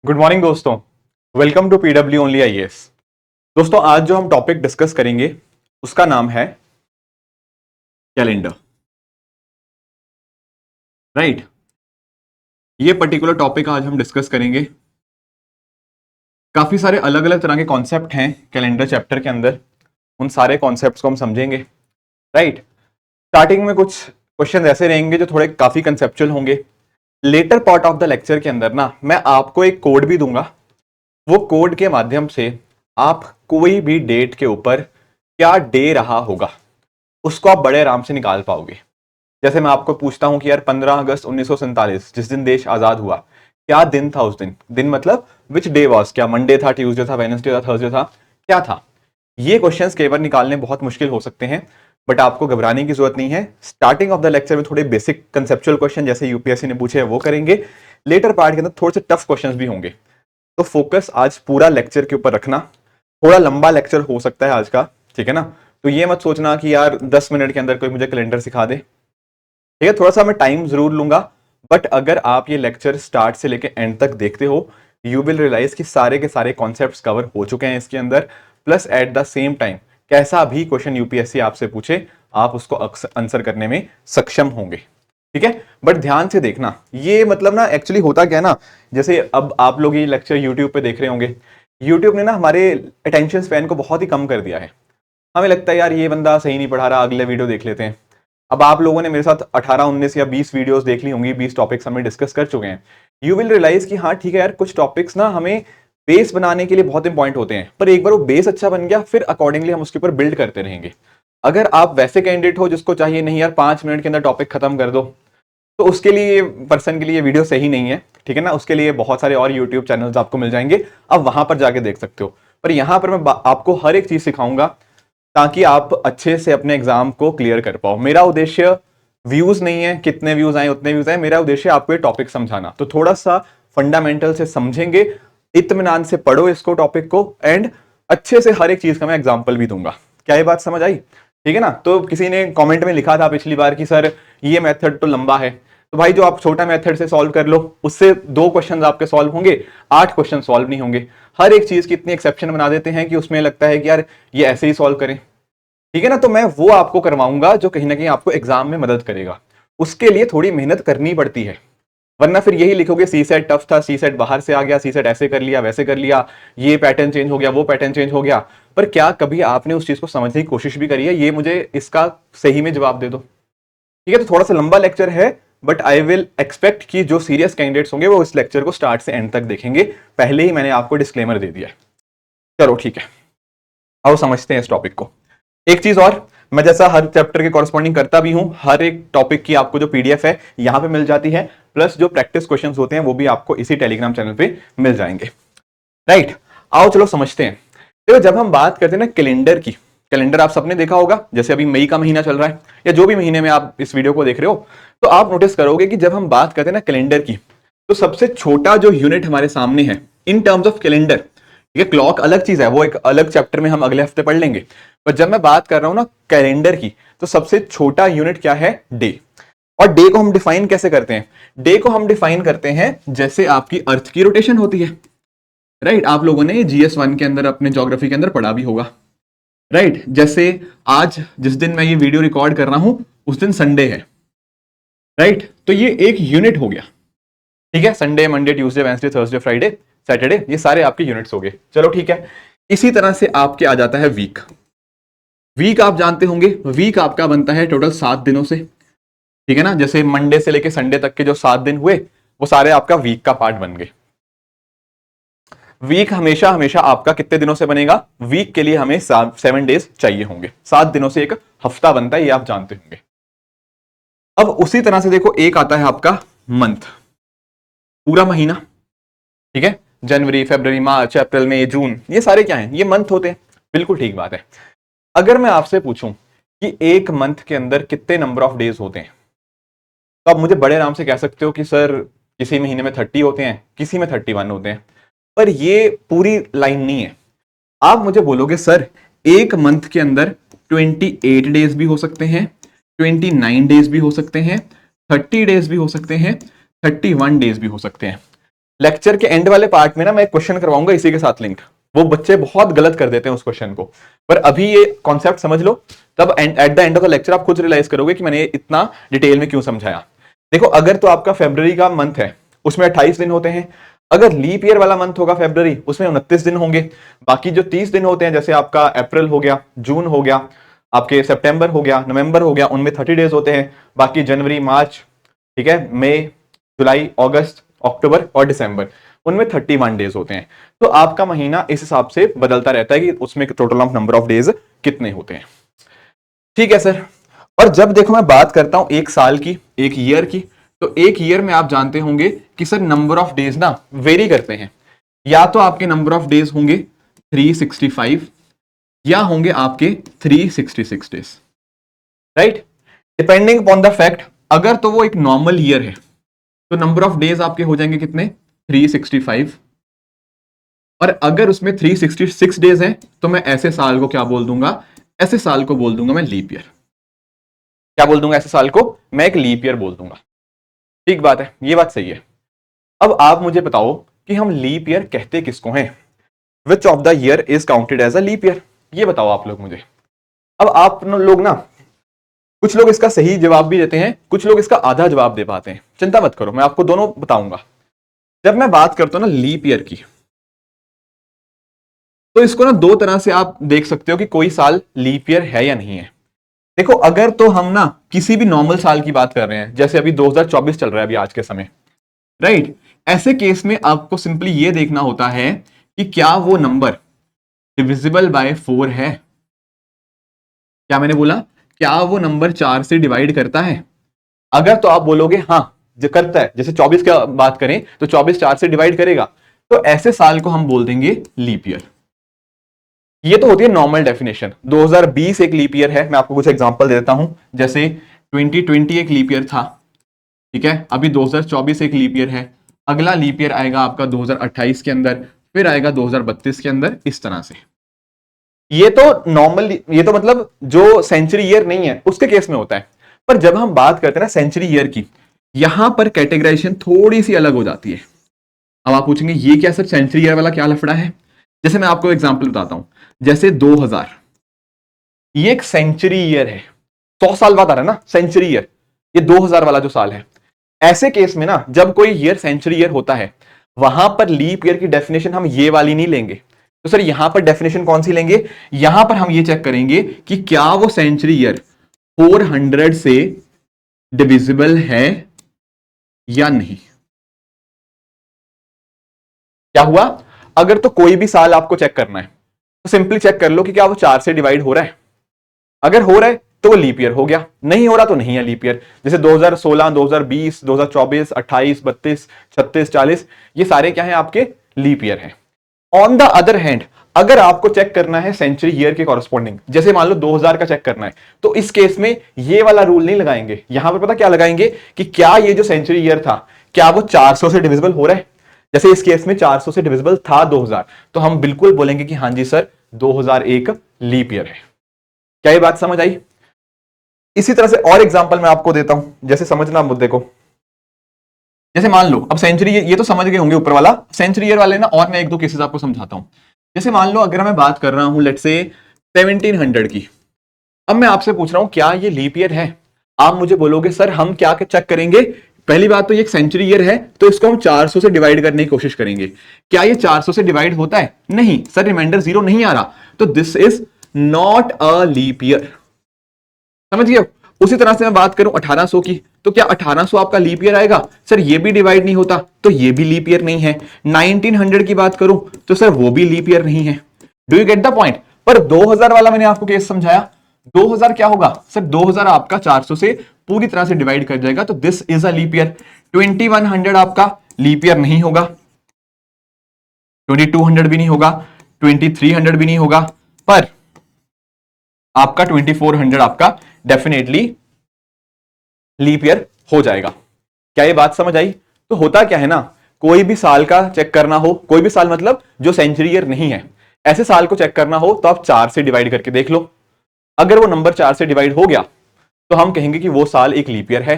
Good morning दोस्तों, welcome to PW only IAS. दोस्तों आज जो हम टॉपिक डिस्कस करेंगे उसका नाम है कैलेंडर। राइट, ये पर्टिकुलर टॉपिक आज हम डिस्कस करेंगे। काफी सारे अलग अलग तरह के कॉन्सेप्ट हैं कैलेंडर चैप्टर के अंदर, उन सारे कॉन्सेप्ट्स को हम समझेंगे। राइट, स्टार्टिंग में कुछ क्वेश्चन ऐसे रहेंगे जो थोड़े काफी कंसेप्चुअल होंगे। Later part of the lecture के अंदर ना मैं आपको एक कोड भी दूंगा, वो कोड के माध्यम से आप कोई भी डेट के ऊपर क्या डे रहा होगा उसको आप बड़े आराम से निकाल पाओगे। जैसे मैं आपको पूछता हूं कि यार 15 अगस्त 1947 जिस दिन देश आजाद हुआ, क्या दिन था उस दिन? दिन मतलब विच डे वॉज, क्या मंडे था, ट्यूसडे था, वेडनेसडे था, थर्सडे था, क्या था? ये क्वेश्चंस केवल निकालने बहुत मुश्किल हो सकते हैं, बट आपको घबराने की जरूरत नहीं है। स्टार्टिंग ऑफ द लेक्चर में थोड़े बेसिक कंसेप्चुअल क्वेश्चन जैसे यूपीएससी ने पूछे वो करेंगे। लेटर पार्ट के अंदर थोड़े से टफ क्वेश्चंस भी होंगे। तो फोकस आज पूरा लेक्चर के ऊपर रखना। थोड़ा लंबा लेक्चर हो सकता है आज का, ठीक है ना? तो ये मत सोचना कि यार 10 मिनट के अंदर कोई मुझे कैलेंडर सिखा दे, ठीक है? थोड़ा सा मैं टाइम जरूर लूंगा, बट अगर आप ये लेक्चर स्टार्ट से लेके एंड तक देखते हो यू विल रियलाइज कि सारे के सारे कॉन्सेप्ट्स कवर हो चुके हैं इसके अंदर। Plus at the same time कैसा भी क्वेश्चन यूपीएससी आपसे पूछे आप उसको आंसर करने में सक्षम होंगे, ठीक है? बट ध्यान से देखना, ये मतलब ना एक्चुअली होता क्या है ना, जैसे अब आप लोग ये लेक्चर यूट्यूब पे देख रहे होंगे, यूट्यूब ने ना हमारे अटेंशन स्पैन को बहुत ही कम कर दिया है। हमें लगता है यार ये बंदा सही नहीं पढ़ा रहा, अगले वीडियो देख लेते हैं। अब आप लोगों ने मेरे साथ 18, 19 या 20 वीडियोस देख ली होंगी, 20 टॉपिक्स हमें डिस्कस कर चुके हैं। यू विल रियलाइज कि हाँ ठीक है यार, कुछ टॉपिक्स ना हमें बेस बनाने के लिए बहुत इंपॉर्टेंट होते हैं, पर एक बार वो बेस अच्छा बन गया फिर अकॉर्डिंगली हम उसके ऊपर बिल्ड करते रहेंगे। अगर आप वैसे कैंडिडेट हो जिसको चाहिए नहीं यार 5 मिनट के अंदर टॉपिक खत्म कर दो, तो उसके लिए पर्सन के लिए वीडियो सही नहीं है, ठीक है ना? उसके लिए बहुत सारे और यूट्यूब चैनल्स आपको मिल जाएंगे, अब वहां पर जाके देख सकते हो। पर यहां पर मैं आपको हर एक चीज सिखाऊंगा ताकि आप अच्छे से अपने एग्जाम को क्लियर कर पाओ। मेरा उद्देश्य व्यूज नहीं है, कितने व्यूज आए उतने व्यूज आए, मेरा उद्देश्य आपको ये टॉपिक समझाना। तो थोड़ा सा फंडामेंटल से समझेंगे, इत्मीनान से पढ़ो इसको टॉपिक को, एंड अच्छे से हर एक चीज का मैं एग्जाम्पल भी दूंगा। क्या ये बात समझ आई? ठीक है ना? तो किसी ने कमेंट में लिखा था पिछली बार कि सर ये मेथड तो लंबा है, तो भाई जो आप छोटा मेथड से सॉल्व कर लो उससे 2 क्वेश्चन आपके सॉल्व होंगे, 8 क्वेश्चन सॉल्व नहीं होंगे। हर एक चीज की इतनी एक्सेप्शन बना देते हैं कि उसमें लगता है कि यार ये ऐसे ही सॉल्व करें, ठीक है ना? तो मैं वो आपको करवाऊंगा जो कहीं ना कहीं आपको एग्जाम में मदद करेगा। उसके लिए थोड़ी मेहनत करनी पड़ती है, वरना फिर यही लिखोगे सी सेट टफ था, सी सेट बाहर से आ गया, सी सेट ऐसे कर लिया वैसे कर लिया, ये पैटर्न चेंज हो गया वो पैटर्न चेंज हो गया। पर क्या कभी आपने उस चीज को समझने की कोशिश भी करी है? ये मुझे इसका सही में जवाब दे दो, ठीक है? तो थोड़ा सा लंबा लेक्चर है, बट आई विल एक्सपेक्ट कि जो सीरियस कैंडिडेट्स होंगे वो इस लेक्चर को स्टार्ट से एंड तक देखेंगे। पहले ही मैंने आपको डिस्क्लेमर दे दिया है। चलो ठीक है, आओ समझते हैं इस टॉपिक को। एक चीज और, मैं जैसा हर चैप्टर के कॉरेस्पॉन्डिंग करता भी हूं, हर एक टॉपिक की आपको जो पीडीएफ है यहां पे मिल जाती है, प्लस जो प्रैक्टिस क्वेश्चंस होते हैं वो भी आपको इसी टेलीग्राम चैनल पे मिल जाएंगे। राइट, आओ चलो समझते हैं। देखो जब हम बात करते हैं ना कैलेंडर की, कैलेंडर आप सबने देखा होगा, जैसे अभी मई का महीना चल रहा है या जो भी महीने में आप इस वीडियो को देख रहे हो, तो आप नोटिस करोगे कि जब हम बात करते हैं ना कैलेंडर की, तो सबसे छोटा जो यूनिट हमारे सामने है इन टर्म्स ऑफ कैलेंडर, ये क्लॉक अलग चीज है, वो एक अलग चैप्टर में हम अगले हफ्ते पढ़ लेंगे। पर जब मैं बात कर रहा हूं ना कैलेंडर की, तो सबसे छोटा यूनिट क्या है? डे। और डे को हम डिफाइन कैसे करते हैं? डे को हम डिफाइन करते हैं जैसे आपकी अर्थ की रोटेशन होती है। राइट, आप लोगों ने GS1 के अंदर अपने ज्योग्राफी के अंदर पढ़ा भी होगा। राइट, जैसे आज जिस दिन मैं ये वीडियो रिकॉर्ड कर रहा हूं उस दिन संडे है। राइट, तो ये एक यूनिट हो गया, ठीक है? Sunday, Monday, Tuesday, Wednesday, Thursday, Friday, Saturday, ये सारे आपके यूनिट्स हो गए। चलो ठीक है, इसी तरह से आपके आ जाता है वीक। वीक आप जानते होंगे, वीक आपका बनता है टोटल 7 दिनों से, ठीक है ना? जैसे मंडे से लेके संडे तक के जो 7 दिन हुए वो सारे आपका वीक का पार्ट बन गए। वीक हमेशा हमेशा आपका कितने दिनों से बनेगा? वीक के लिए हमें 7 डेज चाहिए होंगे, 7 दिनों से एक हफ्ता बनता है, ये आप जानते होंगे। अब उसी तरह से देखो एक आता है आपका मंथ, पूरा महीना, ठीक है? जनवरी, फरवरी, मार्च, अप्रैल, मई, जून, ये सारे क्या हैं? ये मंथ होते हैं। बिल्कुल ठीक बात है। अगर मैं आपसे पूछूं कि एक मंथ के अंदर कितने नंबर ऑफ डेज होते हैं, तो आप मुझे बड़े आराम से कह सकते हो कि सर किसी महीने में 30 होते हैं, किसी में 31 होते हैं। पर ये पूरी लाइन नहीं है। आप मुझे बोलोगे सर एक मंथ के अंदर 28 डेज भी हो सकते हैं, 29 डेज भी हो सकते हैं, 30 डेज भी हो सकते हैं, 31 डेज भी हो सकते हैं। लेक्चर के एंड वाले पार्ट में ना मैं एक क्वेश्चन करवाऊंगा इसी के साथ लिंक्ड, वो बच्चे बहुत गलत कर देते हैं उस क्वेश्चन को, पर अभी ये कॉन्सेप्ट समझ लो, तब at the end of the lecture आप खुद रियलाइज करोगे कि मैंने इतना डिटेल में क्यों समझाया। देखो, अगर तो आपका फरवरी का मंथ है उसमें 28 दिन होते हैं, अगर लीप ईयर वाला मंथ होगा फरवरी उसमें 29 दिन होंगे, बाकी जो 30 दिन होते हैं जैसे आपका अप्रैल हो गया, जून हो गया, आपके सितंबर हो गया, नवंबर हो गया, उनमें 30 डेज होते हैं, बाकी जनवरी, मार्च, ठीक है, मई, जुलाई, अगस्त, अक्टूबर और दिसंबर, उनमें 31 डेज होते हैं। तो आपका महीना इस हिसाब से बदलता रहता है कि उसमें total of number of days कितने होते हैं। ठीक है सर। और जब देखो मैं बात करता हूं एक साल की, एक ईयर की, तो एक ईयर में आप जानते होंगे कि सर नंबर ऑफ डेज ना वेरी करते हैं, या तो आपके नंबर ऑफ डेज होंगे 365 या होंगे आपके 366 days, right, depending upon the fact. अगर तो वो एक नॉर्मल ईयर है तो नंबर ऑफ डेज आपके हो जाएंगे कितने, 365, और अगर उसमें 366 डेज हैं तो मैं ऐसे साल को क्या बोल दूंगा, ऐसे साल को बोल दूंगा मैं लीप ईयर। क्या बोल दूंगा ऐसे साल को, मैं एक लीप ईयर बोल दूंगा। ठीक बात है, ये बात सही है। अब आप मुझे बताओ कि हम लीप ईयर कहते किसको हैं, which of the year is counted as a leap year, ये बताओ आप लोग मुझे। अब आप लोग ना, कुछ लोग इसका सही जवाब भी देते हैं, कुछ लोग इसका आधा जवाब दे पाते हैं, चिंता मत करो, मैं आपको दोनों बताऊंगा। जब मैं बात करता हूं ना लीप ईयर की, तो इसको ना दो तरह से आप देख सकते हो कि कोई साल लीप ईयर है या नहीं है। देखो, अगर तो हम ना किसी भी नॉर्मल साल की बात कर रहे हैं, जैसे अभी 2024 चल रहा है अभी आज के समय, राइट, ऐसे केस में आपको सिंपली ये देखना होता है कि क्या वो नंबर डिविजिबल बाय 4 है। क्या मैंने बोला, क्या वो नंबर 4 से डिवाइड करता है। अगर तो आप बोलोगे हाँ जो करता है, जैसे 24 की बात करें तो 24 4 से डिवाइड करेगा, तो ऐसे साल को हम बोल देंगे लीप ईयर। ये तो होती है नॉर्मल डेफिनेशन। 2020 एक लीप ईयर है, मैं आपको कुछ एग्जांपल दे देता हूं, जैसे 2020 एक लीप ईयर था, ठीक है, अभी 2024 एक लीप ईयर है, अगला लीप ईयर आएगा आपका 2028 के अंदर, फिर आएगा 2032 के अंदर, इस तरह से। ये तो नॉर्मल, ये तो मतलब जो सेंचुरी ईयर नहीं है उसके केस में होता है, पर जब हम बात करते हैं ना सेंचुरी ईयर की, यहां पर कैटेगराइजेशन थोड़ी सी अलग हो जाती है। अब आप पूछेंगे ये क्या सर सेंचुरी ईयर वाला क्या लफड़ा है। जैसे मैं आपको एग्जांपल बताता हूं, जैसे 2000, ये एक सेंचुरी ईयर है, 100 साल बाद आ रहा है ना सेंचुरी ईयर, ये 2000 वाला जो साल है। ऐसे केस में ना जब कोई ईयर सेंचुरी ईयर होता है, वहां पर लीप ईयर की डेफिनेशन हम ये वाली नहीं लेंगे। तो सर यहां पर डेफिनेशन कौन सी लेंगे, यहां पर हम ये चेक करेंगे कि क्या वो सेंचुरी ईयर 400 से डिविजिबल है या नहीं। क्या हुआ, अगर तो कोई भी साल आपको चेक करना है तो सिंपली चेक कर लो कि क्या वो 4 से डिवाइड हो रहा है। अगर हो रहा है तो वो लीप ईयर हो गया, नहीं हो रहा तो नहीं है लीप ईयर। जैसे 2016, 2020, 2024, 28, 32, 36, 40, ये सारे क्या हैं आपके लीप ईयर हैं। ऑन द अदर हैंड, अगर आपको चेक करना है सेंचुरी ईयर के कॉरस्पॉन्डिंग, जैसे मान लो 2000 का चेक करना है, तो इस केस में ये वाला रूल नहीं लगाएंगे। यहां पर पता क्या लगाएंगे कि क्या ये जो सेंचुरी ईयर था क्या वो 400 से डिविजिबल हो रहा है। जैसे इस केस में 400 से डिविजिबल था 2000, तो हम बिल्कुल बोलेंगे कि हाँ जी सर 2001 लीप ईयर है। क्या ये बात समझ आई। इसी तरह से और एग्जांपल मैं आपको देता हूं, जैसे समझना मुद्दे को। जैसे मान लो अब सेंचुरी, ये तो समझ गए होंगे ऊपर वाला सेंचुरी ईयर वाले ना, और मैं एक दो केसेस आपको समझाता हूं। जैसे मान लो अगर मैं बात कर रहा हूं लेट्स से 1700 की, अब मैं आपसे पूछ रहा हूं क्या ये लीप ईयर है। आप मुझे बोलोगे सर हम क्या चेक करेंगे, पहली बात तो ये सेंचुरी ईयर है तो इसको हम 400 से डिवाइड करने की कोशिश करेंगे। क्या ये 400 से डिवाइड होता है, नहीं सर, रिमाइंडर 0 नहीं आ रहा, तो this is not a leap year. समझ गए। उसी तरह से मैं बात करूं 1800 की, तो क्या 1800 आपका लीप ईयर आएगा, सर ये भी डिवाइड नहीं होता तो ये भी लीप ईयर नहीं है। 1900 की बात करूं तो सर वो भी लीप ईयर नहीं है। Do you get the point. पर 2000 वाला मैंने आपको केस समझाया, 2000 क्या होगा सर, 2000 आपका 400 से पूरी तरह से डिवाइड कर जाएगा, तो this is a leap year. 2100 आपका लीप ईयर नहीं होगा, 2200 भी नहीं होगा, 2300 भी नहीं होगा, पर आपका 2400 आपका डेफिनेटली लीप ईयर हो जाएगा। क्या ये बात समझ आई। तो होता क्या है ना, कोई भी साल का चेक करना हो, कोई भी साल मतलब जो सेंचुरी ईयर नहीं है, ऐसे साल को चेक करना हो तो आप 4 से डिवाइड करके देख लो। अगर वो नंबर 4 से डिवाइड हो गया तो हम कहेंगे कि वो साल एक लीप ईयर है।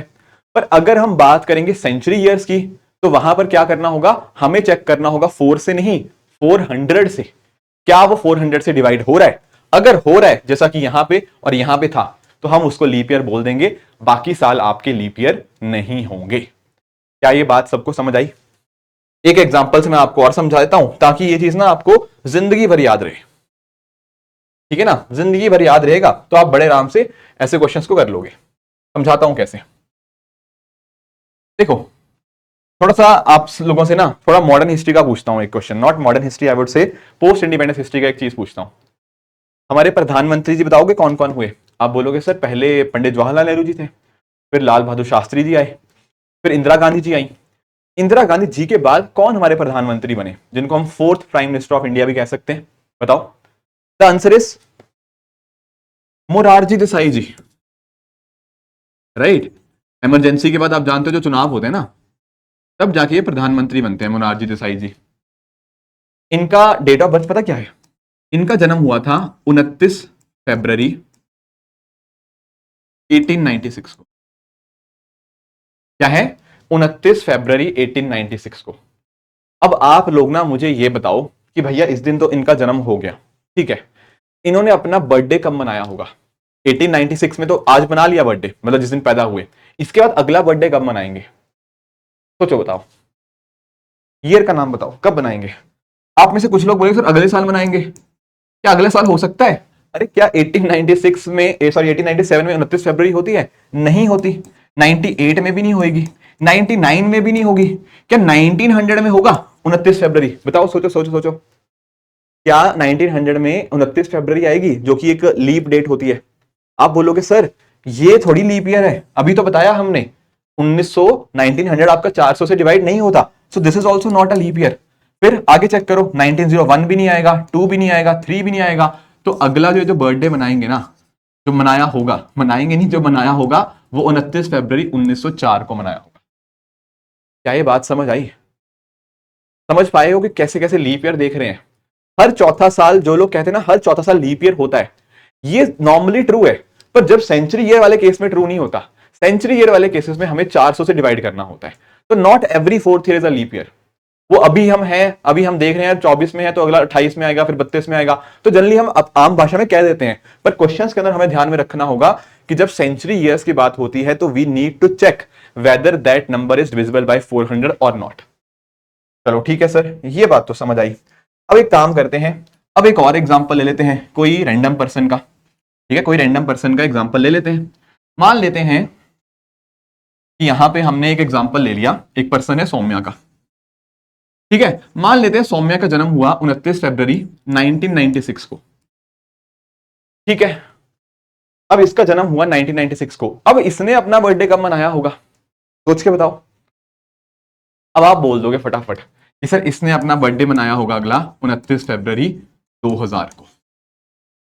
पर अगर हम बात करेंगे सेंचुरी ईयर्स की, तो वहां पर क्या करना होगा, हमें चेक करना होगा 4 से नहीं 400 से, क्या वो 400 से डिवाइड हो रहा है। अगर हो रहा है जैसा कि यहां पे और यहां पे था, तो हम उसको लीप ईयर बोल देंगे, बाकी साल आपके लीप ईयर नहीं होंगे। क्या ये बात सबको समझ आई? एक एग्जांपल से मैं आपको और समझा देता हूं ताकि ये चीज ना आपको जिंदगी भर याद रहे, ठीक है ना, जिंदगी भर याद रहेगा तो आप बड़े आराम से ऐसे क्वेश्चंस को कर लोगे। समझाता हूं कैसे। देखो थोड़ा सा आप लोगों से ना थोड़ा मॉडर्न हिस्ट्री का पूछता हूं एक question, not modern history, I would say post independence history का एक चीज पूछता हूं। हमारे प्रधानमंत्री जी बताओगे कौन कौन हुए? आप बोलोगे सर पहले पंडित जवाहरलाल नेहरू जी थे, फिर लाल बहादुर शास्त्री जी आए, फिर इंदिरा गांधी जी आई। इंदिरा गांधी जी के बाद कौन हमारे प्रधानमंत्री बने, जिनको हम 4th prime minister of India भी कह सकते हैं? बताओ। The answer is Morarji Desai ji, right. Emergency के बाद आप जानते हो जो चुनाव होते हैं ना, तब जाके ये प्रधानमंत्री बनते हैं मोरारजी देसाई जी। इनका डेट ऑफ बर्थ पता क्या है? इनका जन्म हुआ था 29 फरवरी 1896 को। क्या है? 29 फरवरी 1896 को। अब आप लोग ना मुझे ये बताओ कि भैया इस दिन तो इनका जन्म हो गया, ठीक है, इन्होंने अपना बर्थडे कब मनाया होगा? 1896 में तो आज मना लिया बर्थडे, मतलब जिस दिन पैदा हुए, इसके बाद अगला बर्थडे कब मनाएंगे? सोचो बताओ, ईयर का नाम बताओ, कब बनाएंगे? आप में से कुछ लोग बोलेंगे सर अगले साल मनाएंगे। क्या अगले साल हो सकता है? अरे क्या 1896 में सॉरी 1897 में 29 फरवरी होती है? नहीं होती। 98 में भी नहीं होगी, 99 में भी नहीं होगी। क्या 1900 में होगा 29 फरवरी? बताओ, सोचो सोचो सोचो। क्या 1900 में 29 फरवरी आएगी, जो कि एक लीप डेट होती है? आप बोलोगे सर ये थोड़ी लीप ईयर है, अभी तो बताया हमने 1900 आपका 400 से डिवाइड नहीं होता, so this is also not a leap year. फिर आगे चेक करो, 1901 भी नहीं आएगा, 2 भी नहीं आएगा, 3 भी नहीं आएगा। तो अगला जो बर्थडे मनाएंगे ना, जो मनाया होगा, मनाएंगे नहीं, जो मनाया होगा वो 29 फरवरी 1904 को मनाया होगा। क्या ये बात समझ आई? समझ पाए हो कि कैसे कैसे लीप ईयर देख रहे हैं? हर चौथा साल, जो लोग कहते हैं ना हर चौथा साल लीप ईयर होता है, ये नॉर्मली ट्रू है, पर जब सेंचुरी ईयर वाले केस में ट्रू नहीं होता। सेंचुरी ईयर वाले केसेस में हमें 400 से डिवाइड करना होता है। तो not every 4th year is a leap year. वो अभी हम हैं, अभी हम देख रहे हैं 24 में है तो अगला 28 में आएगा, फिर 32 में आएगा। तो जनरली हम आम भाषा में कह देते हैं, पर क्वेश्चंस के अंदर हमें ध्यान में रखना होगा कि जब सेंचुरी ईयर्स की बात होती है तो we need to check whether that number is divisible by 400 और नॉट। चलो ठीक है सर, ये बात तो समझ आई। अब एक काम करते हैं, अब एक और एग्जांपल ले लेते हैं कोई रैंडम पर्सन का। ठीक है, कोई रैंडम पर्सन का एग्जांपल ले लेते हैं। मान लेते हैं कि यहां पे हमने एक एग्जांपल ले लिया, एक पर्सन है सौम्या का। ठीक है, मान लेते हैं सौम्या का जन्म हुआ 29 फरवरी 1996 को। ठीक है, अब इसका जन्म हुआ 1996 को। अब इसने अपना बर्थडे कब मनाया होगा? सोच के बताओ। अब आप बोल दोगे फटाफट कि सर इसने अपना बर्थडे मनाया होगा अगला 29 फरवरी 2000 को।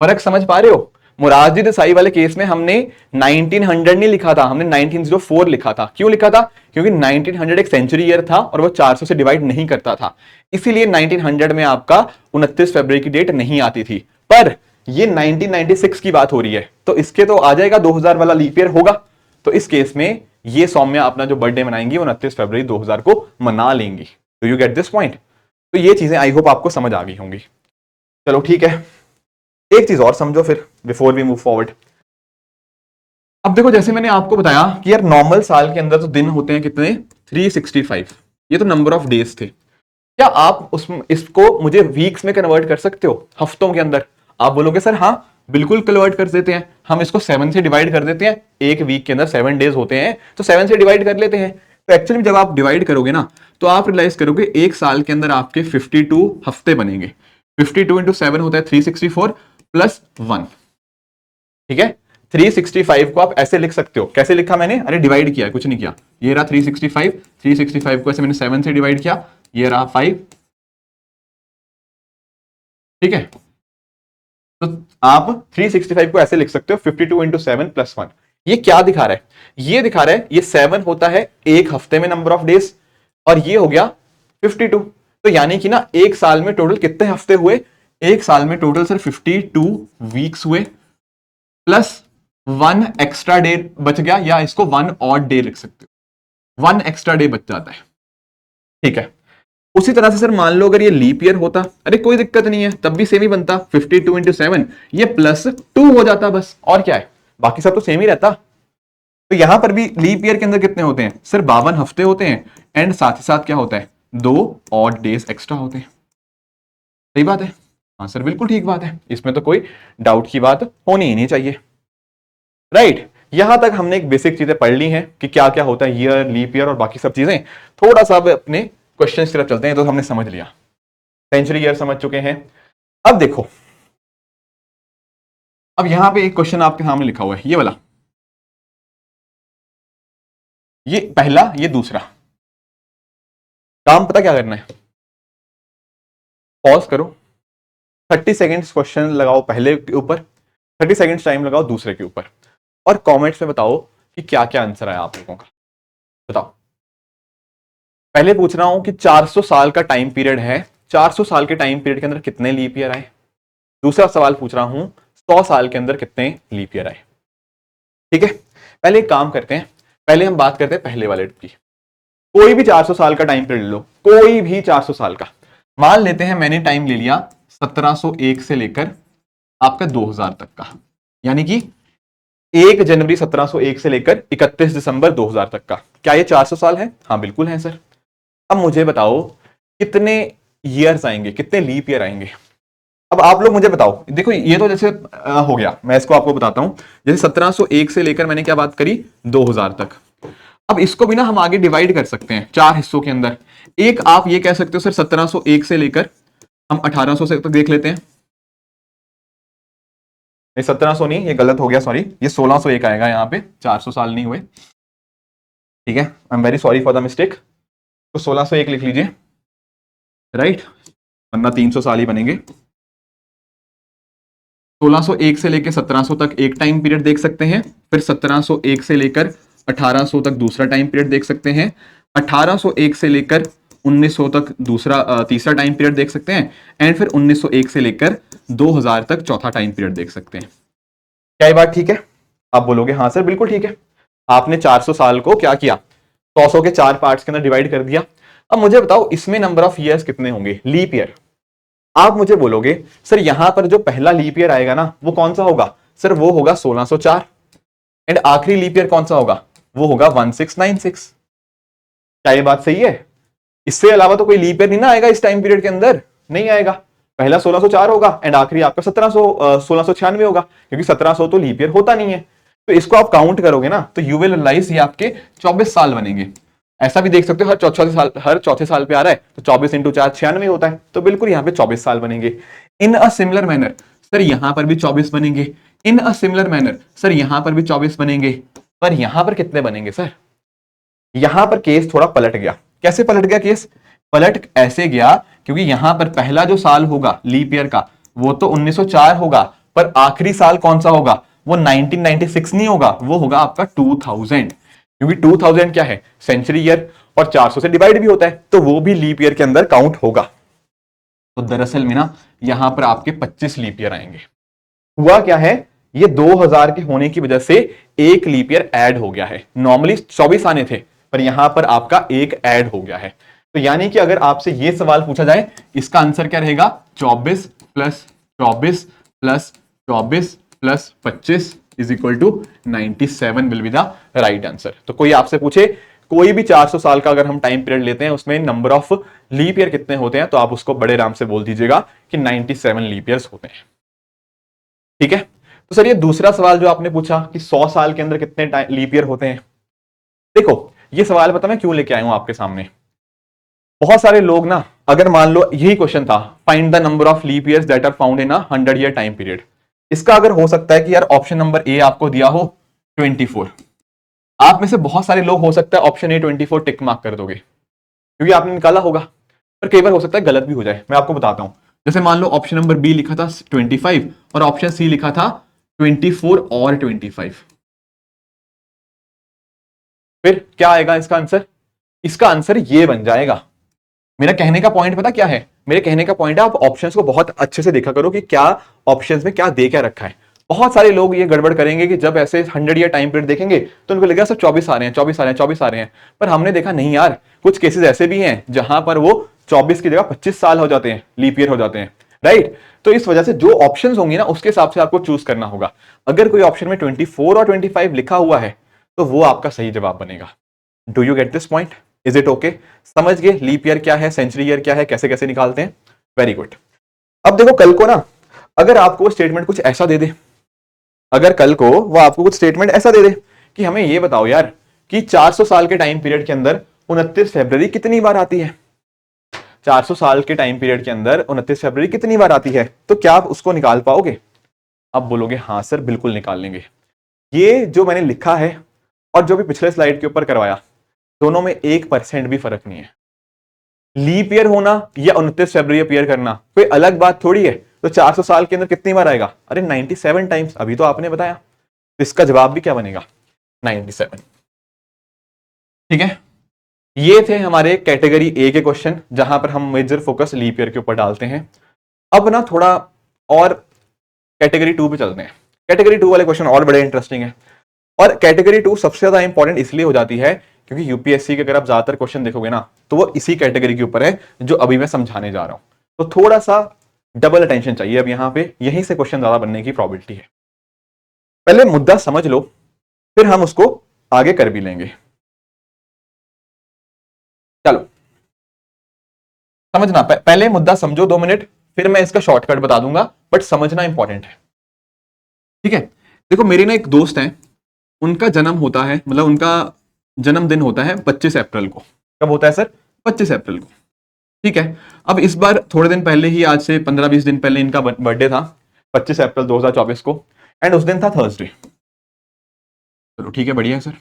फर्क समझ पा रहे हो? मोरारजी देसाई वाले केस में हमने 1900 नहीं लिखा था, हमने 1904 लिखा था। क्यों लिखा था? क्योंकि 1900 एक सेंचुरी ईयर था और वो 400 से डिवाइड नहीं करता था, इसीलिए 1900 में आपका 29 फरवरी की डेट नहीं आती थी। पर ये 1996 की बात हो रही है, तो इसके तो आ जाएगा 2000 वाला लीप ईयर होगा। तो इस केस में ये सौम्या अपना जो बर्थडे मनाएंगी 29 फरवरी 2000 को मना लेंगी। Do you get this point? तो ये चीजें आई होप आपको समझ आ गई होंगी। चलो ठीक है, एक चीज और समझो फिर बिफोर वी मूव फॉरवर्ड। अब देखो, जैसे मैंने आपको बताया कि यार नॉर्मल साल के अंदर तो दिन होते हैं कितने? 365। ये तो नंबर ऑफ डेज थे। क्या आप इसको मुझे वीक्स में कन्वर्ट कर सकते हो, हफ्तों के अंदर? आप बोलोगे सर हाँ बिल्कुल कन्वर्ट कर देते हैं, हम इसको 7 से डिवाइड कर देते हैं। एक वीक के अंदर 7 डेज होते हैं, तो 7 से डिवाइड कर लेते हैं। तो एक्चुअली जब आप डिवाइड करोगे ना, तो आप रियलाइज करोगे एक साल के अंदर आपके 52 हफ्ते बनेंगे। 52 इंटू 7 होता है 364 प्लस 1। ठीक है, 365 को आप ऐसे लिख सकते हो। कैसे लिखा मैंने? अरे डिवाइड किया, कुछ नहीं किया। ये रहा 365, 365 को ऐसे मैंने 7 से डिवाइड किया, ये रहा 5। ठीक है, तो आप 365 को ऐसे लिख सकते हो 52 इंटू 7 प्लस 1। ये क्या दिखा रहा है? ये दिखा रहा है ये 7 होता है एक हफ्ते में नंबर ऑफ डेज, और ये हो गया 52। तो यानी कि ना एक साल में टोटल कितने हफ्ते हुए? एक साल में टोटल सर 52 वीक्स हुए, प्लस 1 एक्स्ट्रा डे बच गया, या इसको 1 ऑड डे लिख सकते हो, 1 एक्स्ट्रा डे बच जाता है। ठीक है। उसी तरह से सर मान लो अगर ये लीप ईयर होता, अरे कोई दिक्कत नहीं है, तब भी सेम ही बनता, 52 इंटू 7 ये +2 हो जाता बस, और क्या है, बाकी सब तो सेम ही रहता। तो यहां पर भी लीप ईयर के अंदर कितने होते हैं सर, 52 हफ्ते होते हैं, एंड साथ ही साथ क्या होता है, 2 ऑड डेज एक्स्ट्रा होते हैं। सही बात है, हाँ सर बिल्कुल ठीक बात है, इसमें तो कोई डाउट की बात होनी ही नहीं चाहिए, राइट। यहां तक हमने एक बेसिक चीजें पढ़ ली हैं कि क्या क्या होता है ईयर, लीप ईयर और बाकी सब चीजें। थोड़ा सा अब अपने क्वेश्चन की तरफ चलते हैं। तो हमने समझ लिया, सेंचुरी ईयर समझ चुके हैं। अब देखो, अब यहां पे एक क्वेश्चन आपके सामने लिखा हुआ है, ये वाला, ये पहला, ये दूसरा। काम पता क्या करना है, पॉज करो, 30 सेकेंड्स क्वेश्चन लगाओ पहले के ऊपर, 30 सेकेंड्स टाइम लगाओ दूसरे के ऊपर, और कमेंट्स में बताओ कि क्या क्या आंसर आया आप लोगों का। बताओ। पहले पूछ रहा हूं कि 400 साल का टाइम पीरियड है, 400 साल के टाइम पीरियड के अंदर कितने लीप ईयर आए। दूसरा सवाल पूछ रहा हूं 100 साल के अंदर कितने लीप ईयर आए। ठीक है, पहले एक काम करते हैं, पहले हम बात करते हैं पहले वाले की। कोई भी 400 साल का टाइम पीरियड लो, कोई भी 400 साल का, मान लेते हैं मैंने टाइम ले लिया 1701 से लेकर आपका 2000 तक का, यानी कि 1 जनवरी 1701 से लेकर 31 दिसंबर 2000 तक का। क्या ये 400 साल है? हाँ बिल्कुल है सर। अब मुझे बताओ कितने ईयर्स आएंगे, कितने लीप ईयर आएंगे। अब आप लोग मुझे बताओ, देखो ये तो जैसे हो गया, मैं इसको आपको बताता हूं। जैसे 1701 से लेकर मैंने क्या बात करी, 2000 तक। अब इसको भी ना हम आगे डिवाइड कर सकते हैं 4 हिस्सों के अंदर। एक आप ये कह सकते हो सर 1701 से लेकर हम 1800 से तक देख लेते हैं। 1700 नहीं, ये गलत हो गया, सॉरी, ये 1601 आएगा यहाँ पे, 400 साल नहीं हुए। ठीक है, I am very sorry for the mistake. तो 1601 लिख लीजिए, राइट, वरना 300 साल ही बनेंगे। 1601 से लेकर 1700 तक एक टाइम पीरियड देख सकते हैं, फिर 1701 से लेकर 1800 तक दूसरा टाइम पीरियड देख सकते हैं, 1801 से लेकर 1900 तक दूसरा तीसरा टाइम पीरियड देख सकते हैं, एंड फिर 1901 से लेकर 2000 तक चौथा टाइम पीरियड देख सकते हैं। क्या ये बात ठीक है? आप बोलोगे हाँ सर बिल्कुल ठीक है। आपने 400 साल को क्या किया, 100 के 4 पार्ट्स के अंदर डिवाइड कर दिया। अब मुझे बताओ इसमें नंबर ऑफ ईयर्स कितने होंगे, लीप ईयर। आप मुझे बोलोगे सर यहां पर जो पहला लीप ईयर आएगा ना वो कौन सा होगा, सर वो होगा 1604, एंड आखिरी लीप ईयर कौन सा होगा, वो होगा 1696। क्या ये बात सही है? इससे अलावा तो कोई लीप ईयर नहीं ना आएगा इस टाइम पीरियड के अंदर, नहीं आएगा। पहला 1604 होगा एंड आखिरी आपका 1696 होगा, क्योंकि 1700 तो लीप ईयर होता नहीं है। तो इसको आप काउंट करोगे ना तो यू विल रियलाइज ये आपके 24 साल बनेंगे। ऐसा भी देख सकते हो हर चौथे साल पे आ रहा है, तो 24 इंटू 4 96 होता है, तो बिल्कुल यहाँ पे 24 साल बनेंगे। इन अ सिमिलर मैनर सर यहां पर भी 24 बनेंगे, इन अ सिमिलर मैनर सर यहां पर भी 24 बनेंगे, पर यहां पर कितने बनेंगे सर, यहां पर केस थोड़ा पलट गया। कैसे पलट गया केस? पलट ऐसे गया क्योंकि यहां पर पहला जो साल होगा लीप ईयर का वो तो 1904 होगा, पर आखिरी साल कौन सा होगा, वो 1996 नहीं होगा, वो होगा आपका 2000, क्योंकि 2000 क्या है, सेंचुरी ईयर, और 400 से डिवाइड भी होता है, तो वो भी लीप ईयर के अंदर काउंट होगा। तो दरअसल में ना यहां पर आपके 25 लीप ईयर आएंगे। हुआ क्या है, ये 2000 के होने की वजह से एक लीप ईयर ऐड हो गया है। नॉर्मली 24 आने थे, पर यहां पर आपका एक ऐड हो गया है। तो यानी कि अगर आपसे ये सवाल पूछा जाए, इसका आंसर क्या रहेगा, 24 plus 24 plus 24 plus 25 is equal to 97 will be the right answer. तो कोई आपसे पूछे कोई भी 400 साल का अगर हम टाइम पीरियड लेते हैं उसमें नंबर ऑफ लीप ईयर कितने होते हैं, तो आप उसको बड़े आराम से बोल दीजिएगा कि 97 लीप ईयर्स होते हैं। ठीक है, तो सर ये दूसरा सवाल जो आपने पूछा कि 100 साल के अंदर कितने लीप ईयर होते हैं, देखो ये सवाल पता मैं क्यों लेके आया हूं आपके सामने। बहुत सारे लोग ना, अगर मान लो यही क्वेश्चन था, find the number of leap years that are found in a 100 year time period. इसका अगर हो सकता है कि यार ऑप्शन नंबर ए आपको दिया हो 24, आप में से बहुत सारे लोग हो सकता है ऑप्शन ए 24 टिक मार्क कर दोगे क्योंकि आपने निकाला होगा, पर कई बार हो सकता है गलत भी हो जाए। मैं आपको बताता हूं, जैसे मान लो ऑप्शन नंबर बी लिखा था 25 और ऑप्शन सी लिखा था 24 और 25, फिर क्या आएगा इसका आंसर? इसका आंसर ये बन जाएगा। मेरा कहने का पॉइंट पता क्या है, मेरे कहने का पॉइंट है आप ऑप्शंस को बहुत अच्छे से देखा करो कि क्या ऑप्शंस में क्या दे क्या रखा है। बहुत सारे लोग ये गड़बड़ करेंगे कि जब ऐसे 100 ईयर टाइम पीरियड देखेंगे तो उनको लगेगा सब 24 आ रहे हैं, 24 आ रहे हैं, 24 आ रहे हैं। पर हमने देखा नहीं यार, कुछ केसेस ऐसे भी हैं जहां पर वो 24 की जगह 25 साल हो जाते हैं, लीप ईयर हो जाते हैं, राइट। तो इस वजह से जो ऑप्शंस होंगे ना उसके हिसाब से आपको चूज करना होगा। अगर कोई ऑप्शन में 24 और 25 लिखा हुआ है तो वो आपका सही जवाब बनेगा। Do you get this point? Is it okay? समझ गए लीप ईयर क्या है, सेंचुरी ईयर क्या है, कैसे कैसे निकालते हैं? Very good. अब देखो कल को ना अगर आपको स्टेटमेंट कुछ ऐसा दे दे, अगर कल को वो आपको कुछ स्टेटमेंट ऐसा दे दे कि हमें ये बताओ यार कि 400 साल के टाइम पीरियड के अंदर 29 फरवरी कितनी बार आती है, 400 साल के टाइम पीरियड के अंदर 29 फरवरी कितनी बार आती है, तो क्या आप उसको निकाल पाओगे? आप बोलोगे हाँ सर बिल्कुल निकाल लेंगे। ये जो मैंने लिखा है और जो भी पिछले स्लाइड के ऊपर करवाया, दोनों में 1% भी फर्क नहीं है। लीप ईयर होना या 29 फरवरी अपीयर करना कोई अलग बात थोड़ी है। तो 400 साल के अंदर कितनी बार आएगा? अरे 97 टाइम्स, अभी तो आपने बताया। तो इसका जवाब भी क्या बनेगा? 97। ठीक है, ये थे हमारे कैटेगरी ए के क्वेश्चन जहां पर हम मेजर फोकस लीप ईयर के ऊपर डालते हैं। अब ना थोड़ा और कैटेगरी 2 पे चलते हैं। कैटेगरी 2 वाले क्वेश्चन और बड़े इंटरेस्टिंग है, और कैटेगरी 2 सबसे ज्यादा इंपॉर्टेंट इसलिए हो जाती है क्योंकि यूपीएससी के अगर आप ज्यादातर क्वेश्चन देखोगे ना तो वो इसी कैटेगरी के ऊपर है जो अभी मैं समझाने जा रहा हूं। तो थोड़ा सा डबल अटेंशन चाहिए अब यहां पे, यहीं से क्वेश्चन ज्यादा बनने की प्रोबेबिलिटी है। पहले मुद्दा समझ लो, फिर हम उसको आगे कर भी लेंगे। चलो समझना, पहले मुद्दा समझो 2 मिनट, फिर मैं इसका शॉर्टकट बता दूंगा, बट समझना इंपॉर्टेंट है। ठीक है, देखो मेरे ना एक दोस्त हैं, उनका जन्म होता है, मतलब उनका जन्मदिन होता है 25 अप्रैल को। कब होता है सर? 25 अप्रैल को। ठीक है, अब इस बार थोड़े दिन पहले ही, आज से 15-20 दिन पहले इनका बर्थडे था, 25 अप्रैल 2024 को, एंड उस दिन था थर्सडे। चलो ठीक है, बढ़िया है सर,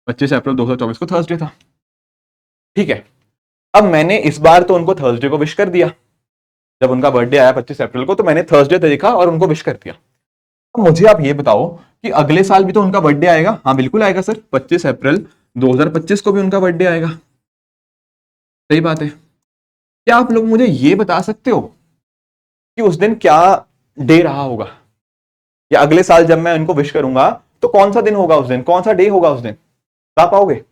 25 अप्रैल 2024 को थर्सडे था। ठीक है, अब मैंने इस बार तो उनको थर्सडे को विश कर दिया। जब उनका बर्थडे आया 25 अप्रैल को तो मैंने थर्सडे देखा और उनको विश कर दिया। अब मुझे आप ये बताओ कि अगले साल भी तो उनका बर्थडे आएगा? हाँ बिल्कुल आएगा सर, 25 अप्रैल 2025 को भी उनका बर्थडे आएगा। सही बात है। क्या आप लोग मुझे ये बता सकते हो कि उस दिन क्या डे रहा होगा, या अगले साल जब मैं उनको विश करूंगा तो कौन सा दिन होगा उस दिन, कौन सा डे होगा उस दिन? बता पाओगे?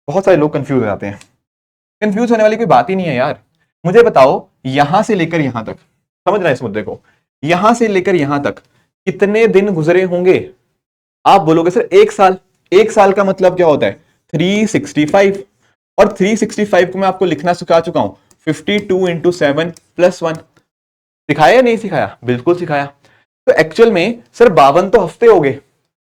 बहुत सारे लोग कंफ्यूज हो जाते हैं। कंफ्यूज होने वाली कोई बात ही नहीं है यार। मुझे बताओ यहां से लेकर यहां तक, समझ रहे हैं इस मुद्दे को, यहां से लेकर यहां तक कितने दिन गुजरे होंगे? आप बोलोगे सर 1 साल। 1 साल का मतलब क्या होता है? 365, और 365 को मैं आपको लिखना सिखा चुका हूं, 52 इंटू 7 प्लस 1। सिखाया या नहीं सिखाया? बिल्कुल सिखाया। तो एक्चुअल में सर 52 तो हफ्ते हो गए,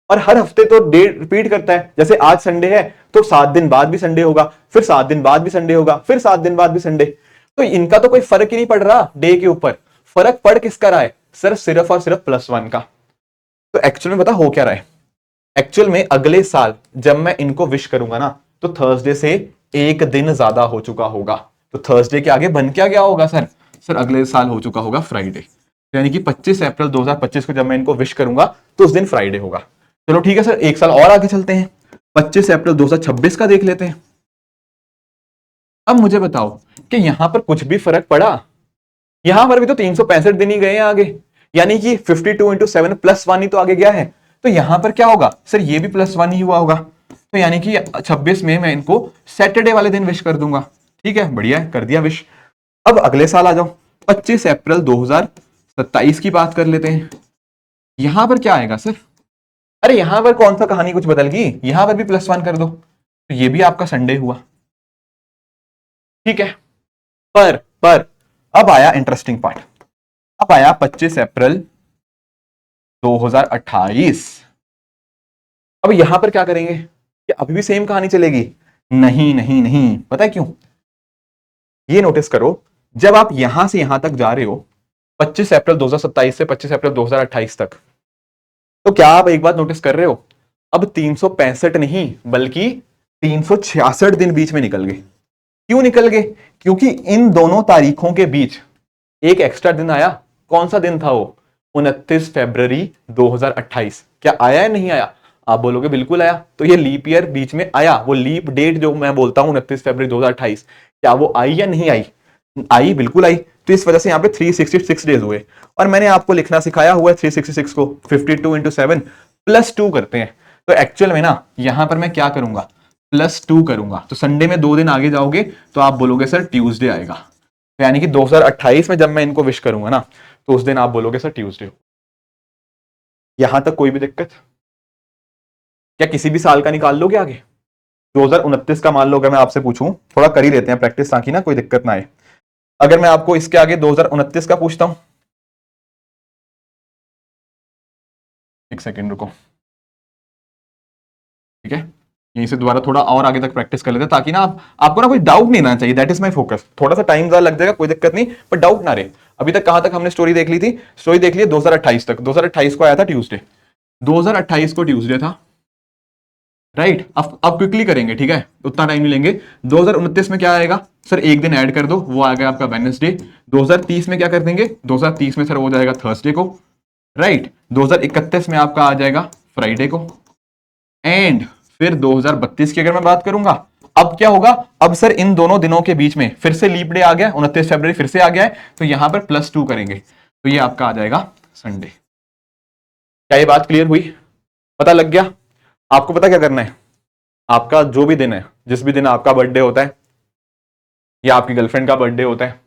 और हर हफ्ते तो डे रिपीट करता है। जैसे आज संडे है तो 7 दिन बाद भी संडे होगा, फिर 7 दिन बाद भी संडे होगा, फिर 7 दिन बाद भी संडे। तो इनका तो कोई फर्क ही नहीं पड़ रहा डे के ऊपर। फर्क पड़ किसका रहा है सर? सिर्फ और सिर्फ +1 का। तो एक्चुअल में पता हो क्या रहा है? एक्चुअल में अगले साल जब मैं इनको विश करूंगा ना तो थर्सडे से 1 दिन ज्यादा हो चुका होगा। तो थर्सडे के आगे बन क्या गया होगा सर? सर अगले साल हो चुका होगा फ्राइडे। यानी कि 25 अप्रैल 2025 को जब मैं इनको विश करूंगा तो उस दिन फ्राइडे होगा। चलो ठीक है सर, 1 साल और आगे चलते हैं, 25 अप्रैल 2026 का देख लेते हैं। अब मुझे बताओ कि यहां पर कुछ भी फर्क पड़ा? यहां पर भी तो 365 दिन ही गए हैं आगे, यानी कि 52 इंटू 7 +1 ही तो आगे गया है। तो यहां पर क्या होगा सर? ये भी +1 ही हुआ होगा। तो यानी कि 26 में मैं इनको सैटरडे वाले दिन विश कर दूंगा। ठीक है, बढ़िया है, कर दिया विश। अब अगले साल आ जाओ, 25 अप्रैल 2027 की बात कर लेते हैं। यहां पर क्या आएगा सर? अरे यहां पर कौन सा कहानी कुछ बदल गई? यहां पर भी +1 कर दो, तो ये भी आपका संडे हुआ। ठीक है, पर अब आया इंटरेस्टिंग पार्ट। अब आया 25 अप्रैल 2028। अब यहां पर क्या करेंगे? क्या अभी भी सेम कहानी चलेगी? नहीं नहीं नहीं, पता है क्यों? ये नोटिस करो, जब आप यहां से यहां तक जा रहे हो 25 अप्रैल 2027 से 25 अप्रैल 2028 तक, तो क्या आप एक बात नोटिस कर रहे हो? अब 365 नहीं बल्कि 366 दिन बीच में निकल गए। क्यों निकल गए? क्योंकि इन दोनों तारीखों के बीच एक एक्स्ट्रा दिन आया। कौन सा दिन था वो? 29 फरवरी 2028। क्या आया या नहीं आया? आप बोलोगे बिल्कुल आया। तो ये लीप ईयर बीच में आया, वो लीप डेट जो मैं बोलता हूं 29 फरवरी 2028, क्या वो आई या नहीं आई? आई, बिल्कुल आई। तो इस वजह से यहाँ पे 366 डेज हुए, और मैंने आपको लिखना सिखाया हुआ है 366 को 52 इंटू 7 प्लस 2 करते हैं। तो एक्चुअल में ना यहां पर मैं क्या करूंगा, प्लस 2 करूंगा। तो संडे में 2 दिन आगे जाओगे तो आप बोलोगे सर ट्यूसडे आएगा। तो यानी कि 2028 में जब मैं इनको विश करूंगा ना, तो उस दिन आप बोलोगे सर ट्यूसडे। यहां तक कोई भी दिक्कत? क्या किसी भी साल का निकाल लोगे आगे? 2029 का मान लो अगर मैं आपसे पूछूं, थोड़ा कर ही लेते हैं प्रैक्टिस ताकि ना कोई दिक्कत ना आए। अगर मैं आपको इसके आगे 2029 का पूछता हूं, एक सेकेंड रुको, ठीक है, यहीं से दोबारा थोड़ा और आगे तक प्रैक्टिस कर लेते हैं ताकि ना आपको ना कोई डाउट नहीं आना चाहिए। That is my focus. थोड़ा सा टाइम ज्यादा लग जाएगा, कोई दिक्कत नहीं, पर डाउट ना रहे। अभी तक कहां तक हमने स्टोरी देख ली थी? स्टोरी देख ली 2028 तक। 2028 को आया था ट्यूसडे, 2028 को ट्यूसडे था, राइट। अब क्विकली करेंगे, ठीक है, उतना टाइम नहीं लेंगे। 2029 में क्या आएगा सर? एक दिन ऐड कर दो, वो आ गया आपका वेडनेसडे। 2030 में क्या कर देंगे? 2030 में सर हो जाएगा थर्सडे को, राइट। 2031 में आपका आ जाएगा फ्राइडे को, एंड फिर 2032 की अगर मैं बात करूंगा, अब क्या होगा? अब सर इन दोनों दिनों के बीच में फिर से लीप डे आ गया, 29 फरवरी फिर से आ गया है, तो यहां पर प्लस 2 करेंगे, तो ये आपका आ जाएगा संडे। क्या ये बात क्लियर हुई? पता लग गया? आपको पता क्या करना है? आपका जो भी दिन है, जिस भी दिन आपका बर्थडे होता है या आपकी गर्लफ्रेंड का बर्थडे होता है,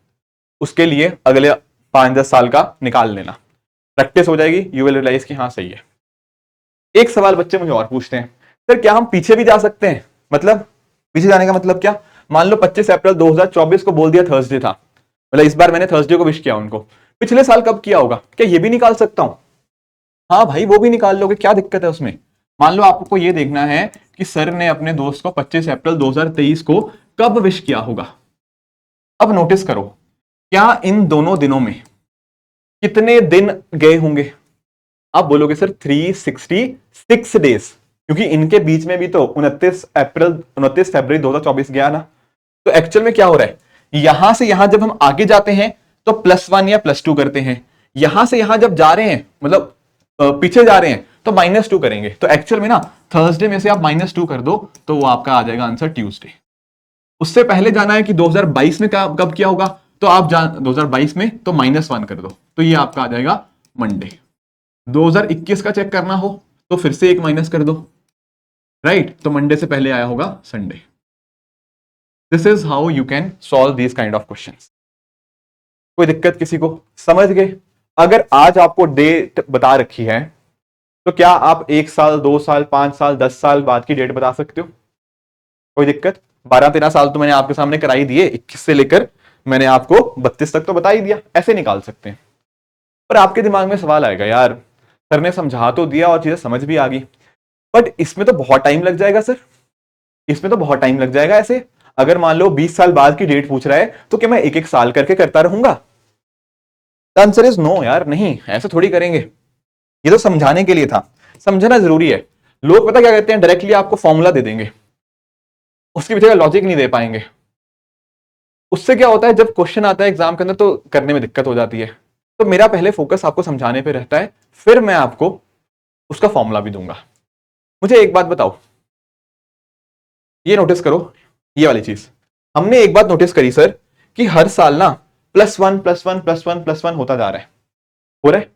उसके लिए अगले 5-10 साल का निकाल लेना, प्रैक्टिस हो जाएगी, यू विल रियलाइज कि हाँ सही है। एक सवाल बच्चे मुझे और पूछते हैं, सर क्या हम पीछे भी जा सकते हैं? मतलब पीछे जाने का मतलब क्या? मान लो 25 अप्रैल 2024 को बोल दिया थर्सडे था, मतलब इस बार मैंने थर्सडे को विश किया उनको, पिछले साल कब किया होगा, क्या ये भी निकाल सकता हूं? हाँ भाई, वो भी निकाल लोगे, क्या दिक्कत है उसमें? मान लो आपको ये देखना है कि सर ने अपने दोस्त को 25 अप्रैल 2023 को कब विश किया होगा। अब नोटिस करो, क्या इन दोनों दिनों में कितने दिन गए होंगे? आप बोलोगे सर 366 डेज, क्योंकि इनके बीच में भी तो 29 फरवरी 2024 गया ना। तो एक्चुअल में क्या हो रहा है, यहां से यहां जब हम आगे जाते हैं तो +1 या +2 करते हैं, यहां से यहां जब जा रहे हैं, मतलब पीछे जा रहे हैं, तो -2 करेंगे। तो एक्चुअल में ना थर्सडे में से आप -2 कर दो तो वो आपका आ जाएगा आंसर ट्यूसडे। उससे पहले जाना है कि 2022 में कब किया होगा, तो आप 2022 में तो -1 कर दो, तो ये आपका आ जाएगा मंडे। 2021 का चेक करना हो तो फिर से एक माइनस कर दो, राइट, तो मंडे से पहले आया होगा Sunday. This is how you can solve this kind of questions. कोई दिक्कत किसी को? समझ गए? अगर आज आपको डेट बता रखी है तो क्या आप 1 साल 2 साल 5 साल 10 साल बाद की डेट बता सकते हो? कोई दिक्कत? 12-13 साल तो मैंने आपके सामने कराई दिए, 21 से लेकर मैंने आपको 32 तक तो बता ही दिया, ऐसे निकाल सकते हैं। पर आपके दिमाग में सवाल आएगा, यार सर ने समझा तो दिया और चीजें समझ भी आ गई, बट इसमें तो बहुत टाइम लग जाएगा सर, इसमें तो बहुत टाइम लग जाएगा। ऐसे अगर मान लो 20 साल बाद की डेट पूछ रहा है तो क्या मैं एक एक साल करके करता रहूंगा? आंसर इज नो यार, नहीं, ऐसे थोड़ी करेंगे। ये तो समझाने के लिए था, समझना जरूरी है। लोग पता क्या कहते हैं, डायरेक्टली आपको फॉर्मूला दे देंगे, उसके पीछे का लॉजिक नहीं दे पाएंगे। उससे क्या होता है, जब क्वेश्चन आता है एग्जाम के अंदर तो करने में दिक्कत हो जाती है। तो मेरा पहले फोकस आपको समझाने पे रहता है, फिर मैं आपको उसका फॉर्मूला भी दूंगा। मुझे एक बात बताओ, ये नोटिस करो, ये वाली चीज हमने एक बात नोटिस करी सर कि हर साल ना +1 +1 +1 +1 होता जा रहा है, हो रहा है।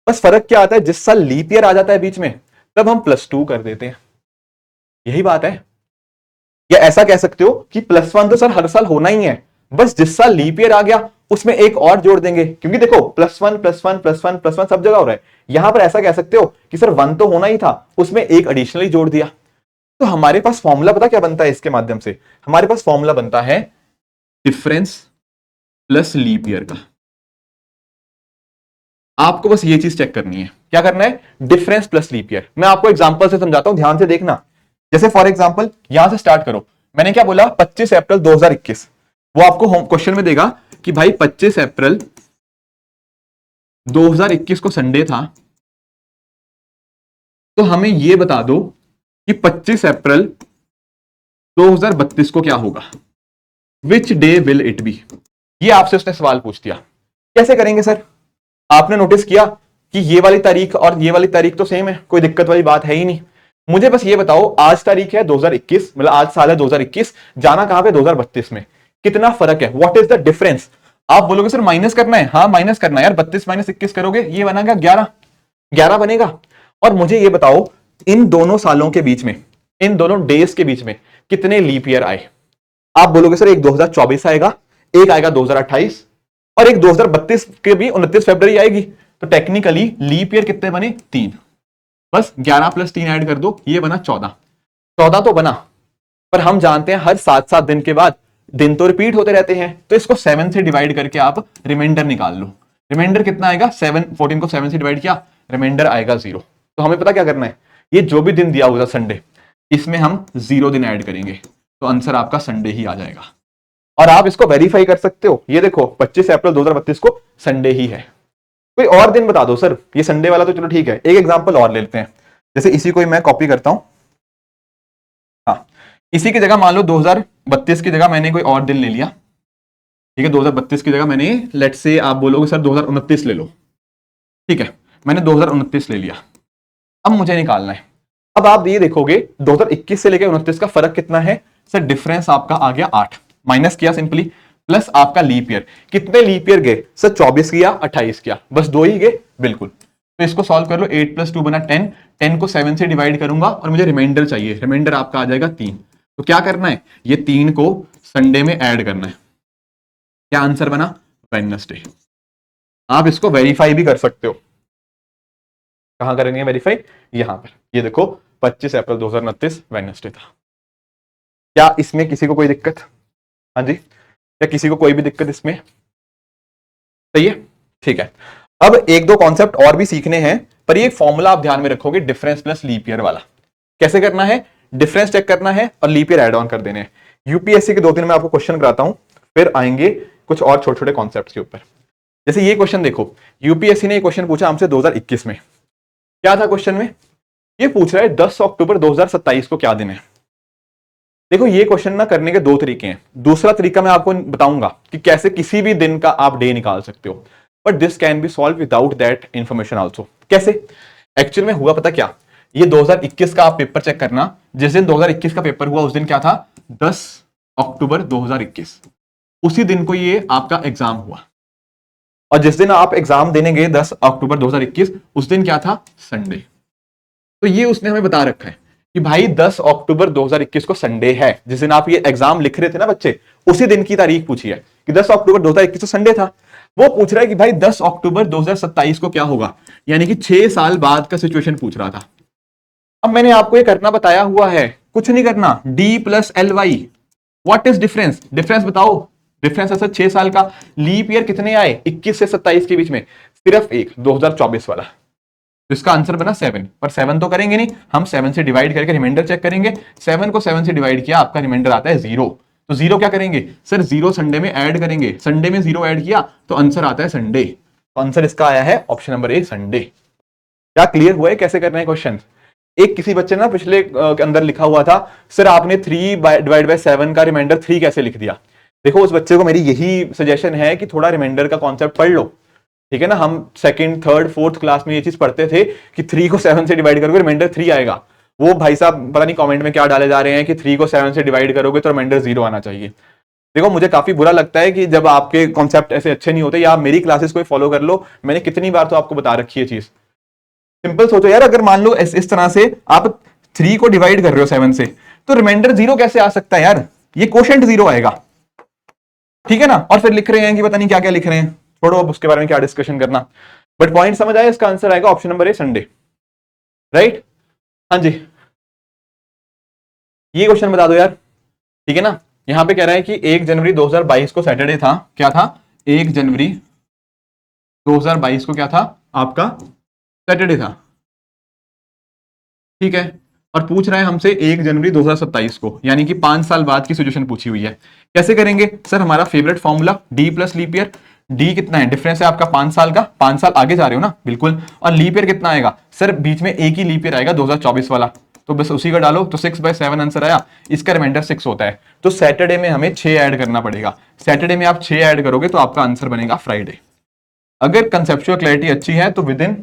बस फर्क क्या आता है, जिस साल लीप ईयर आ जाता है बीच में तब हम +2 कर देते हैं, यही बात है। या ऐसा कह सकते हो कि +1 तो सर हर साल होना ही है, बस जिस साल लीप ईयर आ गया उसमें एक और जोड़ देंगे, क्योंकि देखो +1 +1 +1 +1 सब जगह हो रहा है। यहां पर ऐसा कह सकते हो कि सर 1 तो होना ही था, उसमें एक एडिशनली जोड़ दिया। तो हमारे पास फॉर्मूला पता क्या बनता है इसके माध्यम से? हमारे पास फॉर्मूला बनता है डिफरेंस प्लस लीप ईयर का। आपको बस ये चीज चेक करनी है, क्या करना है, डिफरेंस प्लस लीप ईयर। मैं आपको एग्जांपल से समझाता हूं, ध्यान से देखना। जैसे फॉर एग्जांपल यहां से स्टार्ट करो, मैंने क्या बोला, 25 अप्रैल 2021, वो आपको होम क्वेश्चन में देगा कि भाई 25 अप्रैल 2021 को संडे था, तो हमें यह बता दो कि 25 अप्रैल 2032 को क्या होगा, which day will it be. ये आपसे उसने सवाल पूछ दिया, कैसे करेंगे सर? आपने नोटिस किया कि ये वाली तारीख और ये वाली तारीख तो सेम है, कोई दिक्कत वाली बात है ही नहीं। मुझे बस ये बताओ, आज तारीख है 2021, मतलब आज साल है 2021, जाना कहां पे, 2032 में। कितना फर्क है, व्हाट इज द डिफरेंस। आप बोलोगे सर माइनस करना है, हाँ माइनस करना है यार, 32 माइनस 21 करोगे ये बनेगा 11, 11 बनेगा। और मुझे ये बताओ इन दोनों सालों के बीच में, इन दोनों डेज के बीच में कितने लीप ईयर आए। आप बोलोगे सर एक 2024 आएगा, एक आएगा 2028 और एक 2032 के भी 29 फरवरी आएगी। तो टेक्निकली लीप ईयर कितने बने, 3। बस 11 + 3 ऐड कर दो, ये बना 14। 14 तो बना, पर हम जानते हैं हर 7-7 दिन के बाद दिन तो रिपीट होते रहते हैं, तो इसको 7 से डिवाइड करके आप रिमाइंडर निकाल लो। रिमाइंडर कितना आएगा, 7, 14 को 7 से डिवाइड किया, रिमाइंडर आएगा 0। तो हमें पता क्या करना है, ये जो भी दिन दिया हुआ था संडे, इसमें हम 0 दिन ऐड करेंगे, तो आंसर आपका संडे ही आ जाएगा। और आप इसको वेरीफाई कर सकते हो, ये देखो 25 अप्रैल 2032 को संडे ही है। कोई और दिन बता दो सर, ये संडे वाला तो चलो ठीक है, एक एग्जांपल और ले लेते हैं। जैसे इसी को मैं कॉपी करता हूं, हाँ इसी की जगह मान लो 2032 की जगह मैंने कोई और दिन ले लिया, ठीक है 2032 की जगह मैंने लेट्स से आप बोलोगे सर 2029 ले लो, ठीक है मैंने 2029 ले लिया। अब मुझे निकालना है, अब आप ये देखोगे 2021 से लेकर 29 का फर्क कितना है सर, डिफरेंस आपका आ गया 8, माइनस किया सिंपली, प्लस आपका लीप ईयर, कितने लीप ईयर गए सर, 24 किया 28 किया, बस 2 ही गए, बिल्कुल। तो इसको सॉल्व कर लो, 8 + 2 बना 10, 10 को 7 से डिवाइड करूंगा और मुझे रिमाइंडर चाहिए, रिमाइंडर आपका आ जाएगा 3। तो क्या करना है, ये 3 को संडे में ऐड करना है, क्या आंसर बना, वेडनेसडे। आप इसको वेरीफाई भी कर सकते हो, कहां करेंगे वेरीफाई, यहां पर, ये देखो 25 अप्रैल 2029 वेडनेसडे था। क्या इसमें किसी को कोई दिक्कत, हाँ जी, क्या किसी को कोई भी दिक्कत इसमें, सही है, ठीक है। अब एक दो कॉन्सेप्ट और भी सीखने हैं, पर ये फॉर्मूला आप ध्यान में रखोगे, डिफरेंस प्लस लीप ईयर वाला। कैसे करना है, डिफरेंस चेक करना है और लीप ईयर ऐड ऑन कर देने हैं। यूपीएससी के 2-3 मैं आपको क्वेश्चन कराता हूं, फिर आएंगे कुछ और छोटे छोटे कॉन्सेप्ट के ऊपर। जैसे ये क्वेश्चन देखो, यूपीएससी ने ये क्वेश्चन पूछा हमसे 2021 में, क्या था क्वेश्चन में, ये पूछ रहा है 10 अक्टूबर 2027 को क्या दिन है। देखो ये क्वेश्चन ना करने के 2 तरीके हैं, दूसरा तरीका मैं आपको बताऊंगा कि कैसे किसी भी दिन का आप डे निकाल सकते हो, but this can be solve without that information also. कैसे, एक्चुअल में हुआ पता क्या, ये 2021 का आप पेपर चेक करना, जिस दिन 2021 का पेपर हुआ उस दिन क्या था, 10 अक्टूबर 2021, उसी दिन को ये आपका एग्जाम हुआ, और जिस दिन आप एग्जाम देने गए 10 अक्टूबर 2021 उस दिन क्या था, संडे। तो ये उसने हमें बता रखा है कि भाई 10 अक्टूबर 2021 को संडे है, जिस दिन आप ये एग्जाम लिख रहे थे ना बच्चे, उसी दिन की तारीख पूछी है कि 10 अक्टूबर 2021 तो संडे था। वो पूछ रहा है कि भाई 10 अक्टूबर 2027 को क्या होगा, यानी कि 6 साल बाद का सिचुएशन पूछ रहा था। अब मैंने आपको ये करना बताया हुआ है, कुछ नहीं करना, D plus L Y, what is difference, difference बताओ, डिफरेंस ऐसा 6 साल का, लीप ईयर कितने आए 21 से 27 के बीच में, सिर्फ एक 2024 वाला, तो इसका आंसर बना 7। पर 7 तो करेंगे नहीं, हम 7 से डिवाइड करके रिमाइंडर चेक करेंगे, 7 को 7 से डिवाइड किया आपका रिमाइंडर आता है 0। तो 0 क्या करेंगे सर, 0 संडे में ऐड करेंगे, संडे में 0 ऐड किया तो आंसर आता है संडे। तो आंसर इसका आया है ऑप्शन नंबर ए, संडे। क्या क्लियर हुआ है कैसे करना है क्वेश्चन। एक किसी बच्चे ना पिछले के अंदर लिखा हुआ था सर आपने 3/7 का रिमाइंडर 3 कैसे लिख दिया। देखो उस बच्चे को मेरी यही सजेशन है कि थोड़ा रिमाइंडर का कॉन्सेप्ट पढ़ लो, ठीक है ना। हम 2nd, 3rd, 4th क्लास में ये चीज पढ़ते थे कि 3 को 7 से डिवाइड करोगे रिमाइंडर 3 आएगा। वो भाई साहब पता नहीं कमेंट में क्या डाले जा रहे हैं कि 3 को 7 से डिवाइड करोगे तो रिमाइंडर 0 आना चाहिए। देखो मुझे काफी बुरा लगता है कि जब आपके कॉन्सेप्ट ऐसे अच्छे नहीं होते, या आप मेरी क्लासेस को फॉलो कर लो, मैंने कितनी बार तो आपको बता रखी है चीज। सिंपल सोचो यार, अगर मान लो इस तरह से आप 3 को डिवाइड कर रहे हो 7 से, तो रिमाइंडर 0 कैसे आ सकता है यार, ये कोशेंट 0 आएगा, ठीक है ना। और फिर लिख रहे हैं कि पता नहीं क्या क्या लिख रहे हैं, छोड़ो अब उसके बारे में क्या डिस्कशन करना, बट पॉइंट समझ आया, इसका आंसर आएगा option number A, Sunday, right. हाँ जी, ये क्वेश्चन बता दो यार, ठीक है ना। यहां पे कह रहा है कि 1 जनवरी 2022 को सैटरडे था, क्या था 1 जनवरी 2022 को क्या था आपका सैटरडे था, ठीक है। और पूछ रहा है हमसे 1 जनवरी 2027 को, यानी कि 5 साल बाद की सिचुएशन पूछी हुई है। कैसे करेंगे सर, हमारा favourite formula D plus leap year. D कितना है, डिफरेंस है आपका 5 साल का, 5 साल आगे जा रहे हो ना, बिल्कुल। और लीप ईयर कितना आएगा सर, बीच में एक ही लीप ईयर आएगा 2024 वाला, तो बस उसी का डालो, तो 6/7 आंसर आया। इसका रिमाइंडर 6 होता है, तो सैटरडे में हमें 6 ऐड करना पड़ेगा। सैटरडे में आप 6 ऐड करोगे तो आपका आंसर बनेगा फ्राइडे। अगर कंसेप्चुअल क्लैरिटी अच्छी है तो विद इन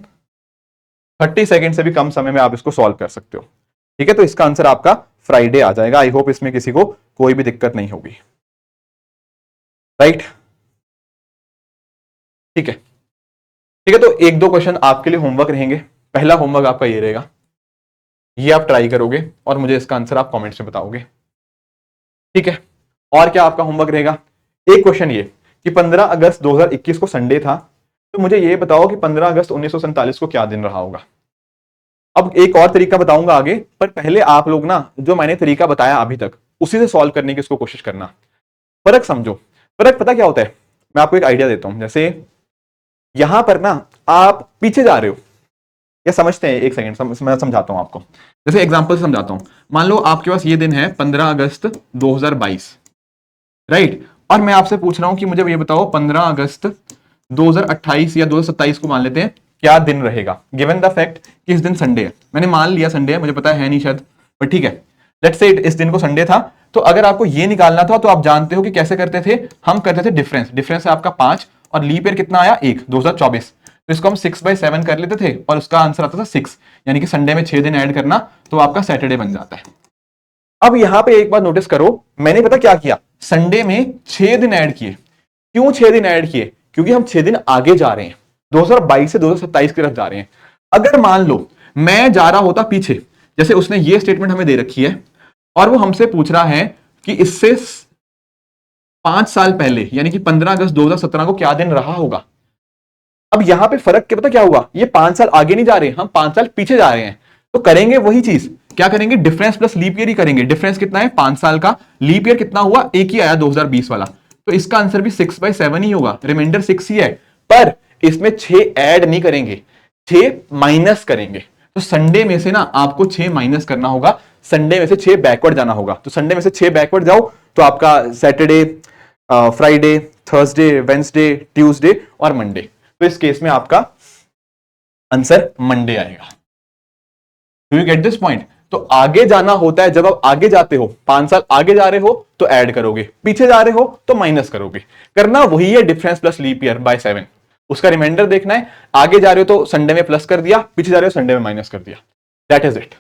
30 सेकेंड से भी कम समय में आप इसको सॉल्व कर सकते हो, ठीक है। तो इसका आंसर आपका फ्राइडे आ जाएगा। आई होप इसमें किसी को कोई भी दिक्कत नहीं होगी। राइट, ठीक है, ठीक है। तो एक दो क्वेश्चन आपके लिए होमवर्क रहेंगे। पहला होमवर्क आपका ये रहेगा, ये आप ट्राई करोगे और मुझे इसका आंसर आप कमेंट्स में बताओगे, ठीक है। और क्या आपका होमवर्क रहेगा, एक क्वेश्चन ये कि 15 अगस्त 2021 को संडे था, तो मुझे ये बताओ कि 15 अगस्त 1947 को क्या दिन रहा होगा। अब एक और तरीका बताऊंगा आगे, पर पहले आप लोग ना जो मैंने तरीका बताया अभी तक उसी से सॉल्व करने की इसको कोशिश करना। फर्क समझो, फर्क पता क्या होता है, मैं आपको एक आइडिया देता हूं। जैसे यहां पर ना आप पीछे जा रहे हो, या समझते हैं, एक सेकंड मैं समझाता हूं आपको। जैसे एग्जांपल से समझाता हूं, मान लो आपके पास ये दिन है 15 अगस्त 2022, राइट, और मैं आपसे पूछ रहा हूं कि मुझे ये बताओ 15 अगस्त 2028 या 2027 को मान लेते हैं, क्या दिन रहेगा, गिवन द फैक्ट कि इस दिन संडे है। मैंने मान लिया संडे है, मुझे पता है नहीं शायद, पर ठीक है, लेट्स से इस दिन को संडे था। तो अगर आपको ये निकालना था तो आप जानते हो कि कैसे करते थे, हम करते थे डिफरेंस, डिफरेंस है आपका 5 और लीप ईयर कितना आया 1, 2024, तो इसको हम 6/7 कर लेते थे और उसका आंसर आता था 6, यानी कि संडे में 6 दिन ऐड करना तो आपका सैटरडे बन जाता है। अब यहां पे एक बात नोटिस करो, मैंने पता क्या किया, संडे में 6 दिन ऐड किए। क्यों 6 दिन ऐड किए, क्योंकि हम 6 दिन आगे जा रहे हैं, 2022 से 2027 की तरफ जा रहे हैं। अगर मान लो मैं जा रहा होता पीछे, जैसे उसने ये स्टेटमेंट हमें दे रखी है और वो हमसे पूछ रहा है कि इससे 5 साल पहले यानी कि 15 अगस्त 2017 को क्या दिन रहा होगा। अब यहां पे फर्क क्या पता क्या हुआ, ये 5 साल आगे नहीं जा रहे, हम 5 साल पीछे जा रहे हैं। तो करेंगे वही चीज, क्या करेंगे, डिफरेंस प्लस लीप ईयर ही करेंगे। डिफरेंस कितना है 5 साल का, लीप ईयर कितना हुआ, एक ही आया 2020 वाला, तो इसका आंसर भी 6/7 ही होगा, रिमाइंडर 6 ही है। पर इसमें 6 ऐड नहीं करेंगे, 6 माइनस करेंगे। तो संडे में से ना आपको 6 माइनस करना होगा, संडे में से 6 बैकवर्ड जाना होगा। तो संडे में से 6 बैकवर्ड जाओ तो आपका Saturday, Friday, Thursday, Wednesday, Tuesday और मंडे, तो इस केस में आपका आंसर मंडे आएगा। Do you get this point. तो आगे जाना होता है, जब आप आगे जाते हो 5 साल आगे जा रहे हो तो ऐड करोगे, पीछे जा रहे हो तो माइनस करोगे। करना वही है, difference plus leap year by 7, उसका रिमाइंडर देखना है। आगे जा रहे हो तो संडे में प्लस कर दिया, पीछे जा रहे हो संडे में माइनस कर दिया, दैट इज इट,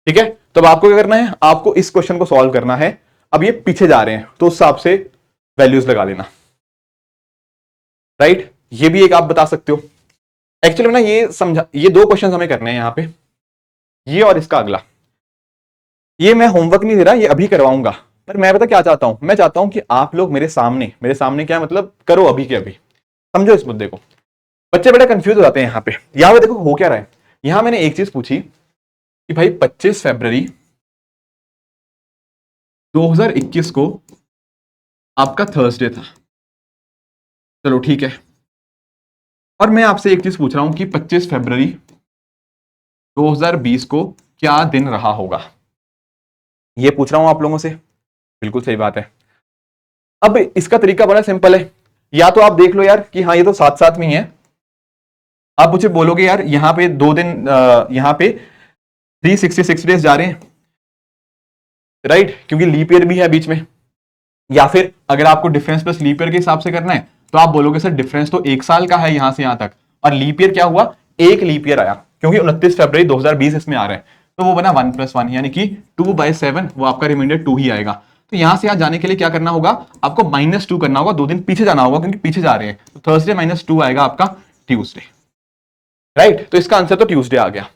ठीक है। तो अब आपको क्या करना है, आपको इस क्वेश्चन को सॉल्व करना है। अब ये पीछे जा रहे हैं तो उस हिसाब से वैल्यूज लगा लेना, राइट। ये भी एक आप बता सकते हो। एक्चुअली ना ये समझा, ये 2 क्वेश्चन हमें करने हैं यहां पे, ये और इसका अगला। ये मैं होमवर्क नहीं दे रहा, ये अभी करवाऊंगा। पर मैं पता क्या चाहता हूं, मैं चाहता हूं कि आप लोग मेरे सामने क्या मतलब करो अभी के अभी, समझो इस मुद्दे को। बच्चे बड़े कंफ्यूज हो जाते हैं यहाँ पे देखो हो क्या रहा है। यहां मैंने एक चीज पूछी कि भाई 25 फरवरी 2021 को आपका थर्सडे था, चलो ठीक है। और मैं आपसे एक चीज पूछ रहा हूं कि 25 फरवरी 2020 को क्या दिन रहा होगा, ये पूछ रहा हूं आप लोगों से। बिल्कुल सही बात है। अब इसका तरीका बड़ा सिंपल है, या तो आप देख लो यार कि हाँ ये तो साथ साथ में ही है। आप मुझे बोलोगे यार यहां पे 2 दिन, यहां पे 366 डेज जा रहे हैं, राइट, क्योंकि लीप ईयर भी है बीच में। या फिर अगर आपको डिफरेंस प्लस लीप ईयर के हिसाब से करना है तो आप बोलोगे सर डिफरेंस तो 1 साल का है यहां से यहां तक, और लीप ईयर क्या हुआ, एक लीप ईयर आया, क्योंकि 29 फरवरी 2020 इसमें आ रहा है, तो वो बना 1+1, यानी कि 2/7, वो आपका रिमाइंडर 2 ही आएगा। तो यहां से यहां जाने के लिए क्या करना होगा, आपको -2 करना होगा, 2 दिन पीछे जाना होगा क्योंकि पीछे जा रहे हैं। तो थर्सडे -2 आएगा आपका ट्यूसडे, राइट। तो इसका आंसर तो ट्यूसडे आ गया।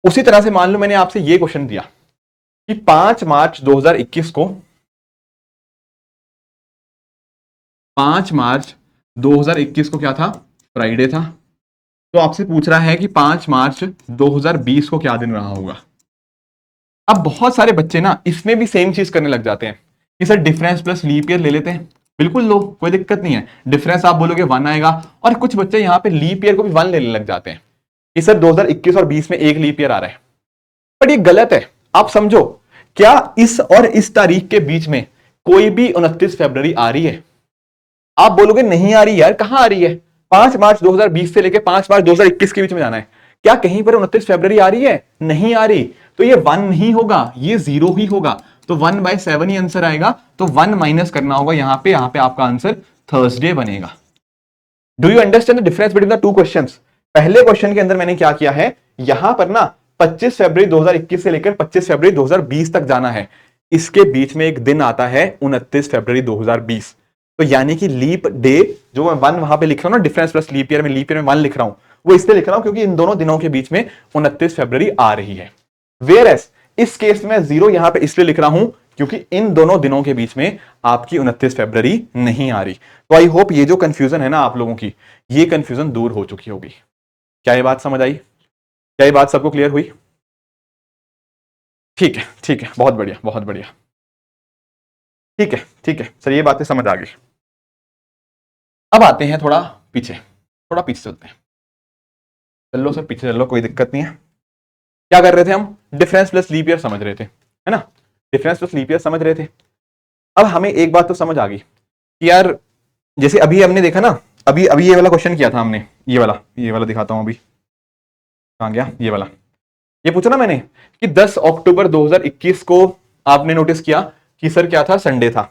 उसी तरह से मान लो मैंने आपसे ये क्वेश्चन दिया कि 5 मार्च 2021 को, 5 मार्च 2021 को क्या था, फ्राइडे था। तो आपसे पूछ रहा है कि 5 मार्च 2020 को क्या दिन रहा होगा। अब बहुत सारे बच्चे ना इसमें भी सेम चीज करने लग जाते हैं कि sir difference plus leap year ले लेते हैं। बिल्कुल लो, कोई दिक्कत नहीं है, डिफरेंस आप बोलोगे 1 आएगा, और कुछ बच्चे यहां पे लीप ईयर को भी 1 लेने लग जाते हैं कि सर 2021 और 20 में एक लीप ईयर आ रहा है। बट ये गलत है, आप समझो, क्या इस और इस तारीख के बीच में कोई भी 29 फरवरी आ रही है? आप बोलोगे नहीं आ रही यार, कहां आ रही है, 5 मार्च 2020 से लेकर 5 मार्च 2021 के बीच में जाना है, क्या कहीं पर 29 फरवरी आ रही है? नहीं आ रही। तो ये 1 नहीं होगा, ये 0 ही होगा, तो 1/7 ही आंसर आएगा। तो 1 माइनस करना होगा यहां पे आपका आंसर थर्सडे बनेगा। Do you understand the difference between the 2 questions? पहले क्वेश्चन के अंदर मैंने क्या किया है, यहां पर ना 25 फरवरी 2021 से लेकर 25 फरवरी 2020 तक जाना है, इसके बीच में एक दिन आता है 29 फरवरी 2020। तो यानी कि लीप डे जो मैं 1 वहां पे लिख रहा हूं ना, डिफरेंस प्लस लीप ईयर में, लीप ईयर में 1 लिख रहा हूं, वो इसलिए लिख रहा हूं क्योंकि इन दोनों दिनों के बीच में 29 फरवरी आ रही है। वेयर एस इस केस में 0 यहां पे इसलिए लिख रहा हूं क्योंकि इन दोनों दिनों के बीच में आपकी 29 फरवरी नहीं आ रही। तो आई होप ये जो कंफ्यूजन है ना आप लोगों की, ये कंफ्यूजन दूर हो चुकी होगी। क्या ये बात समझ आई? क्या ये बात सबको क्लियर हुई? ठीक है, ठीक है, बहुत बढ़िया, बहुत बढ़िया। ठीक है, ठीक है सर, ये बातें समझ आ गई। अब आते हैं थोड़ा पीछे, थोड़ा पीछे चलते हैं। चलो सर पीछे चलो, कोई दिक्कत नहीं है। क्या कर रहे थे हम? डिफरेंस प्लस लीप ईयर समझ रहे थे, है ना? डिफरेंस प्लस लीप ईयर समझ रहे थे। अब हमें एक बात तो समझ आ गई कि यार जैसे अभी हमने देखा ना, अभी अभी ये वाला क्वेश्चन किया था हमने, ये वाला दिखाता हूं अभी, कहां गया ये वाला। ये पूछा ना मैंने कि 10 अक्टूबर 2021 को आपने नोटिस किया कि सर क्या था, संडे था,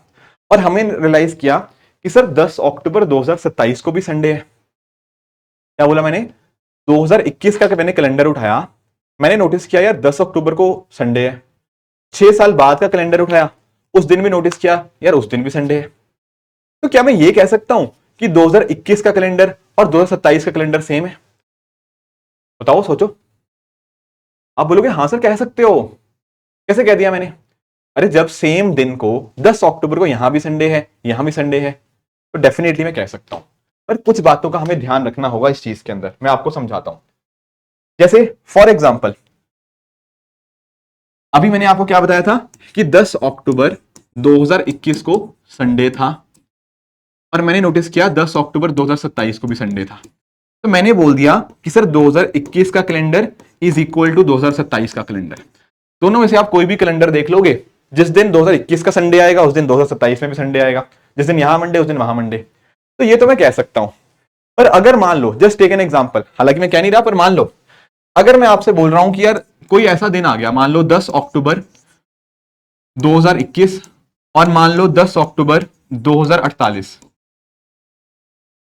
और हमें रियलाइज किया कि सर 10 अक्टूबर 2027 को भी संडे है। क्या बोला मैंने? 2021 का मैंने कैलेंडर उठाया, मैंने नोटिस किया यार 10 अक्टूबर को संडे है। 6 साल बाद का कैलेंडर उठाया, उस दिन भी नोटिस किया यार उस दिन भी संडे है। तो क्या मैं ये कह सकता हूं कि 2021 का कैलेंडर और 2027 का कैलेंडर सेम है? बताओ, सोचो। आप बोलोगे हाँ सर कह सकते हो। कैसे कह दिया मैंने? अरे जब सेम दिन को 10 अक्टूबर को यहां भी संडे है, यहां भी संडे है, तो डेफिनेटली मैं कह सकता हूं। पर कुछ बातों का हमें ध्यान रखना होगा इस चीज के अंदर, मैं आपको समझाता हूं। जैसे फॉर एग्जाम्पल, अभी मैंने आपको क्या बताया था कि 10 अक्टूबर 2021 को संडे था, और मैंने नोटिस किया 10 अक्टूबर 2027 को भी संडे था। तो मैंने बोल दिया कि सर 2021 का कैलेंडर इज इक्वल टू 2027 का कैलेंडर। दोनों में से आप कोई भी कैलेंडर देख लोगे, जिस दिन 2021 का संडे आएगा उस दिन 2027 में भी संडे आएगा, जिस दिन यहां मंडे उस दिन वहां मंडे। तो ये तो मैं कह सकता हूं। पर अगर मान लो, जस्ट टेक एन एग्जांपल, हालांकि मैं कह नहीं रहा, पर मान लो अगर मैं आपसे बोल रहा हूं कि यार कोई ऐसा दिन आ गया, मान लो 10 अक्टूबर 2021 और मान लो 10 अक्टूबर 2048,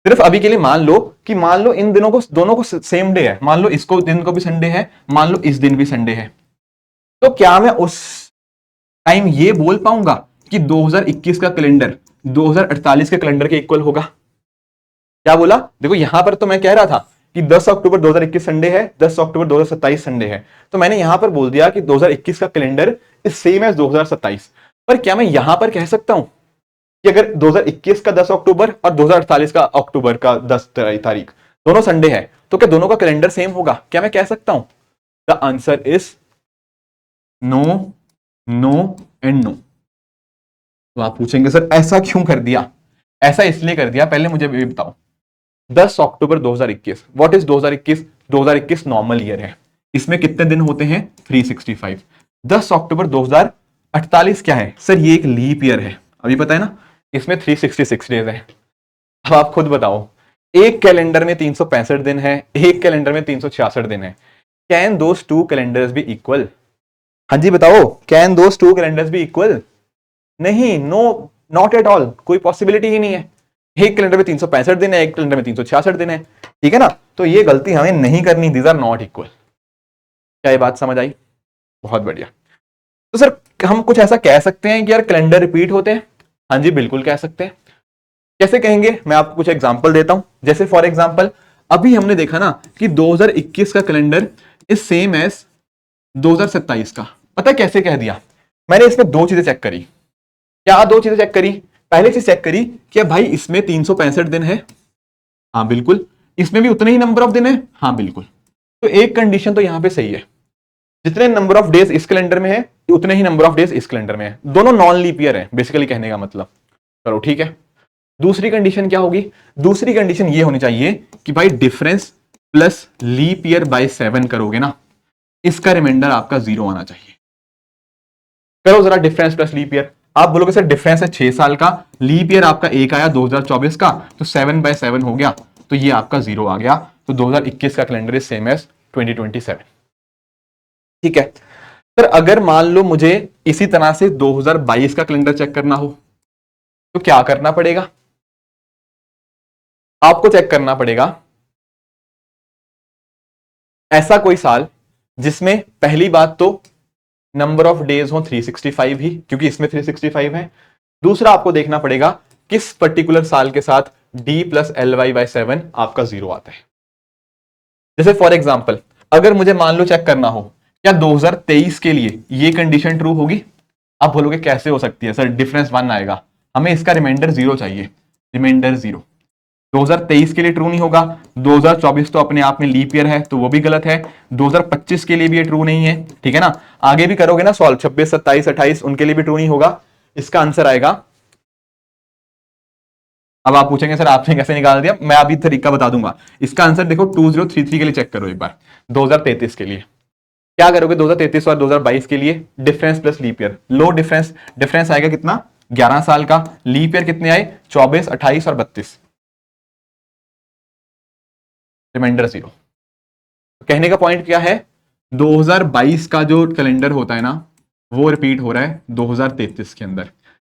सिर्फ अभी के लिए मान लो कि मान लो इन दिनों को, दोनों को सेम डे है, मान लो इसको दिन को भी संडे है, मान लो इस दिन भी संडे है, तो क्या मैं उस टाइम ये बोल पाऊंगा कि 2021 का कैलेंडर 2048 के कैलेंडर के इक्वल होगा? क्या बोला? देखो यहां पर तो मैं कह रहा था कि 10 अक्टूबर 2021 संडे है, 10 अक्टूबर 2027 संडे है, तो मैंने यहां पर बोल दिया कि 2021 का कैलेंडर इज सेम एज 2027। पर क्या मैं यहां पर कह सकता हूं कि अगर 2021 का 10 अक्टूबर और 2048 का अक्टूबर का 10 तारीख दोनों संडे है, तो क्या दोनों का कैलेंडर सेम होगा? क्या मैं कह सकता हूं? The answer is no, no and no. तो आप पूछेंगे सर ऐसा क्यों कर दिया? ऐसा इसलिए कर दिया, पहले मुझे भी बताओ। 10 अक्टूबर 2021, व्हाट इज 2021? 2021 नॉर्मल ईयर है, इसमें कितने दिन होते हैं? 365। 10 अक्टूबर 2048 क्या है सर? ये एक लीप ईयर है, अभी पता है ना, इसमें 366 डेज है। अब आप खुद बताओ, एक कैलेंडर में 365 दिन है, एक कैलेंडर में 366 दिन है, can those two calendars be equal? हाँ जी बताओ, can those two calendars be equal? नहीं, नो, नॉट एट ऑल, कोई पॉसिबिलिटी ही नहीं है। एक कैलेंडर में 365 दिन है, एक कैलेंडर में 366 दिन है, ठीक है ना? तो ये गलती हमें नहीं करनी, दीज आर नॉट इक्वल। क्या ये बात समझ आई? बहुत बढ़िया। तो सर हम कुछ ऐसा कह सकते हैं कि यार कैलेंडर रिपीट होते हैं? हाँ जी बिल्कुल कह सकते हैं। कैसे कहेंगे? मैं आपको कुछ एग्जांपल देता हूं। जैसे फॉर एग्जांपल अभी हमने देखा ना कि 2021 का कैलेंडर इज सेम एज 2027 का। पता है कैसे कह दिया? मैंने इसमें दो चीजें चेक करी। क्या दो चीजें चेक करी? पहले चीज चेक करी कि भाई इसमें 365 दिन है, हाँ बिल्कुल, इसमें भी उतने ही नंबर ऑफ दिन है, हाँ बिल्कुल। तो एक कंडीशन तो यहां पे सही है, जितने नंबर ऑफ डेज इस कैलेंडर में है उतने ही नंबर ऑफ डेज इस कैलेंडर में है, दोनों नॉन लीप ईयर है बेसिकली कहने का मतलब। चलो ठीक है। दूसरी कंडीशन क्या होगी? दूसरी कंडीशन ये होनी चाहिए कि भाई difference plus leap year by 7 करोगे ना, इसका रिमाइंडर आपका 0 आना चाहिए। करो जरा डिफरेंस प्लस लीप ईयर। आप बोलोगे सर डिफरेंस है 6 साल का, लीप ईयर आपका एक आया 2024 का, तो 7/7 हो गया, तो ये आपका 0 आ गया। तो 2021 का कैलेंडर इज सेम एज 2027। ठीक है। सर अगर मान लो मुझे इसी तरह से 2022 का कैलेंडर चेक करना हो, तो क्या करना पड़ेगा? आपको चेक करना पड़ेगा ऐसा कोई साल जिसमें पहली बात तो नंबर ऑफ डेज हो 365 ही, क्योंकि इसमें 365 है। दूसरा आपको देखना पड़ेगा किस पर्टिकुलर साल के साथ d plus L Y by 7 आपका 0 आता है। जैसे फॉर एग्जाम्पल अगर मुझे मान लो चेक करना हो क्या 2023 के लिए ये कंडीशन ट्रू होगी, आप बोलोगे कैसे हो सकती है सर, डिफरेंस 1 आएगा, हमें इसका रिमाइंडर 0 चाहिए, रिमाइंडर 0। 2023 के लिए ट्रू नहीं होगा, 2024 तो अपने आप में लीप ईयर है तो वो भी गलत है, 2025 के लिए भी ये ट्रू नहीं है, ठीक है ना। आगे भी करोगे ना सॉल्व, 26, 27, 28 उनके लिए भी ट्रू नहीं होगा। इसका आंसर आएगा, अब आप पूछेंगे सर आपने कैसे निकाल दिया, मैं अभी तरीका बता दूंगा। इसका आंसर देखो 2033 के लिए चेक करो एक बार, 2033 के लिए क्या करोगे, 2033 और 2022 के लिए डिफरेंस प्लस लीप ईयर, लो डिफरेंस, डिफरेंस आएगा कितना 11 साल का, लीप ईयर कितने आए 24, 28 और 32, रिमाइंडर 0। कहने का पॉइंट क्या है, 2022 का जो कैलेंडर होता है ना वो रिपीट हो रहा है 2033 के अंदर।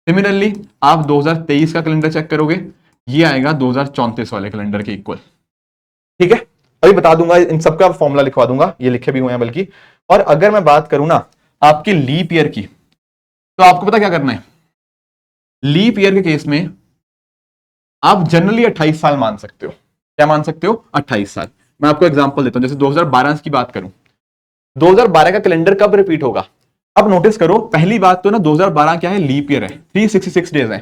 सिमिलरली आप 2023 का कैलेंडर चेक करोगे, ये आएगा 2034 वाले कैलेंडर के इक्वल, ठीक है। अभी बता दूंगा, इन सबका फॉर्मूला लिखवा दूंगा, ये लिखे भी हुए हैं बल्कि। और अगर मैं बात करूं ना आपकी लीप ईयर की, तो आपको पता क्या करना है, लीप ईयर के केस में आप जनरली 28 साल मान सकते हो। क्या मान सकते हो, 28 साल। मैं आपको एग्जांपल देता हूं, जैसे 2012 की बात करूं, 2012 का कैलेंडर कब रिपीट होगा। अब नोटिस करो, पहली बात तो ना 2012 क्या है, लीप ईयर है, 366 डेज है,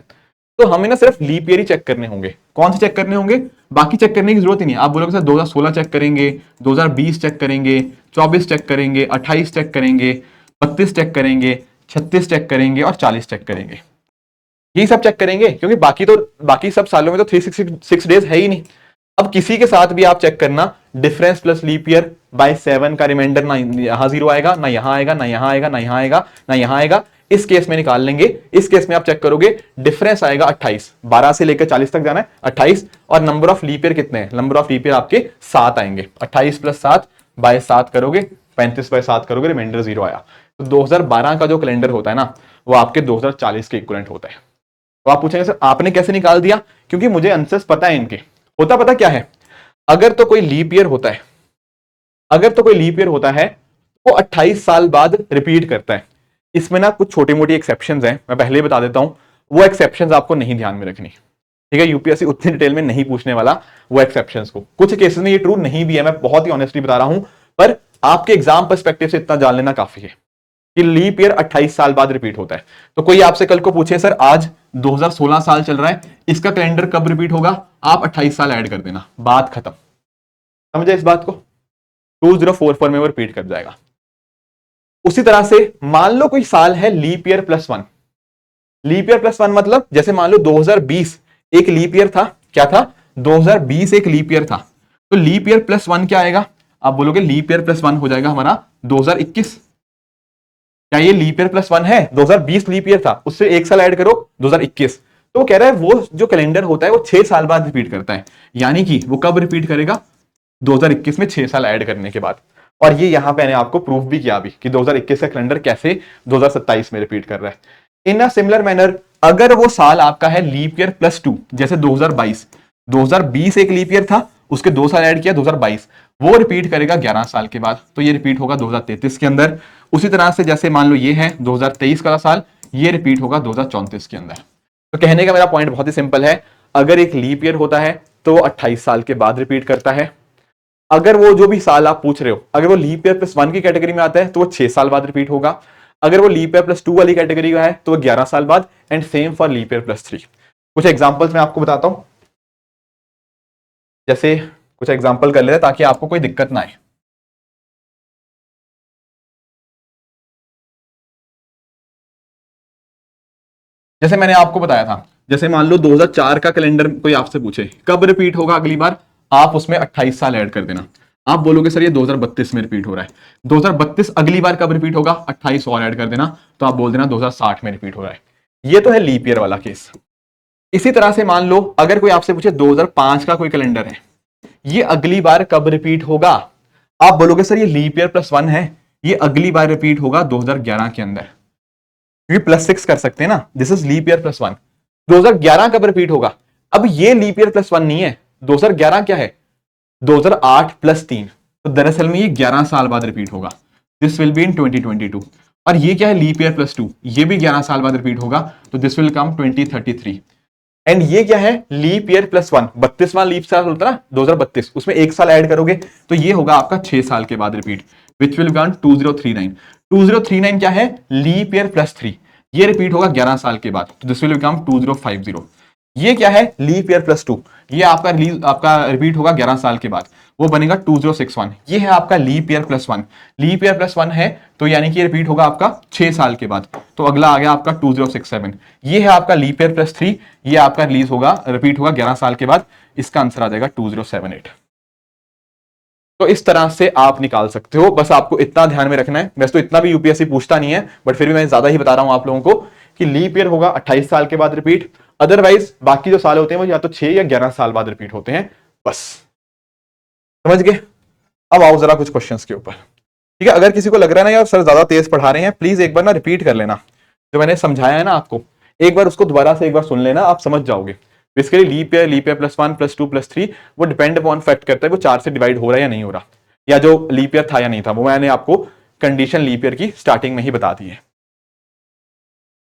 तो हमें ना सिर्फ लीप ईयर ही चेक करने होंगे। कौन से चेक करने होंगे, बाकी चेक करने की जरूरत ही नहीं। आप बोलोगे सर 2016 चेक करेंगे, 2020 चेक करेंगे, 24 चेक करेंगे, 28 चेक करेंगे, 32 चेक करेंगे, 36 चेक करेंगे और 40 चेक करेंगे, यही सब चेक करेंगे, क्योंकि बाकी सब सालों में तो 366 डेज है ही नहीं। अब किसी के साथ भी आप चेक करना, difference plus leap year by 7 का रिमाइंडर ना यहां 0 आएगा, ना यहां आएगा, ना यहां आएगा, ना यहां आएगा, ना यहां आएगा। इस केस में निकाल लेंगे, इस केस में आप चेक करोगे डिफरेंस आएगा 28, 12 से लेकर 40 तक जाना है 28, और नंबर ऑफ लीप ईयर कितने हैं, नंबर ऑफ लीप ईयर आपके 7 आएंगे, 28 प्लस 7 बाय 7 करोगे, 35 बाय 7 करोगे, रिमाइंडर 0 आया। तो 2012 का जो कैलेंडर होता है ना वो आपके 2040 के इक्विवेलेंट होता है। तो आप पूछेंगे सर आपने कैसे निकाल दिया, क्योंकि मुझे आंसर्स पता है इनके। होता पता क्या है, अगर तो कोई लीप ईयर होता है, अगर तो कोई लीप ईयर होता है वो 28 साल बाद रिपीट करता है। इसमें ना कुछ छोटी मोटी एक्सेप्शंस हैं, मैं पहले ही बता देता हूं, वो एक्सेप्शंस आपको नहीं ध्यान में रखनी, ठीक है। यूपीएससी उतनी डिटेल में नहीं पूछने वाला वो एक्सेप्शंस को, कुछ केसेस में ये ट्रू नहीं भी है, मैं बहुत ही ऑनेस्टली बता रहा हूं, पर आपके एग्जाम पर्सपेक्टिव से इतना जान लेना काफी है कि लीप ईयर 28 साल बाद रिपीट होता है। तो कोई आपसे कल को पूछे सर आज 2016 साल चल रहा है, इसका कैलेंडर कब रिपीट होगा, आप 28 साल ऐड कर देना, बात खत्म। समझे इस बात को, 2044 में वो रिपीट कर जाएगा। उसी तरह से मान लो कोई साल है leap year plus 1, leap year plus 1 मतलब जैसे मान लो 2020 एक लीप ईयर था, क्या था 2020 एक लीप ईयर था, तो लीप ईयर प्लस 1 क्या आएगा, आप बोलोगे लीप ईयर प्लस 1 हो जाएगा हमारा 2021। क्या ये लीप ईयर प्लस 1 है, 2020 लीप ईयर था, उससे एक साल ऐड करो 2021। तो वो कह रहा है वो जो कैलेंडर होता है वो 6 साल बाद रिपीट करता है, यानी कि वो कब रिपीट करेगा, 2021 में 6 साल ऐड करने के बाद। और ये यहां पे मैंने आपको प्रूफ भी किया अभी कि 2021 का कैलेंडर कैसे 2027 में रिपीट कर रहा है। इन अ सिमिलर मैनर अगर वो साल आपका है लीप ईयर प्लस 2, जैसे 2020 एक लीप ईयर था, उसके 2 साल ऐड किया 2022, वो रिपीट करेगा 11 साल के बाद, तो ये रिपीट होगा 2033 के अंदर। उसी तरह से जैसे मान लो ये है 2023 का साल, ये रिपीट होगा 2034 के अंदर। तो कहने का मेरा पॉइंट बहुत ही सिंपल है, अगर एक लीप ईयर होता है तो वो 28 साल के बाद रिपीट करता है। अगर वो जो भी साल आप पूछ रहे हो अगर वो लीप ईयर प्लस 1 की कैटेगरी में आता है तो वो 6 साल बाद रिपीट होगा। अगर वो लीप ईयर प्लस 2 वाली कैटेगरी का है तो वो 11 साल बाद, and same for leap year plus 3। कुछ एग्जांपल्स मैं आपको बताता हूं, जैसे कुछ एग्जांपल कर लेते हैं ताकि आपको कोई दिक्कत ना आए। जैसे मैंने आपको बताया था, जैसे मान लो 2004 का कैलेंडर कोई आपसे पूछे कब रिपीट होगा अगली बार, आप उसमें 28 साल ऐड कर देना। आप बोलोगे सर ये 2032 में रिपीट हो रहा है, 2032 अगली बार कब रिपीट होगा, 28 और ऐड कर देना, तो आप बोल देना 2060 में रिपीट हो रहा है। ये तो है लीप ईयर वाला केस। इसी तरह से मान लो अगर कोई आपसे पूछे 2005 का कोई कैलेंडर है, ये अगली बार कब रिपीट होगा, आप बोलोगे सर ये लीप ईयर प्लस 1 है, ये अगली बार रिपीट होगा 2011 के अंदर, क्योंकि प्लस 6 कर सकते हैं ना, this is leap year plus 1। 2011 कब रिपीट होगा, अब ये लीप ईयर प्लस 1 नहीं है, 2011 क्या है 2008 प्लस 3, तो दरअसल में ये 11 साल बाद रिपीट होगा, दिस विल बी इन 2022। और ये क्या है लीप ईयर प्लस 2, ये भी 11 साल बाद रिपीट होगा, तो दिस विल कम 2033। एंड ये क्या है, लीप ईयर +1, 32वां लीप साल होता है ना 2032, उसमें एक साल ऐड करोगे तो ये होगा आपका 6 साल के बाद रिपीट, विच विल बिकम 2039। 2039 क्या है, लीप ईयर +3, ये रिपीट होगा 11 साल के बाद, तो दिस विल बिकम 2050। ये क्या है, लीप ईयर +2, ये आपका रिपीट होगा 11 साल के बाद, वो बनेगा 2061। ये है आपका लीप ईयर +1, लीप ईयर +1 है तो यानी कि रिपीट होगा आपका 6 साल के बाद, तो अगला आ गया आपका 2067। ये है आपका लीप ईयर +3, ये आपका रिपीट होगा 11 साल के बाद, इसका आंसर आ जाएगा 2078। तो इस तरह से आप निकाल सकते हो, बस आपको इतना ध्यान में रखना है। वैसे तो इतना भी यूपीएससी पूछता नहीं है, बट फिर भी मैं ज्यादा ही बता रहा हूं आप लोगों को कि लीप ईयर होगा 28 साल के बाद रिपीट, अदरवाइज बाकी जो साल होते हैं वो या तो 6 या 11 साल बाद रिपीट होते हैं, बस समझ गए। अब आओ जरा कुछ क्वेश्चंस के ऊपर, ठीक है। अगर किसी को लग रहा है ना यार सर ज्यादा तेज पढ़ा रहे हैं, प्लीज एक बार ना रिपीट कर लेना जो मैंने समझाया है ना आपको, एक बार उसको दोबारा से एक बार सुन लेना, आप समझ जाओगे। बेसिकली लीप ईयर +1 +2 +3 वो डिपेंड अपॉन फैक्ट करता है वो 4 से डिवाइड हो रहा है या नहीं हो रहा, या जो लीप ईयर था या नहीं था, वो मैंने आपको कंडीशन लीप ईयर की स्टार्टिंग में ही बता दी है।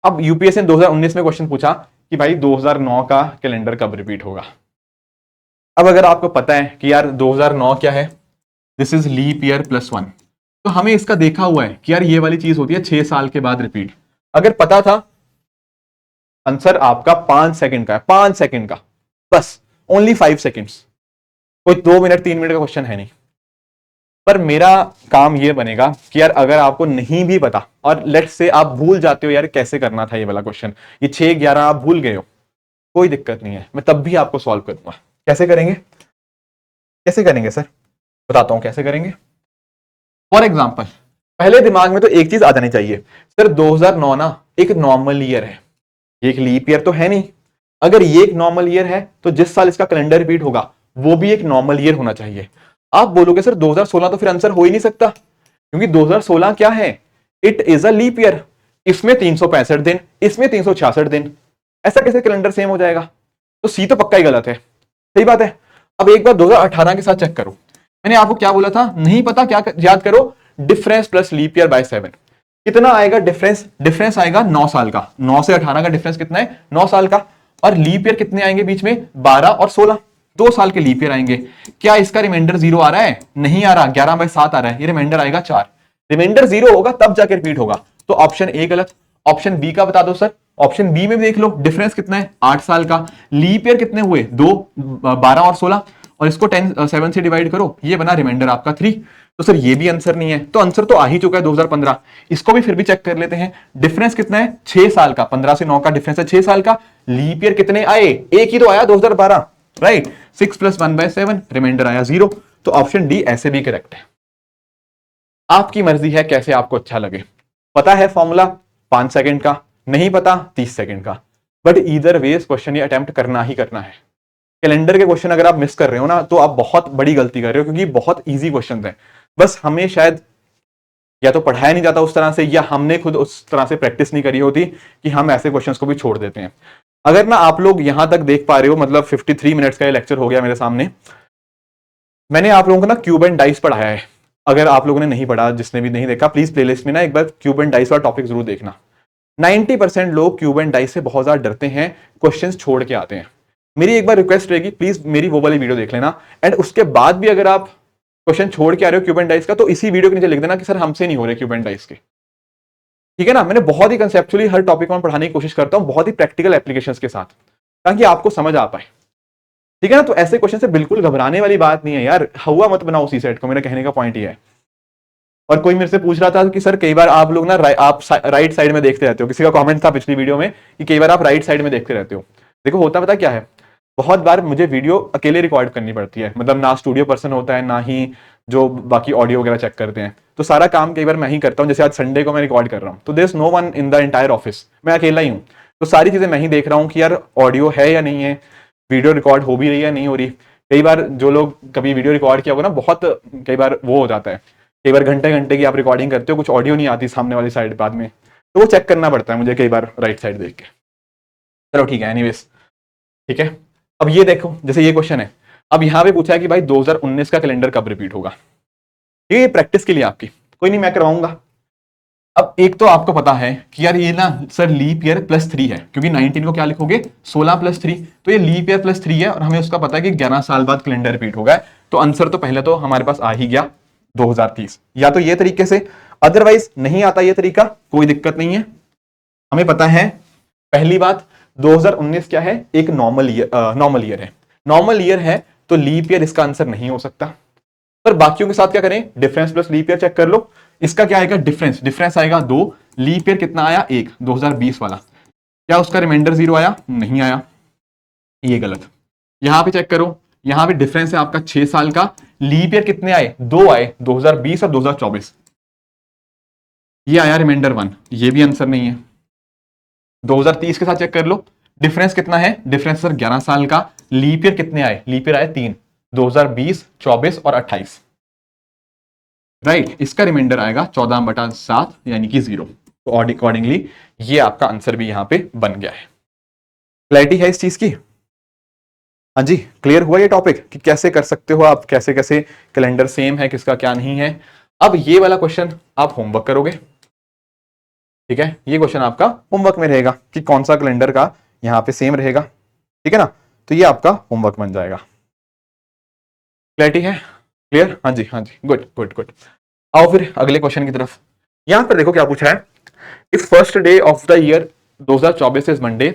अब यूपीएससी ने 2019 में क्वेश्चन पूछा कि भाई 2009 का कैलेंडर कब रिपीट होगा। अब अगर आपको पता है कि यार 2009 क्या है, दिस इज लीप ईयर +1, तो हमें इसका देखा हुआ है कि यार ये वाली चीज होती है 6 साल के बाद रिपीट। अगर पता था, आंसर आपका 5 सेकंड का है, 5 सेकंड का, बस ओनली 5 सेकंड्स, कोई 2 मिनट 3 मिनट का क्वेश्चन है नहीं। पर मेरा काम ये बनेगा कि यार अगर आपको नहीं भी पता और लेट्स से आप भूल जाते हो यार कैसे करना था ये वाला क्वेश्चन, ये 6-11 आप भूल गए हो, कोई दिक्कत नहीं है, मैं तब भी आपको सॉल्व करूंगा। कैसे करेंगे, कैसे करेंगे सर, बताता हूं कैसे करेंगे। फॉर एग्जाम्पल पहले दिमाग में तो एक चीज आ जानी चाहिए, सर 2009 ना एक नॉर्मल ईयर है, ये एक लीप ईयर तो है नहीं। अगर ये एक नॉर्मल ईयर है तो जिस साल इसका कैलेंडर रिपीट होगा वो भी एक नॉर्मल ईयर होना चाहिए। आप बोलोगे सर 2016 तो फिर आंसर हो ही नहीं सकता, क्योंकि 2016 क्या है, it is a leap year, इसमें 365 दिन, इसमें 366 दिन, ऐसा कैसे कैलेंडर सेम हो जाएगा, तो सी तो पक्का ही गलत है। सही बात है। अब एक बार 2018 के साथ चेक करो, मैंने आपको क्या बोला था, नहीं पता क्या याद करो, difference plus leap year by 7 कितना आएगा डिफरेंस, डिफरेंस आएगा 9 साल का, 9 से 18 का डिफरेंस कितना है, 9 साल का। और लीप ईयर कितने आएंगे बीच में, 12 और 16, 2 साल के लीप ईयर आएंगे। क्या इसका रिमाइंडर 0 आ रहा है, नहीं आ रहा, 11/7 आ रहा है, ये रिमाइंडर आएगा 4, रिमाइंडर 0 होगा तब जाके रिपीट होगा, तो ऑप्शन ए गलत। ऑप्शन बी का बता दो सर, ऑप्शन बी में देख लो डिफरेंस कितना है, 8 साल का, लीप ईयर कितने हुए, 2, 12 और 16, और इसको 7 से डिवाइड करो, ये बना रिमाइंडर आपका 3। तो सर ये भी आंसर नहीं है, तो आंसर तो आ ही चुका है 2015। इसको भी फिर भी चेक कर लेते हैं, डिफरेंस कितना है, 6 साल का, 15 से 9 का डिफरेंस है 6 साल का, लीप ईयर कितने आए, एक ही तो आया 2012, राइट, 6 + 1/7, रिमाइंडर आया 0, तो ऑप्शन डी ऐसे भी करेक्ट है। आपकी मर्जी है कैसे आपको अच्छा लगे, पता है फॉर्मूला 5 सेकंड का, नहीं पता 30 सेकंड का, बट ईदर वे क्वेश्चन ये अटेम्प्ट करना ही करना है। कैलेंडर के क्वेश्चन अगर आप मिस कर रहे हो ना तो आप बहुत बड़ी गलती कर रहे हो, क्योंकि बहुत इजी क्वेश्चन है, बस हमें शायद या तो पढ़ाया नहीं जाता उस तरह से, या हमने खुद उस तरह से प्रैक्टिस नहीं करी होती कि हम ऐसे क्वेश्चंस को भी छोड़ देते हैं। अगर ना आप लोग यहां तक देख पा रहे हो, मतलब 53 मिनट्स का ये लेक्चर हो गया मेरे सामने, मैंने आप लोगों को ना क्यूब एंड डाइस पढ़ाया है। अगर आप लोगों ने नहीं पढ़ा, जिसने भी नहीं देखा, प्लीज प्लेलिस्ट में ना एक बार क्यूब एंड डाइस वाला टॉपिक जरूर देखना। 90% लोग क्यूब एंड डाइस से बहुत ज्यादा डरते हैं, क्वेश्चंस छोड़ के आते हैं। मेरी एक बार रिक्वेस्ट रहेगी, प्लीज मेरी वो वाली वीडियो देख लेना, एंड उसके बाद भी अगर आप क्वेश्चन छोड़ के आ रहे हो क्यूब एंड डाइस का, तो इसी वीडियो के नीचे लिख देना कि सर हमसे नहीं हो रहे क्यूब एंड डाइस के, ठीक है ना। मैंने बहुत ही कंसेप्चुअली हर टॉपिक में पढ़ाने की कोशिश करता हूं, बहुत ही प्रैक्टिकल एप्लीकेशंस के साथ, ताकि आपको समझ आ पाए, ठीक है ना। तो ऐसे क्वेश्चन से बिल्कुल घबराने वाली बात नहीं है यार, हुआ मत बनाओ सी सेट को, मेरा कहने का पॉइंट ये है। और कोई मेरे से पूछ रहा था कि सर कई बार आप लोग ना आप राइट साइड में देखते रहते हो, किसी का कमेंट था पिछली वीडियो में कि कई बार आप राइट साइड में देखते रहते हो। देखो होता पता क्या है, बहुत बार मुझे वीडियो अकेले रिकॉर्ड करनी पड़ती है, मतलब ना स्टूडियो पर्सन होता है, ना ही जो बाकी ऑडियो वगैरह चेक करते हैं, तो सारा काम कई बार मैं ही करता हूँ। जैसे आज संडे को मैं रिकॉर्ड कर रहा हूँ, तो there is no one in the entire office, मैं अकेला ही हूँ, तो सारी चीजें मैं ही देख रहा हूँ कि यार ऑडियो है या नहीं है, वीडियो रिकॉर्ड हो भी रही है नहीं हो रही। कई बार जो लोग कभी वीडियो रिकॉर्ड किया होगा ना, बहुत कई बार वो हो जाता है, कई बार घंटे घंटे की आप रिकॉर्डिंग करते हो, कुछ ऑडियो नहीं आती सामने वाली साइड बाद में, तो वो चेक करना पड़ता है मुझे कई बार राइट साइड देख के। चलो ठीक है, एनीवेज ठीक है। अब ये देखो, जैसे ये क्वेश्चन है, अब यहाँ पे पूछा है कि भाई 2019 का कैलेंडर कब रिपीट होगा, ये प्रैक्टिस के लिए आपकी, कोई नहीं मैं करवाऊंगा। अब एक तो आपको पता है कि यार ये ना सर लीप ईयर +3 है, क्योंकि 19 को क्या लिखोगे 16+3, तो ये लीप ईयर +3 है और हमें उसका पता है कि 11 साल बाद कैलेंडर रिपीट होगा। तो आंसर तो पहले तो हमारे पास आ ही गया 2030, या तो ये तरीके से, अदरवाइज नहीं आता ये तरीका, कोई दिक्कत नहीं है। हमें पता है पहली बात 2019 क्या है, एक नॉर्मल ईयर, नॉर्मल ईयर है, नॉर्मल ईयर है तो लीप ईयर इसका आंसर नहीं हो सकता। पर बाकियों के साथ क्या करें, difference plus leap year check कर लो। इसका क्या आएगा, डिफरेंस, डिफरेंस आएगा 2, लीप ईयर कितना आया 1, 2020 वाला, क्या उसका रिमाइंडर 0 आया, नहीं आया, ये गलत। यहां पे चेक करो, यहां पे डिफरेंस है आपका 6 साल का, लीप ईयर कितने आए, 2 आए, 2020 और 2024, ये आया रिमाइंडर 1, ये भी आंसर नहीं है। 2030 के साथ चेक कर लो, डिफरेंस कितना है, डिफरेंस सर 11 साल का, लीप ईयर कितने आए, लीप ईयर आए 3, 2020, 24 और 28, राइट। इसका रिमाइंडर आएगा 14/7 यानी कि 0। तो अकॉर्डिंगली ये आपका आंसर भी यहां पे बन गया है। क्लैरिटी है इस चीज की? हाँ जी, क्लियर हुआ ये टॉपिक कि कैसे कर सकते हो आप, कैसे कैसे कैलेंडर सेम है, किसका क्या नहीं है। अब ये वाला क्वेश्चन आप होमवर्क करोगे, ठीक है, ये क्वेश्चन आपका होमवर्क में रहेगा कि कौन सा कैलेंडर का यहां पे सेम रहेगा, ठीक है ना। तो ये आपका होमवर्क बन जाएगा। क्लैरिटी है? क्लियर? हाँ जी, हाँ जी, गुड गुड गुड। आओ फिर अगले क्वेश्चन की तरफ। यहां पर देखो क्या पूछा है, if first day of the year 2024 is Monday,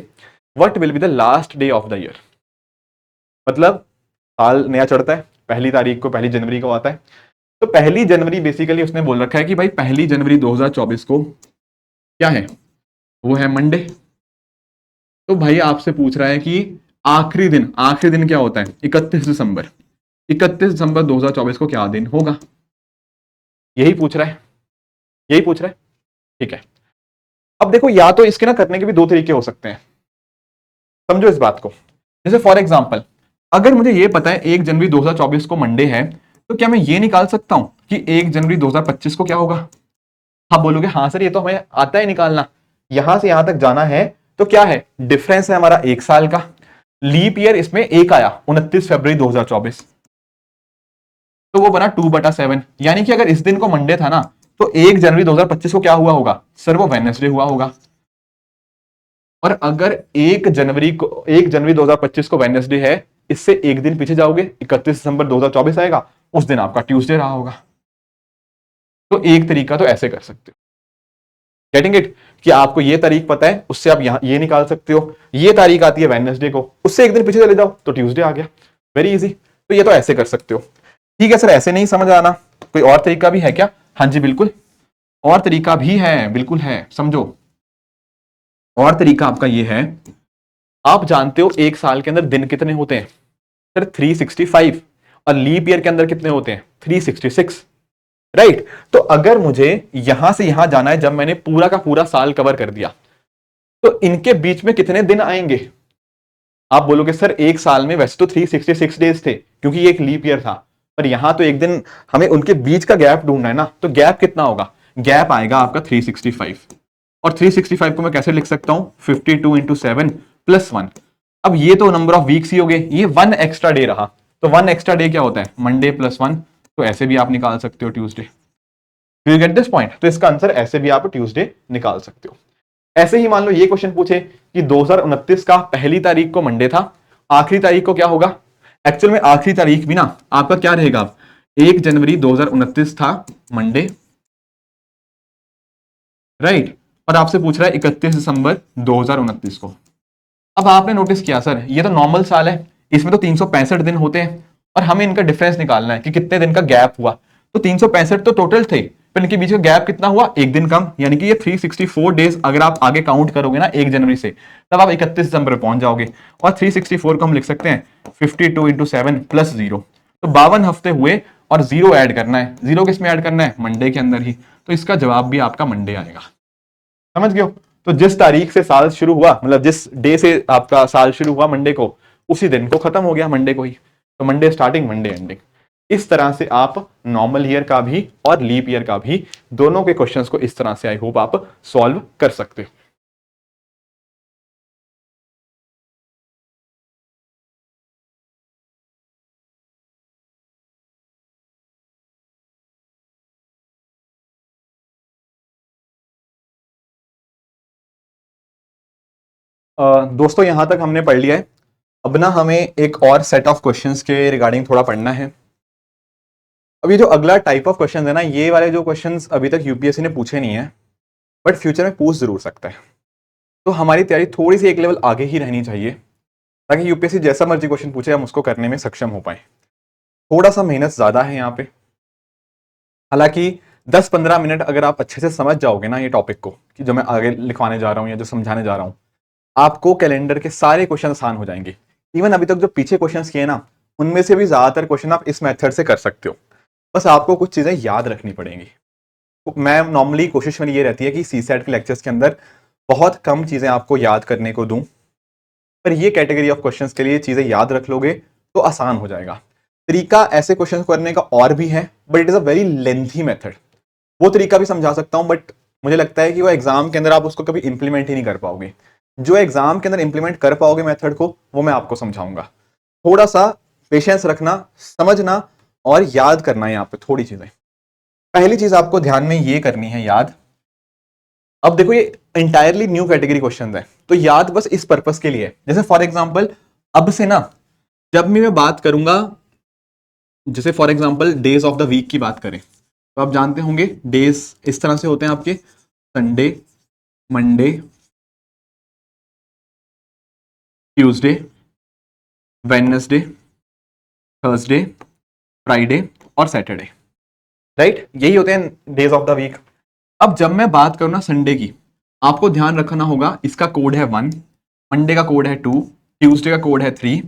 what will be the last day of the year. मतलब साल नया चढ़ता है, पहली तारीख को, पहली जनवरी को आता है, तो पहली जनवरी बेसिकली उसने बोल रखा है कि भाई पहली जनवरी 2024 को क्या है, वो है मंडे। तो भाई आपसे पूछ रहा है कि आखिरी दिन, आखिरी दिन क्या होता है, 31 दिसंबर, 31 दिसंबर 2024 को क्या दिन होगा, यही पूछ रहा है, यही पूछ रहा है, ठीक है। अब देखो या तो इसके ना करने के भी दो तरीके हो सकते हैं, समझो इस बात को। जैसे फॉर एग्जाम्पल, अगर मुझे ये पता है 1 जनवरी 2024 को मंडे है, तो क्या मैं ये निकाल सकता हूं कि 1 जनवरी 2025 को क्या होगा। आप बोलोगे हाँ सर ये तो हमें आता है निकालना, यहां से यहां तक जाना है, तो क्या है, डिफरेंस है हमारा 1 साल का, लीप ईयर इसमें एक आया 29 फरवरी 2024, तो वो बना 2/7, यानी कि अगर इस दिन को मंडे था ना, तो 1 जनवरी 2025 को क्या हुआ होगा सर, वो वेडनेसडे हुआ होगा। और अगर 1 जनवरी 2025 को वेडनेसडे है, इससे एक दिन पीछे जाओगे 31 दिसंबर 2024 आएगा, उस दिन आपका ट्यूसडे रहा होगा। तो एक तरीका तो ऐसे कर सकते हो, गेटिंग इट, कि आपको ये तारीख पता है, उससे आप यहां ये निकाल सकते हो, ये तारीख आती है वेडनेसडे को, उससे एक दिन पीछे चले जाओ तो ट्यूसडे आ गया, वेरी इजी। तो ये तो ऐसे कर सकते हो। ठीक है सर, ऐसे नहीं समझ आना, कोई और तरीका भी है क्या? हाँ जी बिल्कुल, और तरीका भी है, बिल्कुल है, समझो। और तरीका आपका ये है, आप जानते हो एक साल के अंदर दिन कितने होते हैं सर, 365, और लीप ईयर के अंदर कितने होते हैं, 366, राइट। तो अगर मुझे यहां से यहां जाना है, जब मैंने पूरा का पूरा साल कवर कर दिया, तो इनके बीच में कितने दिन आएंगे। आप बोलोगे सर एक साल में वैसे तो 366 डेज थे, क्योंकि ये एक लीप ईयर था, पर यहां तो एक दिन, हमें उनके बीच का गैप ढूंढना है ना, तो गैप कितना होगा, गैप आएगा आपका 365। और 365 को मैं कैसे लिख सकता हूं, 52 × 7 +1। अब ये तो नंबर ऑफ वीक्स ही हो गए, ये 1 एक्स्ट्रा डे रहा, तो 1 एक्स्ट्रा डे क्या होता है, मंडे +1, तो ऐसे भी आप निकाल सकते हो Tuesday. Do you get this point? तो इसका आंसर ऐसे भी आप ट्यूसडे निकाल सकते हो। ऐसे ही मान लो ये क्वेश्चन पूछे कि 2029 का पहली तारीख को मंडे था, आखिरी तारीख को क्या होगा। एक्चुअल में आखिरी तारीख भी ना आपका क्या रहेगा, 1 जनवरी 2029 था मंडे, राइट, और आपसे पूछ रहा है 31 दिसंबर 2029 को। अब आपने नोटिस किया सर ये तो नॉर्मल साल है, इसमें तो 365 दिन होते हैं, और हमें इनका डिफरेंस निकालना है कि कितने दिन का गैप हुआ। तो 365 तो टोटल थे, पर इनके बीच का गैप कितना हुआ, एक दिन कम, यानी कि ये 364 डेज अगर आप आगे काउंट करोगे ना 1 जनवरी से, तब आप 31 दिसंबर पहुंच जाओगे। और 364 को हम लिख सकते हैं 52 × 7 +0, तो 52 हफ्ते हुए, और जीरो ऐड करना है, जीरो किस में ऐड करना है, मंडे के अंदर ही। तो इसका जवाब भी आपका मंडे आएगा, समझ गए हो। तो जिस तारीख से साल शुरू हुआ, मतलब जिस डे से आपका साल शुरू हुआ मंडे को, उसी दिन को खत्म हो गया मंडे को ही। तो मंडे स्टार्टिंग, मंडे एंडिंग। इस तरह से आप नॉर्मल ईयर का भी और लीप ईयर का भी, दोनों के क्वेश्चंस को इस तरह से आई होप आप सॉल्व कर सकते हो। दोस्तों यहां तक हमने पढ़ लिया है। अब ना हमें एक और सेट ऑफ क्वेश्चंस के रिगार्डिंग थोड़ा पढ़ना है। अब ये जो अगला टाइप ऑफ क्वेश्चन है ना, ये वाले जो क्वेश्चंस अभी तक यूपीएससी ने पूछे नहीं है, बट फ्यूचर में पूछ जरूर सकता है। तो हमारी तैयारी थोड़ी सी एक लेवल आगे ही रहनी चाहिए, ताकि यूपीएससी जैसा मर्जी क्वेश्चन पूछे हम उसको करने में सक्षम हो पाए। थोड़ा सा मेहनत ज्यादा है यहाँ पे। हालांकि 10-15 मिनट अगर आप अच्छे से समझ जाओगे ना ये टॉपिक को, कि जो मैं आगे लिखवाने जा रहा हूँ या जो समझाने जा रहा हूँ, आपको कैलेंडर के सारे क्वेश्चन आसान हो जाएंगे। इवन अभी तक जो पीछे क्वेश्चंस किए ना, उनमें से भी ज्यादातर क्वेश्चन आप इस मेथड से कर सकते हो। बस आपको कुछ चीजें याद रखनी पड़ेंगी। मैं नॉर्मली कोशिश मेरी ये रहती है कि सीसेट के लेक्चर्स के अंदर बहुत कम चीजें आपको याद करने को दूं, पर ये कैटेगरी ऑफ क्वेश्चंस के लिए चीजें याद रख लोगे तो आसान हो जाएगा। तरीका ऐसे क्वेश्चन करने का और भी है, but it is a very lengthy method. वो तरीका भी समझा सकता हूं, बट मुझे लगता है कि वो एग्जाम के अंदर आप उसको कभी इंप्लीमेंट ही नहीं कर पाओगे। जो एग्जाम के अंदर इंप्लीमेंट कर पाओगे मेथड को, वो मैं आपको समझाऊंगा। थोड़ा सा पेशेंस रखना, समझना और याद करना है यहाँ पे थोड़ी चीजें। पहली चीज आपको ध्यान में ये करनी है याद। अब देखो ये इंटायरली न्यू कैटेगरी क्वेश्चन है, तो याद बस इस पर्पस के लिए है। जैसे फॉर एग्जाम्पल अब से ना जब भी मैं बात करूंगा, जैसे for example days of the week की बात करें, तो आप जानते होंगे डेज इस तरह से होते हैं आपके: Sunday, Monday, Tuesday, Wednesday, Thursday, Friday और सैटरडे। राइट, यही होते हैं डेज ऑफ द वीक। अब जब मैं बात करूं ना संडे की, आपको ध्यान रखना होगा इसका कोड है 1, मंडे का कोड है 2, ट्यूसडे का कोड है 3,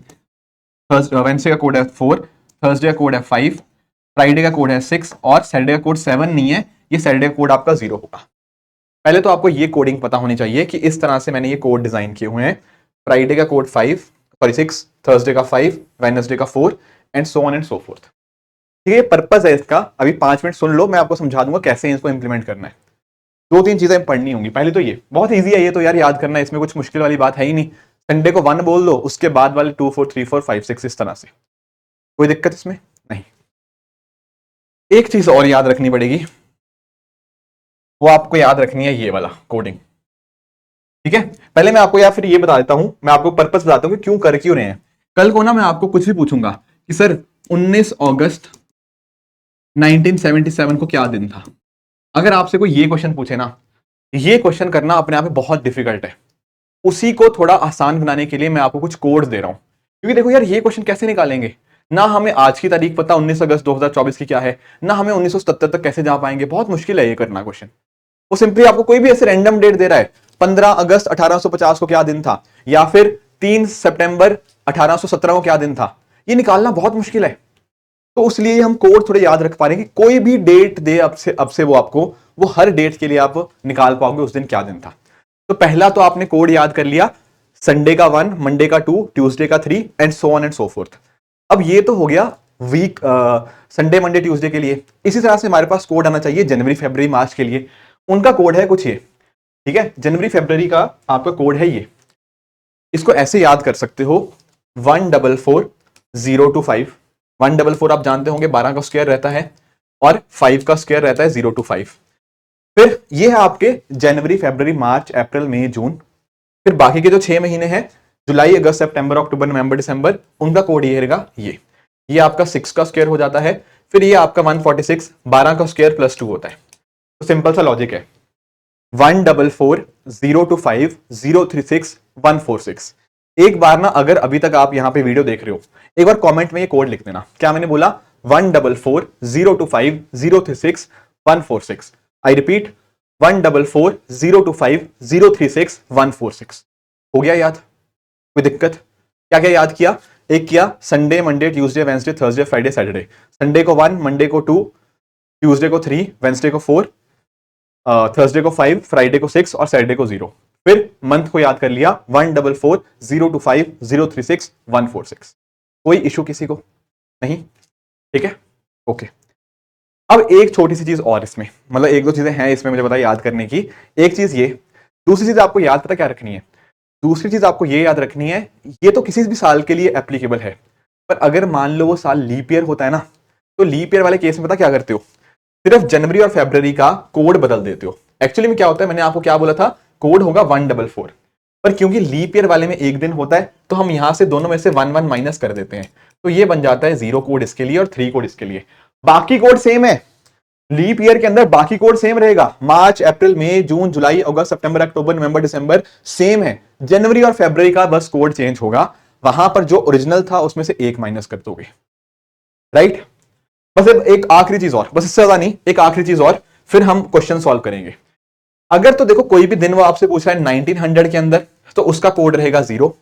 वेडनेसडे का कोड है 4, थर्सडे का कोड है 5, फ्राइडे का कोड है 6 और सैटरडे का कोड 7 नहीं है, ये सैटरडे का कोड आपका 0 होगा। पहले तो आपको ये कोडिंग पता होनी चाहिए कि इस तरह से मैंने ये कोड डिजाइन किए हुए हैं। फ्राइडे का कोड 6, थर्सडे का 5, वेडनेसडे का 4 and so on and so fourth. ठीक है, ये पर्पस है इसका। अभी 5 मिनट सुन लो, मैं आपको समझा दूंगा कैसे इसको इंप्लीमेंट करना है। 2-3 चीजें पढ़नी होंगी। पहले तो ये बहुत ईजी है, ये तो यार याद करना है, इसमें कुछ मुश्किल वाली बात है ही नहीं। संडे को 1 बोल दो, उसके बाद वाले 2, 4, 3, 4, 5, 6 इस तरह से, कोई दिक्कत इसमें नहीं। एक चीज और याद रखनी पड़ेगी, वो आपको याद रखनी है ये वाला कोडिंग। ठीक है, पहले मैं आपको या फिर ये बता देता हूं, मैं आपको पर्पस बताता हूं कि क्यों कर क्यों रहे हैं। कल को ना मैं आपको कुछ भी पूछूंगा कि सर 19 अगस्त 1977 को क्या दिन था। अगर आपसे कोई ये क्वेश्चन पूछे ना, ये क्वेश्चन करना अपने आप में बहुत डिफिकल्ट है। उसी को थोड़ा आसान बनाने के लिए मैं आपको कुछ कोड्स दे रहा हूं। क्योंकि देखो यार, ये क्वेश्चन कैसे निकालेंगे, ना हमें आज की तारीख पता 19 अगस्त 2024 की क्या है, ना हमें 1977 तक कैसे जा पाएंगे। बहुत मुश्किल है ये करना क्वेश्चन। वो सिंपली आपको कोई भी ऐसे रैंडम डेट दे रहा है, 15 अगस्त 1850 को क्या दिन था, या फिर 3 सितंबर 1817 को क्या दिन था, ये निकालना बहुत मुश्किल है। तो इसलिए हम कोड थोड़े याद रख पा रहे हैं कि कोई भी डेट दे अब से वो आपको, वो हर डेट के लिए आप निकाल पाओगे उस दिन क्या दिन था। तो पहला तो आपने कोड याद कर लिया, संडे का 1, मंडे का 2, ट्यूसडे का 3 and so on and so fourth. अब ये तो हो गया वीक, संडे मंडे ट्यूसडे के लिए। इसी तरह से हमारे पास कोड आना चाहिए जनवरी फरवरी मार्च के लिए। उनका कोड है कुछ ये, ठीक है। जनवरी फरवरी का आपका कोड है ये, इसको ऐसे याद कर सकते हो 144 to 5। 144 आप जानते होंगे 12 का स्क्वायर रहता है और 5 का स्क्वायर रहता है 0 to 5। फिर ये है आपके जनवरी फरवरी मार्च अप्रैल मई जून। फिर बाकी के जो 6 महीने हैं, जुलाई अगस्त सितंबर अक्टूबर नवंबर दिसंबर, उनका कोड ये रहेगा ये आपका 6 का स्क्वायर हो जाता है। फिर ये आपका 146, 12 का स्क्वायर प्लस 2 होता है। तो सिंपल सा लॉजिक है, 144 0 to 5 036 146। एक बार ना, अगर अभी तक आप यहां पे वीडियो देख रहे हो, एक बार कमेंट में ये कोड लिख देना। क्या मैंने बोला? 144 0 to 5 036 146। I repeat, 144 0 to 5 036 146। हो गया याद? कोई दिक्कत? क्या क्या याद किया? एक किया Sunday Monday Tuesday Wednesday Thursday Friday Saturday. Sunday को 1, मंडे को 2, ट्यूसडे को 3, वेंसडे को 4, थर्सडे को 5, फ्राइडे को 6 और सैटरडे को 0। फिर मंथ को याद कर लिया, 144 0 to 5 036 146। कोई इशू किसी को नहीं? ठीक है, ओके। अब एक छोटी सी चीज और इसमें, मतलब 1-2 चीजें हैं इसमें मुझे पता याद करने की। एक चीज ये, दूसरी चीज आपको याद पता क्या रखनी है? दूसरी चीज आपको ये याद रखनी है, ये तो किसी भी साल के लिए एप्लीकेबल है, पर अगर मान लो वो साल लीप ईयर होता है ना, तो लीप ईयर वाले केस में पता क्या करते हो? सिर्फ जनवरी और फरवरी का कोड बदल देते हो। एक्चुअली में क्या होता है, मैंने आपको क्या बोला था, कोड होगा 144, पर क्योंकि लीप ईयर वाले में एक दिन होता है तो हम यहां से दोनों में से 1 1 माइनस कर देते हैं, तो ये बन जाता है 0 कोड इसके लिए और 3 कोड इसके लिए। बाकी कोड सेम है, लीप ईयर के अंदर बाकी कोड सेम रहेगा, मार्च अप्रैल मई जून जुलाई अगस्त सितंबर अक्टूबर नवंबर दिसंबर सेम है। जनवरी और फरवरी का बस कोड चेंज होगा, वहां पर जो ओरिजिनल था उसमें से एक माइनस कर दोगे, राइट। बस एक आखिरी चीज और, बस इससे ज्यादा नहीं, एक आखिरी चीज और, फिर हम क्वेश्चन सॉल्व करेंगे। अगर तो देखो कोई भी दिन वो आपसे पूछ रहा है 1900 के अंदर, तो उसका कोड रहेगा 0,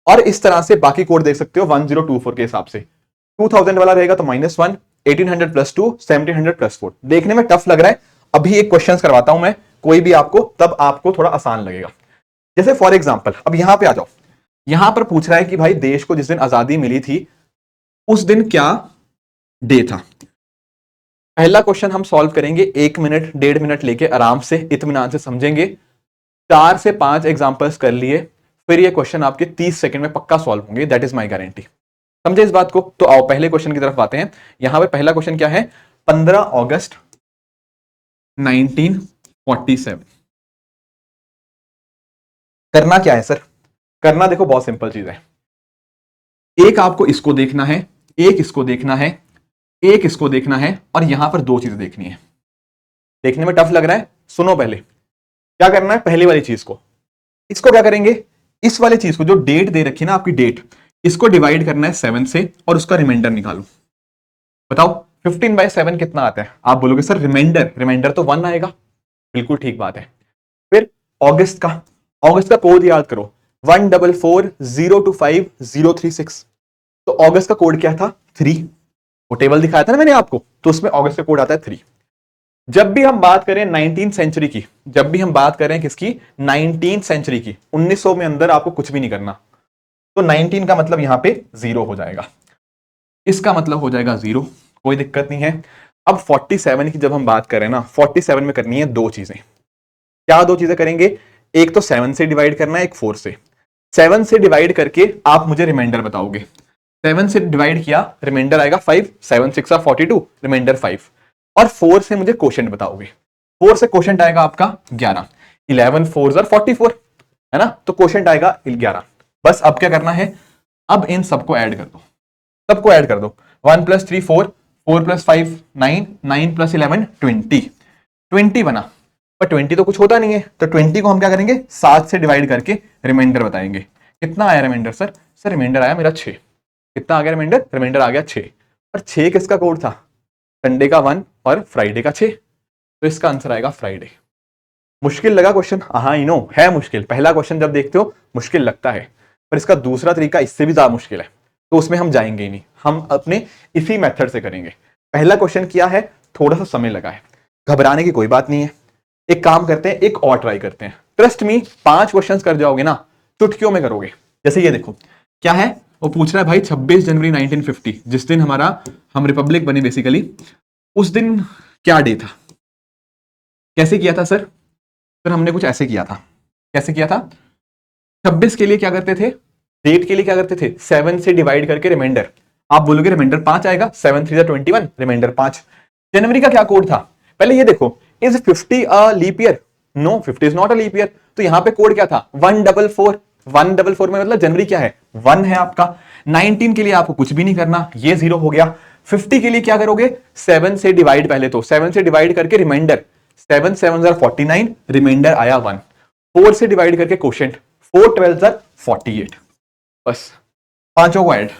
और इस तरह से बाकी कोड देख सकते हो 1024 के हिसाब से। 2000 वाला रहेगा तो -1, 1800 + 2, 1700 + 4। देखने में टफ लग रहा है, अभी एक क्वेश्चन करवाता हूं मैं कोई भी आपको, तब आपको थोड़ा आसान लगेगा। जैसे फॉर एग्जाम्पल अब यहां पे आ जाओ, यहां पर पूछ रहा है कि भाई देश को जिस दिन आजादी मिली थी उस दिन क्या डे था। पहला क्वेश्चन हम सॉल्व करेंगे 1 मिनट 1.5 मिनट लेके, आराम से इत्मीनान से समझेंगे। 4 से 5 एग्जांपल्स कर लिए, फिर ये क्वेश्चन आपके 30 सेकंड में पक्का सॉल्व होंगे, दैट इज माय गारंटी। समझे इस बात को? तो आओ पहले क्वेश्चन की तरफ आते हैं। यहां पे पहला क्वेश्चन क्या है, 15 अगस्त 1947। करना क्या है सर? करना देखो बहुत सिंपल चीज है, एक आपको इसको देखना है, एक इसको देखना है, एक इसको देखना है, और यहां पर 2 चीजें देखनी है। देखने में टफ लग रहा है, सुनो पहले क्या करना है। पहली वाली चीज को, इसको क्या करेंगे, इस वाली चीज को जो डेट दे रखी है ना आपकी डेट, इसको डिवाइड करना है 7 से और उसका रिमाइंडर निकालो। बताओ 15/7 कितना आता है? आप बोलोगे सर रिमाइंडर तो 1 आएगा, बिल्कुल ठीक बात है। फिर अगस्त का कोड याद करो, 144025036। तो अगस्त का कोड क्या था? 3। वो टेबल दिखाया था ना मैंने आपको, तो उसमें अगस्त का कोड आता है 3। जब भी हम बात करें 19th सेंचुरी की, जब भी हम बात करें किसकी, 19th सेंचुरी की, 1900 में अंदर आपको कुछ भी नहीं करना, तो 19 का मतलब यहां पे 0 हो जाएगा, इसका मतलब हो जाएगा 0, कोई दिक्कत नहीं है। अब 47 की जब हम बात करें ना, 47 में करनी है 2 चीजें। क्या 2 चीजें करेंगे? एक तो 7 से डिवाइड करना है, एक 4 से। 7 से डिवाइड करके आप मुझे रिमाइंडर बताओगे। 7 से डिवाइड किया, रिमाइंडर आएगा 5, 7 6 42, रिमाइंडर 5। और 4 से मुझे क्वोशंट बताओगे, 4 से क्वोशंट आएगा आपका 11, 11 4 44, है ना, तो क्वोशंट आएगा 11। बस अब क्या करना है, अब इन सबको ऐड कर दो, सबको ऐड कर दो। 1 + 3 4, 4 + 5 9, 9 + 11 20 बना, पर 20 तो कुछ होता नहीं है, तो 20 को हम क्या करेंगे, 7 से डिवाइड करके रिमाइंडर बताएंगे। कितना आया रिमाइंडर? सर रिमाइंडर आया मेरा 6। कितना आ गया रिमाइंडर? रिमाइंडर आ गया 6। और 6 किसका कोड था? संडे का 1 और फ्राइडे का 6, तो इसका आंसर आएगा फ्राइडे। मुश्किल लगा क्वेश्चन? हाँ यू नो है मुश्किल, पहला क्वेश्चन जब देखते हो मुश्किल लगता है, पर इसका दूसरा तरीका इससे भी ज्यादा मुश्किल है, तो उसमें हम जाएंगे ही नहीं, हम अपने इसी मेथड से करेंगे। पहला क्वेश्चन किया है, थोड़ा सा समय लगा है, घबराने की कोई बात नहीं है। एक काम करते हैं, एक और ट्राई करते हैं, ट्रस्ट मी 5 क्वेश्चंस कर जाओगे ना, चुटकियों में करोगे। जैसे ये देखो क्या है, वो पूछ रहा है भाई 26 जनवरी 1950, जिस दिन हम रिपब्लिक बने बेसिकली, उस दिन क्या डे था? कैसे किया था सर? फिर हमने कुछ ऐसे किया था। कैसे किया था? 26 के लिए क्या करते थे, डेट के लिए क्या करते थे, 7 से डिवाइड करके रिमाइंडर, आप बोलोगे रिमाइंडर 5 आएगा, 7 3 21, रिमाइंडर 5। जनवरी का क्या कोड था? पहले ये देखो, is 50 a leap year? No, 50 is not a leap year. तो यहां पे कोड क्या था? 144। 144 में मतलब जनवरी क्या है? 1 है आपका। 19 के लिए आपको कुछ भी नहीं करना, ये 0 हो गया। 50 के लिए क्या करोगे? 7 से डिवाइड, पहले तो 7 से डिवाइड करके रिमाइंडर, 7 7 49, रिमाइंडर आया 1। 4 से डिवाइड करके क्वोशंट, 4 12 48। बस पांचों को ऐड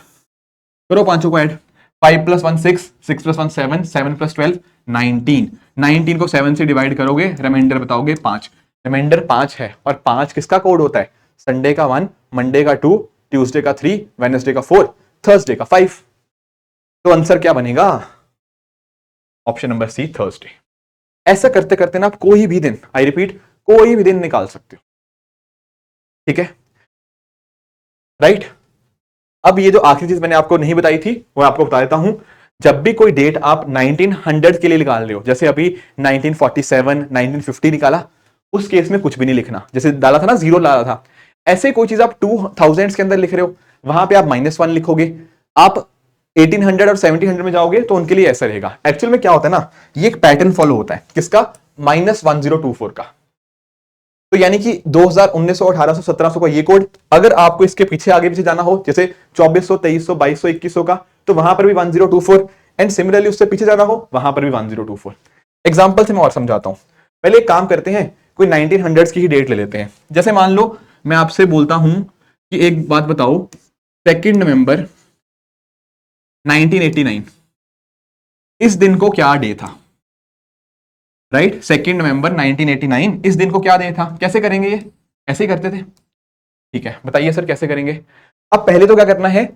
करो, पांचों को ऐड। 5 + 1 6, 6 + 1 7, 7 + 12 19, 19 को 7 से डिवाइड करोगे, रिमाइंडर बताओगे 5, रिमाइंडर 5 है। और 5 किसका कोड होता है? संडे का 1, मंडे का 2, ट्यूसडे का 3, वेडनेसडे का 4, थर्सडे का 5। तो आंसर क्या बनेगा? Option number C, Thursday. ऐसा करते करते ना आप कोई भी दिन, आई रिपीट, कोई भी दिन निकाल सकते हो, ठीक है, राइट। अब ये जो आखिरी चीज मैंने आपको नहीं बताई थी, वो आपको बता देता हूं। जब भी कोई डेट आप 1900 के लिए निकाल रहे हो, जैसे अभी 1947 1950 निकाला, उस केस में कुछ भी नहीं लिखना, जैसे डाला था ना 0 डाला था, ऐसे कोई चीज आप 2000 के अंदर लिख रहे हो, वहां पे आप -1 लिखोगे। आप 1800 और 1700 में जाओगे तो उनके लिए ऐसा रहेगा। एक्चुअल में क्या होता है ना, ये एक पैटर्न फॉलो होता है, किसका? -1024 का। तो यानी कि 2000, 1900, 1800, 1700 का ये कोड, अगर आपको इसके पीछे आगे पीछे जाना हो, जैसे 2400, 2300, 2200, 2100 का, तो वहां पर भी 1024, एंड सिमिलरली उससे पीछे जाना हो वहां पर भी 1024। एग्जाम्पल से मैं और समझाता हूं। पहले एक काम करते हैं, कोई 1900 की ही डेट ले लेते हैं। जैसे मान लो मैं आपसे बोलता हूं कि एक बात बताओ, 2 नवंबर 1989, इस दिन को क्या डे था? राइट, 2 नवंबर 1989, इस दिन को क्या डे था? कैसे करेंगे ये? ऐसे ही करते थे। ठीक है, बताइए सर कैसे करेंगे? अब पहले तो क्या करना है,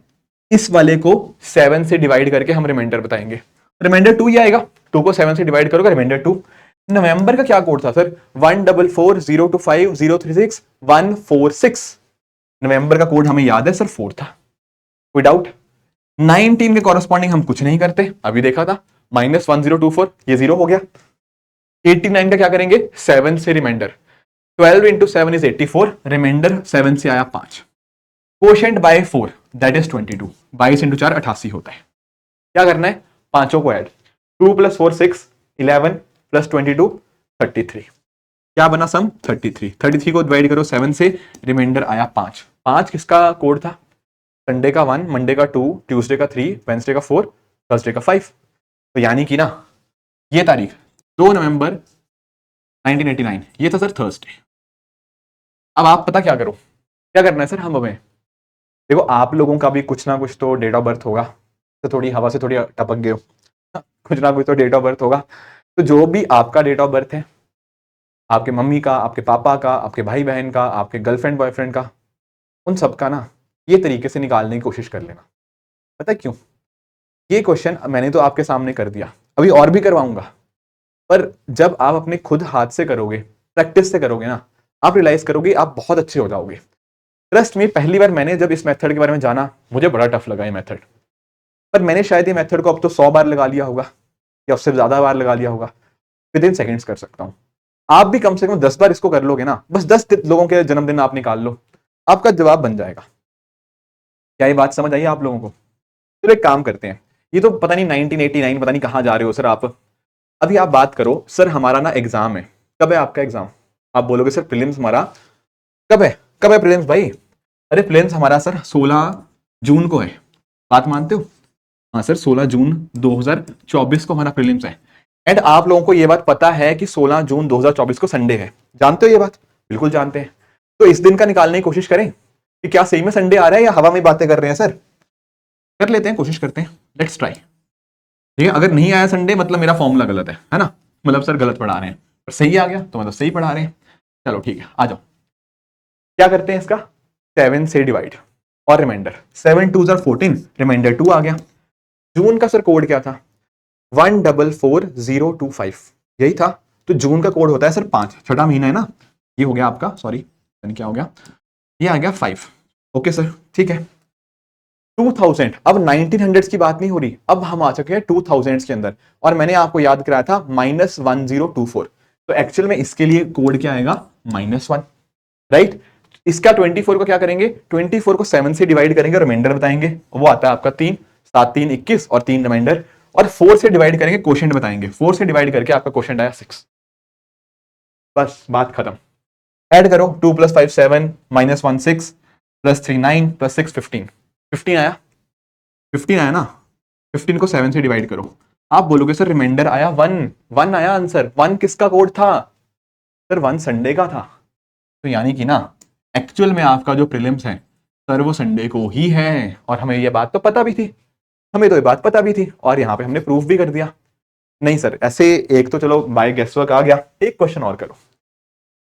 इस वाले को 7 से डिवाइड करके हम रिमाइंडर बताएंगे। रिमाइंडर 2 ही आएगा, 2 को 7 से डिवाइड करोगे, रिमाइंडर 2। नवंबर का क्या कोड था सर? 144025036 146। नवंबर का कोड हमें याद है सर, 4 था। कोई डाउट? 19 के कॉरेस्पॉन्डिंग हम कुछ नहीं करते, अभी देखा था, -1024, ये 0 हो गया। 89 का क्या करेंगे? 7 से रिमाइंडर, 12 इंटू 7 इज 84, रिमाइंडर 7 से आया 5, quotient by 4 that is 22, 22 into 4 88 होता है। क्या करना है? पांचों को ऐड, 2 + 4 6, 11 + 22 33। क्या बना सम? 33। 33 को डिवाइड करो 7 से, रिमाइंडर आया 5। 5 किसका कोड था? संडे का 1, मंडे का 2, ट्यूसडे का 3, वेंसडे का 4, थर्सडे का 5। तो यानी कि ना ये तारीख 2 नवंबर 1989, ये था सर थर्सडे। अब आप पता क्या करो, क्या करना है सर? हम हमें देखो, आप लोगों का भी कुछ ना कुछ तो डेट ऑफ बर्थ होगा, तो थोड़ी हवा से थोड़ी टपक गए हो, कुछ ना कुछ तो डेट ऑफ बर्थ होगा। तो जो भी आपका डेट ऑफ बर्थ है, आपके मम्मी का, आपके पापा का, आपके भाई बहन का, आपके गर्लफ्रेंड बॉयफ्रेंड का, उन सबका ना ये तरीके से निकालने की कोशिश कर लेना। पता है क्यों? ये क्वेश्चन मैंने तो आपके सामने कर दिया, अभी और भी करवाऊंगा, पर जब आप अपने खुद हाथ से करोगे, प्रैक्टिस से करोगे ना, आप रियलाइज करोगे आप बहुत अच्छे हो जाओगे। ट्रस्ट में, पहली बार मैंने जब इस मेथड के बारे में जाना, मुझे बड़ा टफ लगा ये मेथड, पर मैंने शायद ये मेथड को अब तो 100 बार लगा लिया होगा या उससे ज्यादा बार लगा लिया होगा, विदिन सेकंड्स कर सकता हूं। आप भी कम से कम 10 बार इसको कर लोगे ना, बस 10 लोगों के जन्मदिन आप निकाल लो, आपका जवाब बन जाएगा। क्या ये बात समझ आई आप लोगों को? तो एक काम करते हैं, ये तो पता नहीं 1989, पता नहीं कहां जा रहे हो सर आप। अभी आप बात करो, सर हमारा ना एग्जाम है, कब है आपका एग्जाम? आप बोलोगे सर प्रीलिम्स हमारा कब है? कब है प्रीलिम्स भाई? अरे प्रीलिम्स हमारा सर 16 जून को है। बात मानते हो? हाँ सर, 16 जून 2024 को हमारा प्रीलिम्स है। एंड आप लोगों को ये बात पता है कि 16 जून 2024 को संडे है, जानते हो ये बात? बिल्कुल जानते हैं। तो इस दिन का निकालने की कोशिश करें कि क्या सही में संडे आ रहा है या हवा में बातें कर रहे हैं सर? कर लेते हैं, कोशिश करते हैं, लेट्स ट्राई। ठीक है, अगर नहीं आया संडे मतलब मेरा फॉर्मूला गलत है ना, मतलब सर गलत पढ़ा रहे हैं, पर सही आ गया तो मतलब सही पढ़ा रहे हैं। चलो ठीक है, आ जाओ। क्या करते हैं इसका? 7 से डिवाइड और रिमाइंडर, 7 2 14, रिमाइंडर 2 आ गया। जून का सर कोड क्या था? 144025, यही था। तो जून का कोड होता है सर 5, छठा महीना है ना, ये हो गया आपका, सॉरी क्या हो गया, ये आ गया 5। ओके सर, ठीक है। 2000, अब 1900 की बात नहीं हो रही, अब हम आ चुके हैं 2000 के अंदर, और मैंने आपको याद कराया था -1024, तो एक्चुअल में इसके लिए कोड क्या आएगा? -1, राइट। इसका 24 को क्या करेंगे? 24 को 7 से डिवाइड करेंगे, रिमाइंडर बताएंगे, वो आता है आपका 3, 7 3 21 और 3 रिमाइंडर, और 4 से डिवाइड करेंगे, क्वोशिएंट बताएंगे, 4 से डिवाइड करके आपका क्वोशिएंट आया 6। बस बात खत्म। ऐड करो, 2 + 5 7, -1 6, +3 9, +6 15, 15 आया, 15 आया ना। 15 को 7 से डिवाइड करो, आप बोलोगे सर रिमाइंडर आया 1, 1 आया आंसर। 1 किसका कोड था सर? 1 संडे का था। तो यानी कि ना एक्चुअल में आपका जो प्रीलिम्स है सर वो संडे को ही है, और हमें ये बात तो पता भी थी, हमें तो ये बात पता भी थी, और यहाँ पे हमने प्रूफ भी कर दिया। नहीं सर ऐसे, एक तो चलो बाय गेसवर्क आ गया, एक क्वेश्चन और करो।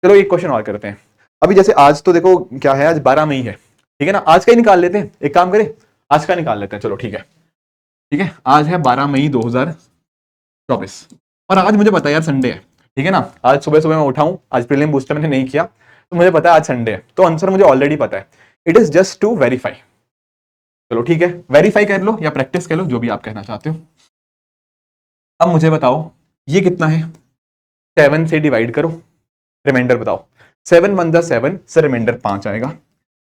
चलो एक क्वेश्चन और करते हैं। अभी जैसे आज तो देखो क्या है, आज 12 मई है, ठीक है ना, आज का ही निकाल लेते हैं, एक काम करें आज का निकाल लेते हैं। चलो ठीक है, ठीक है, आज है 12 मई 2024, और आज मुझे पता है यार संडे है, ठीक है ना। आज सुबह सुबह मैं उठाऊं, आज प्रीलिम बूस्टर मैंने नहीं किया, तो मुझे पता है आज संडे है, तो आंसर मुझे ऑलरेडी पता है। It is just to verify. चलो ठीक है, वेरीफाई कर लो या प्रैक्टिस कर लो, जो भी आप कहना चाहते हो। अब मुझे बताओ ये कितना है? 7 से डिवाइड करो, रिमाइंडर बताओ। 7 1 जा 7, सर रिमाइंडर 5 आएगा।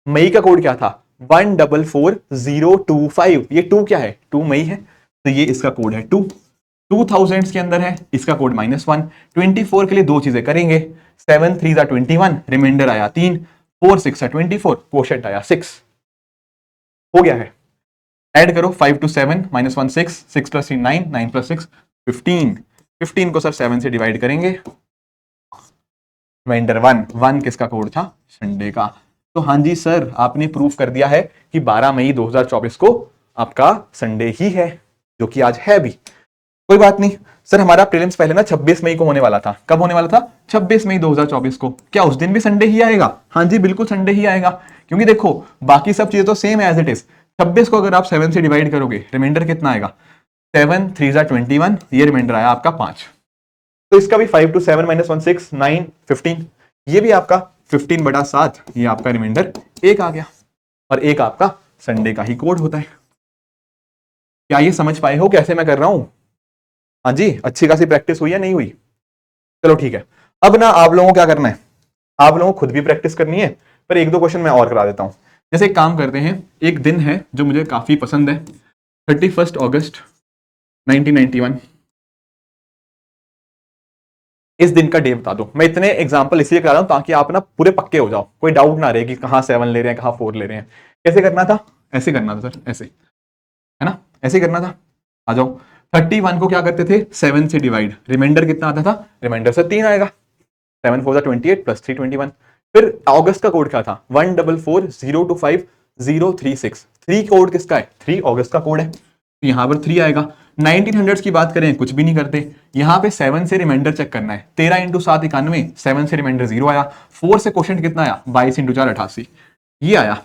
मई का कोड क्या था? 144025, ये 2 क्या है? 2 मई है, तो ये इसका कोड है 2। 2000 के अंदर है, इसका कोड -1। 24 के लिए दो चीजें करेंगे, 7 3 21, रिमाइंडर आया 3, 4 6 24, क्वोशंट आया 6। हो गया है। ऐड करो 5 to 7 -1 6, 6 + 3 9, 9 + 6 15। 15 को सर 7 से डिवाइड करेंगे, रिमाइंडर 1। 1 किसका कोड था? संडे का। तो हाँ जी सर, आपने प्रूफ कर दिया है कि 12 मई 2024 को आपका संडे ही है, जो कि आज है भी। कोई बात नहीं सर, हमारा प्रीलिम्स पहले ना 26 मई को होने वाला था। कब होने वाला था? 26 मई 2024 को। क्या उस दिन भी संडे ही आएगा? हाँ जी बिल्कुल संडे ही आएगा, क्योंकि देखो बाकी सब चीजें तो सेम एज इट इज। 26 को अगर आप 7 से डिवाइड करोगे, रिमाइंडर कितना आएगा? 7 3 21, ये रिमाइंडर आया आपका 5। तो इसका भी 5 to 7 -1 6 9 15, ये भी आपका 15/7, ये आपका रिमाइंडर 1 आ गया। और 1 आपका संडे का ही कोड होता है। क्या ये समझ पाए हो कैसे मैं कर रहा हूं? हाँ जी, अच्छी खासी प्रैक्टिस हुई या नहीं हुई? चलो ठीक है। अब ना आप लोगों को क्या करना है, आप लोगों को खुद भी प्रैक्टिस करनी है, पर एक दो क्वेश्चन मैं और करा देता हूं। जैसे एक काम करते हैं, एक दिन है जो मुझे काफी पसंद है, 31 अगस्त 1991। इस दिन का डे बता दो। मैं इतने एग्जाम्पल इसलिए करा रहा हूं ताकि आप ना पूरे पक्के हो जाओ, कोई डाउट ना रहे कि कहां 7 ले रहे हैं कहां 4 ले रहे हैं। कैसे करना था? ऐसे करना था सर, ऐसे, है ना, ऐसे करना था। आ जाओ, 31 को क्या करते थे? 7 से डिवाइड, रिमाइंडर कितना आता था? रिमाइंडर से 3 आएगा, 7 4 28 + 3 21। फिर अगस्त का कोड क्या था? 144 025 036। 3 कोड किसका है? 3 अगस्त का कोड है, तो यहां पर 3 आएगा। 1900 की बात करें, कुछ भी नहीं करते, यहां पे 7 से रिमाइंडर चेक करना है। 13 × 7 91, 7 से रिमाइंडर 0 आया। 4 से क्वेश्चन कितना आया? 22 × 4 88, ये आया।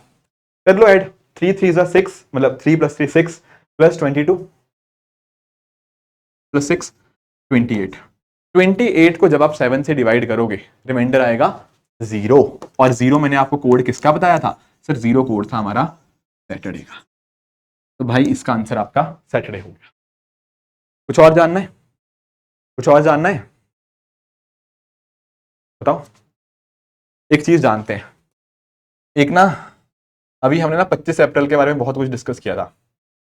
कर लो ऐड, 3 3 6, मतलब 3 + 3 6 + 22 + 6 28। 28 को जब आप 7 से डिवाइड करोगे, रिमाइंडर आएगा 0। और 0 मैंने आपको कोड किसका बताया था? सर 0 कोड था हमारा सैटरडे का। तो भाई इसका आंसर आपका सैटरडे हो गया। कुछ और जानना है? कुछ और जानना है? बताओ। एक चीज जानते हैं, एक ना अभी हमने ना 25 अप्रैल के बारे में बहुत कुछ डिस्कस किया था।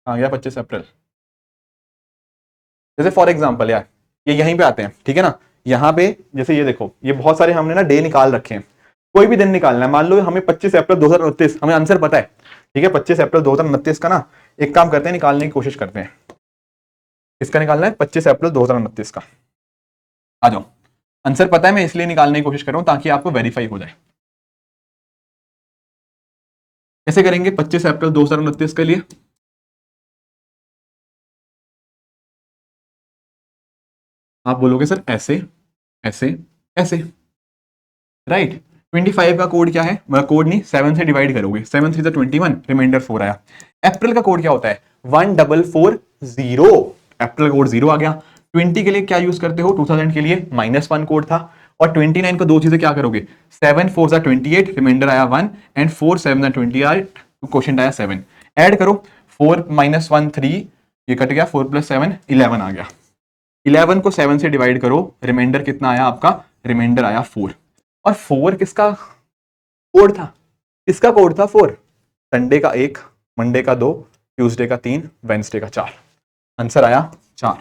आ गया 25 अप्रैल। जैसे फॉर एग्जांपल यार, ये यहीं पे आते हैं, ठीक है ना, यहाँ पे जैसे ये देखो, ये बहुत सारे हमने ना डे निकाल रखे हैं। कोई भी दिन निकालना है, मान लो हमें 25 अप्रैल 2029, हमें आंसर पता है, ठीक है, 25 अप्रैल 2029 का ना एक काम करते हैं, निकालने की कोशिश करते हैं। इसका निकालना है 25 अप्रैल 2029 का। आ जाओ, आंसर पता है, मैं इसलिए निकालने की कोशिश कर रहा हूं ताकि आपको वेरीफाई हो जाए। कैसे करेंगे 25 अप्रैल 2029 के लिए? आप बोलोगे सर ऐसे ऐसे ऐसे, राइट। 25 का कोड क्या है? कोड नहीं, 7 से डिवाइड करोगे, 7 3 21, रिमाइंडर 4 आया। अप्रैल का कोड क्या होता है? 1440। अप्रैल कोड 0 आ गया। 20 के लिए क्या यूज करते हो? 2000 के लिए -1 कोड था। और 29 को दो चीजें क्या करोगे? 7 4 28, रिमाइंडर आया 1, एंड 4 7 28, क्वेश्चन आया 7। ऐड करो, 4 -1 3, ये कट गया, 4 + 7 11 आ गया। 11 को 7 से डिवाइड करो, रिमाइंडर कितना आया आपका? रिमाइंडर आया 4। और 4 किसका कोड था? किसका कोड था 4? संडे का 1, मंडे का 2, ट्यूसडे का 3, वेंसडे का 4। आंसर आया 4।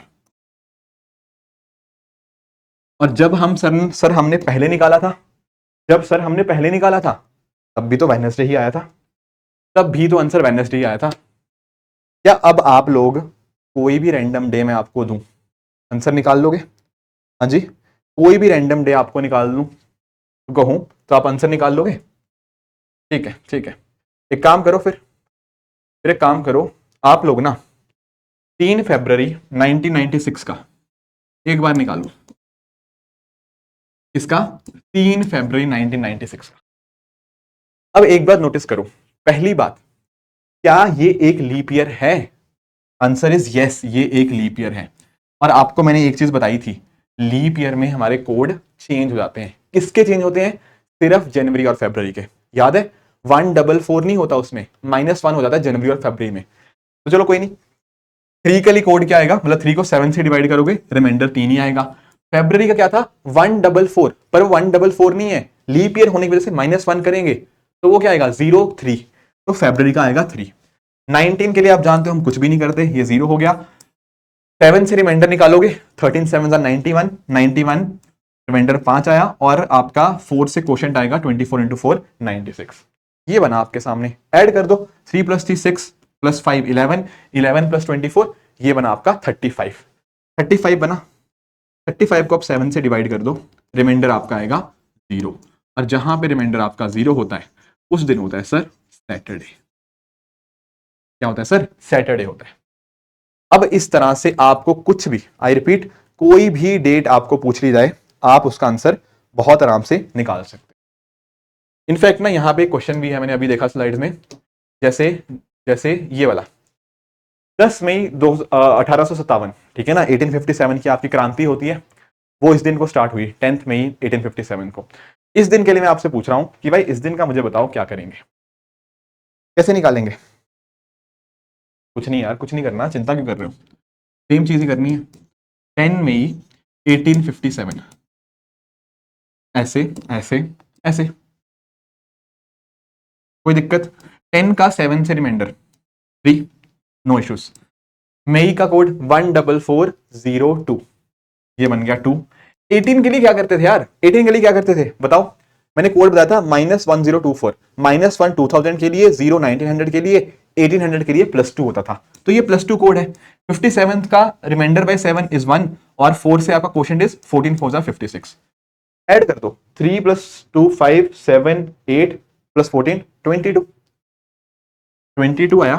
और जब हम सर हमने पहले निकाला था, जब सर हमने पहले निकाला था, तब भी तो वेडनेसडे ही आया था, तब भी तो आंसर वेडनेसडे ही आया था। क्या अब आप लोग कोई भी रैंडम डे मैं आपको दूं, आंसर निकाल लोगे? हाँ जी, कोई भी रैंडम डे आपको निकाल दूं तो कहूं तो आप आंसर निकाल लोगे? ठीक है, ठीक है। एक काम करो, फिर एक काम करो, आप लोग ना 3 फरवरी 1996 का एक बार निकालो। इसका 3 फरवरी 1996 का। अब एक बात नोटिस करो, पहली बात, क्या ये एक लीप ईयर है? आंसर इज यस, ये एक लीप ईयर है। और आपको मैंने एक चीज बताई थी, लीप ईयर में हमारे कोड चेंज हो जाते हैं। किसके चेंज होते हैं? सिर्फ जनवरी और फरवरी के। याद है, 144 नहीं होता, उसमें -1 हो जाता है जनवरी और फरवरी में। तो चलो कोई नहीं, 3 के लिए कोड क्या आएगा? मतलब 3 को 7 से डिवाइड करोगे, रिमाइंडर 3 ही आएगा। फरवरी का क्या था? 144, पर 144 नहीं है, लीप ईयर होने की वजह से -1 करेंगे तो वो क्या आएगा? 03। तो फरवरी का आएगा 3। 19 के लिए आप जानते हो हम कुछ भी नहीं करते, ये 0 हो गया। 7 से रिमाइंडर निकालोगे, 13 7 91, 91 रिमाइंडर 5 आया, और आपका 4 से क्वोशंट आएगा 24 इंटू 4 96। ये बना आपके सामने, ऐड कर दो, 3 + 3 6 + 5 11, 11 + 24, ये बना आपका 35। 35 बना, 35 को आप 7 से डिवाइड कर दो, रिमाइंडर आपका आएगा 0। और जहां पे रिमाइंडर आपका 0 होता है उस दिन होता है सर सैटरडे। क्या होता है सर? सैटरडे होता है। अब इस तरह से आपको कुछ भी, आई रिपीट, कोई भी डेट आपको पूछ ली जाए, आप उसका आंसर बहुत आराम से निकाल सकते हैं। इनफैक्ट ना यहां पे क्वेश्चन भी है, मैंने अभी देखा स्लाइड्स में, जैसे जैसे ये वाला 10 मई 1857, ठीक है ना, 1857 की आपकी क्रांति होती है, वो इस दिन को स्टार्ट हुई 10 मई 1857 को। इस दिन के लिए मैं आपसे पूछ रहा हूं कि भाई इस दिन का मुझे बताओ क्या करेंगे, कैसे निकालेंगे? कुछ नहीं यार, कुछ नहीं करना, चिंता क्यों कर रहे हो, सेम चीज ही करनी है। 10 मई 1857, ऐसे ऐसे ऐसे, कोई दिक्कत? 10 का 7 से रिमाइंडर 3, नो इश्यूज। मई का कोड 14402, ये बन गया 2। 18 के लिए क्या करते थे यार, 18 के लिए क्या करते थे बताओ? मैंने कोड बताया था -1024, -1 2000 के लिए, 0 1900 के लिए, 1800 के लिए +2 होता था, तो ये +2 कोड है। 57 का रिमाइंडर बाय 7 इज 1, और 4 से आपका क्वोशंट इज 14 4 56। ऐड कर दो, 3 + 2 5 7 8 + 14 22 आया।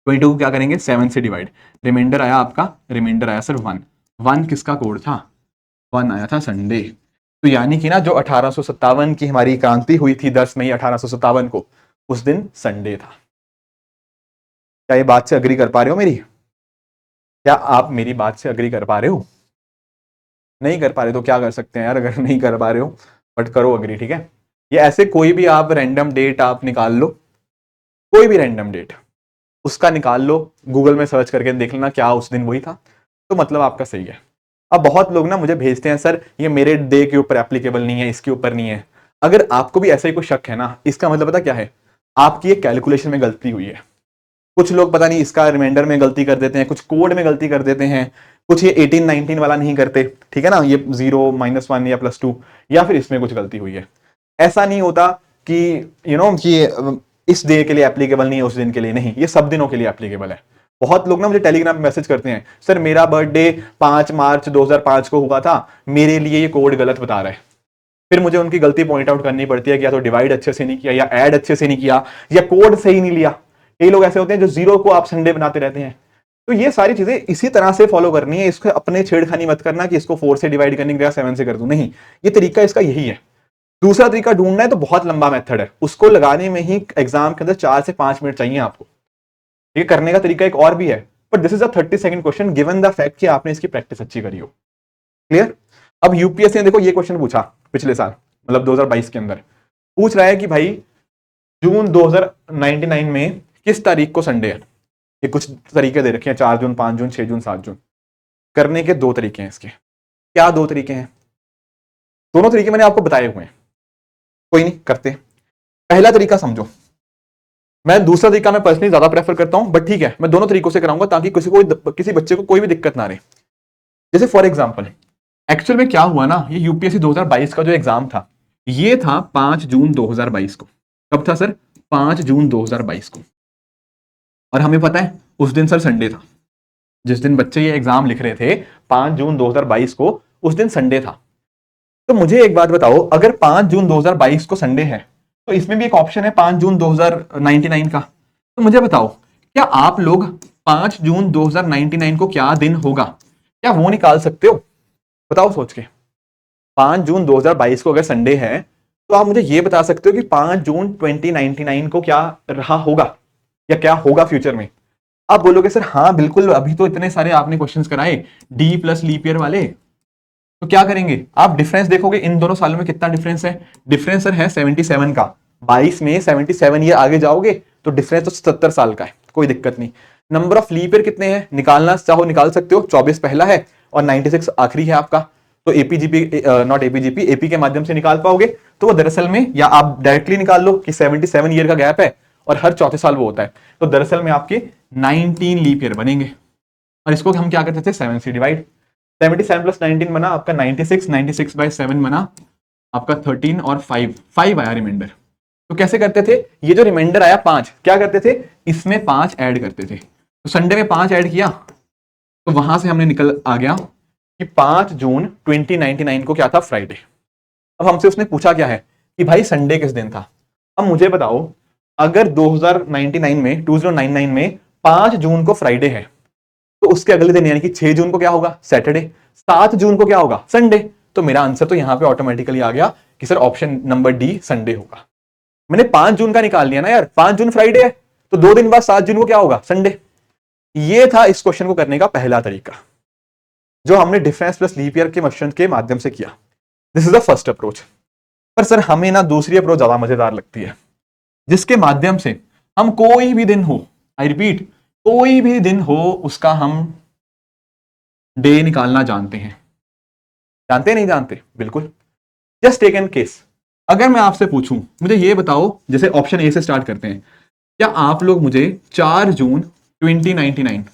22 को क्या करेंगे, 7 से डिवाइड, रिमाइंडर आया आपका, रिमाइंडर आया सर 1। 1 किसका कोड था? 1 आया था संडे। तो यानी कि ना जो 1857 की हमारी क्रांति हुई थी 10 मई 1857 को, उस दिन संडे था। क्या ये बात से अग्री कर पा रहे हो मेरी? क्या आप मेरी बात से अग्री कर पा रहे हो? नहीं कर पा रहे तो क्या कर सकते हैं यार, अगर नहीं कर पा रहे हो, बट करो अग्री, ठीक है। ये ऐसे कोई भी आप रैंडम डेट आप निकाल लो, कोई भी रैंडम डेट उसका निकाल लो, गूगल में सर्च करके देख लेना क्या उस दिन वही था, तो मतलब आपका सही है। अब बहुत लोग ना मुझे भेजते हैं, सर ये मेरे डे के ऊपर एप्लीकेबल नहीं है, इसके ऊपर नहीं है। अगर आपको भी ऐसा ही कोई शक है ना, इसका मतलब पता क्या है, आपकी एक कैलकुलेशन में गलती हुई है। कुछ लोग पता नहीं इसका रिमाइंडर में गलती कर देते हैं, कुछ कोड में गलती कर देते हैं, कुछ ये 18 19 वाला नहीं करते, ठीक है ना, ये 0 -1 या +2, या फिर इसमें कुछ गलती हुई है। ऐसा नहीं होता कि कि इस डे के लिए एप्लीकेबल नहीं है, उस दिन के लिए नहीं, ये सब दिनों के लिए एप्लीकेबल है। बहुत लोग ना मुझे टेलीग्राम पे मैसेज करते हैं, सर मेरा बर्थडे 5 मार्च 2005 को हुआ था, मेरे लिए ये कोड गलत बता रहा है। फिर मुझे उनकी गलती पॉइंट आउट करनी पड़ती है कि या तो डिवाइड अच्छे से नहीं किया, या ऐड अच्छे से नहीं किया, या कोड सही नहीं लिया। कई लोग ऐसे होते हैं जो 0 को आप संडे बनाते रहते हैं। तो ये सारी चीजें इसी तरह से फॉलो करनी है, इसको अपने छेड़खानी मत करना कि इसको 4 से डिवाइड करने के 7 से कर दूं, नहीं, ये तरीका इसका यही है। दूसरा तरीका ढूंढना है तो बहुत लंबा मेथड है, उसको लगाने में ही एग्जाम के अंदर 4 से 5 मिनट चाहिए आपको। ये करने का तरीका एक और भी है, but this is a 30 second question given the fact कि आपने इसकी प्रैक्टिस अच्छी करी हो। क्लियर? अब यूपीएससी ने देखो ये क्वेश्चन पूछा पिछले साल, मतलब 2022 के अंदर, पूछ रहा है कि भाई जून 2099 में किस तारीख को संडे है। ये कुछ तरीके दे रखे हैं, 4 जून 5 जून 6 जून 7 जून। करने के 2 तरीके हैं इसके। क्या 2 तरीके हैं? दोनों तरीके मैंने आपको बताए हुए हैं, कोई नहीं करते। पहला तरीका समझो, मैं दूसरा तरीका मैं पर्सनली ज्यादा प्रेफर करता हूं, बट ठीक है मैं दोनों तरीकों से कराऊंगा ताकि किसी बच्चे को कोई भी दिक्कत ना रहे। जैसे फॉर एग्जांपल, एक्चुअल में क्या हुआ ना, ये यूपीएससी 2022 का जो एग्जाम था, ये था 5 जून 2022 को। कब था सर? 5 जून 2022 को। और हमें पता है उस दिन सर संडे था, जिस दिन बच्चे ये एग्जाम लिख रहे थे 5 जून 2022 को, उस दिन संडे था। तो मुझे एक बात बताओ, अगर 5 जून 2022 को संडे है, तो इसमें भी एक ऑप्शन है 5 जून 2099 का। तो मुझे बताओ, क्या आप लोग 5 जून 2099 को क्या दिन होगा, क्या वो निकाल सकते हो? बताओ सोच के। 5 जून 2022 को अगर संडे है, तो आप मुझे ये बता सकते हो कि 5 जून 2099 को क्या रहा होगा, या क्या होगा फ्यूचर में? आप बोलोगे सर हाँ बिल्कुल, अभी तो इतने सारे आपने क्वेश्चंस कराए डी प्लस लीप ईयर वाले, तो क्या करेंगे? आप डिफरेंस देखोगे इन दोनों सालों में कितना डिफरेंस है। डिफरेंस सर है 77 का, 22 में 77 ईयर आगे जाओगे तो डिफरेंस तो 77 साल का है, कोई दिक्कत नहीं। नंबर ऑफ लीप ईयर कितने हैं, निकालना चाहो निकाल सकते हो, 24 पहला है और 96 आखिरी है आपका। तो एपीजीपी नॉट एपीजीपी, एपी के माध्यम से निकाल पाओगे। तो वो दरअसल में, या आप डायरेक्टली निकाल लो कि 77 ईयर का गैप है और हर चौथे साल वो होता है, तो दरअसल में आपके 19 लीप ईयर बनेंगे। और इसको हम क्या करते थे 7 से डिवाइड। 77 प्लस 19 बना आपका 96, 96 बाय 7 बना आपका 13 और 5 आया रिमाइंडर। तो कैसे करते थे, ये जो रिमाइंडर आया 5, क्या करते थे इसमें 5 ऐड करते थे। तो संडे में 5 ऐड किया तो वहां से हमने निकल आ गया कि 5 जून 2099 को क्या था, फ्राइडे। अब हमसे उसने पूछा क्या है कि भाई संडे किस दिन था। अब मुझे बताओ अगर 2099 में 5 जून को फ्राइडे है तो उसके अगले दिन यानी कि 6 जून को क्या होगा, सैटरडे। 7 जून को क्या होगा, संडे। तो मेरा आंसर तो यहां पे ऑटोमेटिकली आ गया कि sir option number D Sunday होगा। मैंने 5 जून का निकाल लिया ना यार, 5 जून फ्राइडे है तो 2 दिन बाद 7 जून को क्या होगा, संडे। ये था इस क्वेश्चन को करने का पहला तरीका जो हमने डिफरेंस प्लस लीप ईयर के क्वेश्चन के माध्यम से किया। This is the first approach. पर सर हमें ना दूसरी अप्रोच ज्यादा मजेदार लगती है, जिसके माध्यम से हम कोई भी दिन हो, आई रिपीट कोई भी दिन हो, उसका हम डे निकालना जानते हैं। जानते नहीं जानते, बिल्कुल। जस्ट टेक एन केस, अगर मैं आपसे पूछूं मुझे ये बताओ, जैसे ऑप्शन ए से स्टार्ट करते हैं, क्या आप लोग मुझे 4 जून 2099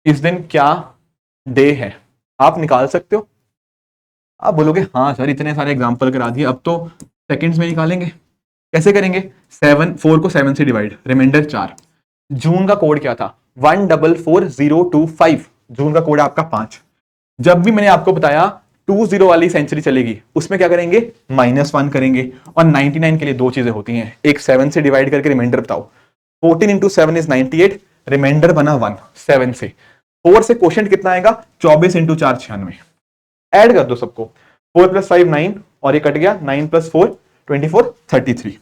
इस दिन क्या डे है आप निकाल सकते हो? आप बोलोगे हाँ सर इतने सारे एग्जांपल करा दिए, अब तो सेकंड्स में निकालेंगे। कैसे करेंगे, 4 को 7 से डिवाइड, रिमाइंडर 4। जून का कोड क्या था, 144025। जून का कोड है आपका 5। जब भी मैंने आपको बताया 20 वाली सेंचुरी चलेगी उसमें क्या करेंगे, -1 करेंगे। और 99 के लिए दो चीजें होती हैं, एक 7 से डिवाइड करके रिमाइंडर बताओ। 14 इंटू 7 इज 98, रिमाइंडर बना 1 7 से। 4 से क्वोशिएंट कितना आएगा, 24 इंटू 4 96। ऐड कर दो सबको, 4 + 5 9 और ये कट गया, 9 + 4 24 33।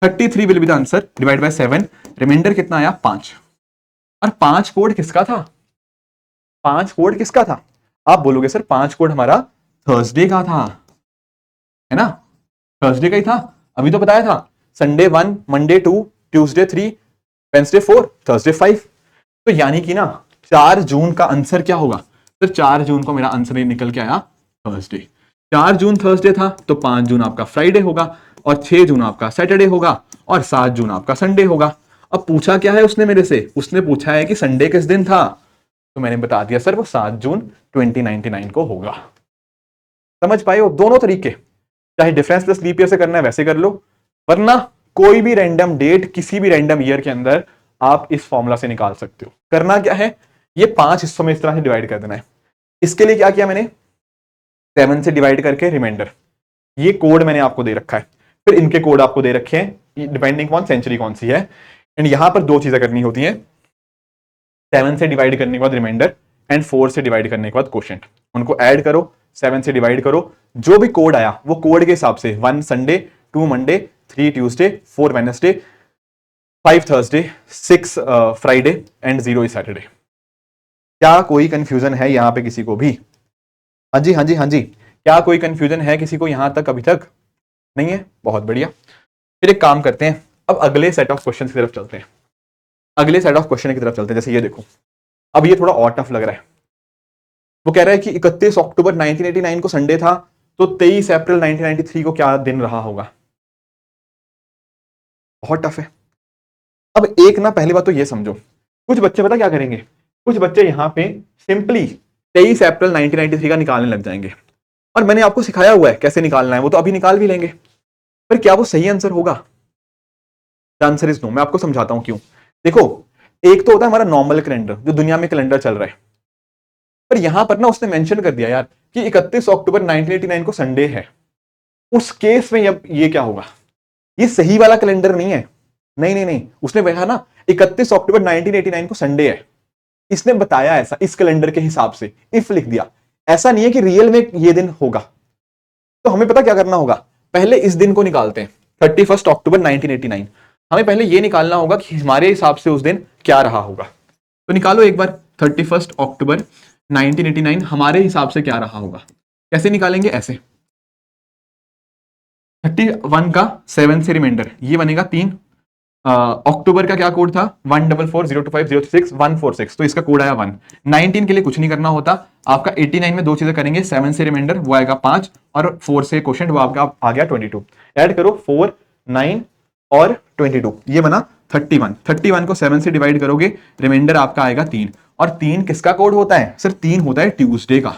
33 will be the answer, divide by 7, reminder कितना आया 5। और 5 कोड किसका था, 5 कोड किसका था? आप बोलोगे सर 5 कोड हमारा थर्सडे का था, है ना, थर्सडे का ही था, अभी तो बताया था Sunday 1, Monday 2, Tuesday 3, Wednesday 4, Thursday 5। तो यानी कि ना 4 जून का आंसर क्या होगा, तो 4 जून को मेरा आंसर निकल के आया थर्सडे। 4 जून थर्सडे था तो 5 जून आपका फ्राइडे होगा, और 6 जून आपका सैटरडे होगा, और 7 जून आपका संडे होगा। अब पूछा क्या है उसने मेरे से, उसने पूछा है कि संडे किस दिन था, तो मैंने बता दिया सर वो 7 जून 2099 को होगा। समझ पाए हो दोनों तरीके, चाहे डिफरेंस प्लस लीप ईयर से करना है वैसे कर लो, वरना कोई भी रैंडम डेट किसी भी रैंडम ईयर के अंदर आप इस फॉर्मूला से निकाल सकते हो। करना क्या है, ये 5 हिस्सों में इस तरह से डिवाइड कर देना है। इसके लिए क्या किया मैंने, 7 से डिवाइड करके रिमाइंडर, ये कोड मैंने आपको दे रखा है, फिर इनके कोड आपको दे रखे हैं डिपेंडिंग ऑन सेंचुरी कौन सी है। एंड यहां पर दो चीजें करनी होती हैं, 7 से डिवाइड करने के बाद रिमाइंडर एंड 4 से डिवाइड करने के बाद क्वोशिएंट, उनको ऐड करो, 7 से डिवाइड करो, जो भी कोड आया वो कोड के हिसाब से 1 Sunday, 2 Monday, 3 Tuesday, 4 Wednesday, 5 Thursday, 6 Friday and 0 Saturday. क्या कोई कंफ्यूजन है यहां पे किसी को भी? हाँ जी हाँ जी हाँ जी, क्या कोई कंफ्यूजन है किसी को यहां तक? अभी तक नहीं है, बहुत बढ़िया। फिर एक काम करते हैं, अब अगले सेट ऑफ क्वेश्चन की तरफ चलते हैं। अगले सेट ऑफ क्वेश्चन की तरफ चलते हैं, जैसे ये देखो, अब ये थोड़ा और टफ लग रहा है। वो कह रहा है कि 31 अक्टूबर 1989 को संडे था, तो 23 अप्रैल 1993 को क्या दिन रहा होगा? बहुत टफ है। अब एक ना पहली बात तो ये समझो, कुछ बच्चे पता क्या करेंगे, कुछ बच्चे यहां पे सिंपली 23 अप्रैल 1993 का निकालने लग जाएंगे, और मैंने आपको सिखाया हुआ है कैसे निकालना है, वो तो अभी निकाल भी लेंगे, पर क्या वो सही आंसर होगा? Answer is no. मैं आपको समझाता हूं क्यों। देखो, एक तो होता है हमारा नॉर्मल कैलेंडर, जो दुनिया में कैलेंडर चल रहा है, पर यहां पर ना उसने मेंशन कर दिया यार कि 31 अक्टूबर 1989 को संडे है। उस केस में अब ये क्या होगा, ये सही वाला कैलेंडर नहीं है। नहीं नहीं नहीं, उसने कहा ना 31 अक्टूबर 1989 को संडे है, इसने बताया ऐसा इस कैलेंडर के हिसाब से, इफ लिख दिया, ऐसा नहीं है कि रियल में ये दिन होगा। तो हमें पता क्या करना होगा, पहले इस दिन को निकालते हैं, 31 अक्टूबर 1989। हमें पहले ये निकालना होगा कि हमारे हिसाब से उस दिन क्या रहा होगा। तो निकालो एक बार, 31 अक्टूबर 1989 हमारे हिसाब से क्या रहा होगा। कैसे निकालेंगे, ऐसे 31 का 7 से रिमाइंडर, ये बनेगा 3। अक्टूबर का क्या कोड था, 14402506 तो इसका कोड आया 1। 19 के लिए कुछ नहीं करना होता, आपका 89 में दो चीजें करेंगे, 7 से रिमाइंडर वो आएगा 5, और 4 से क्वोशिएंट वो आपका आ गया 22। ऐड करो 4 9 और 22, ये बना 31। 31 को 7 से डिवाइड करोगे, रिमाइंडर आपका आएगा 3, और 3 किसका कोड होता है सर? 3 होता है ट्यूसडे का।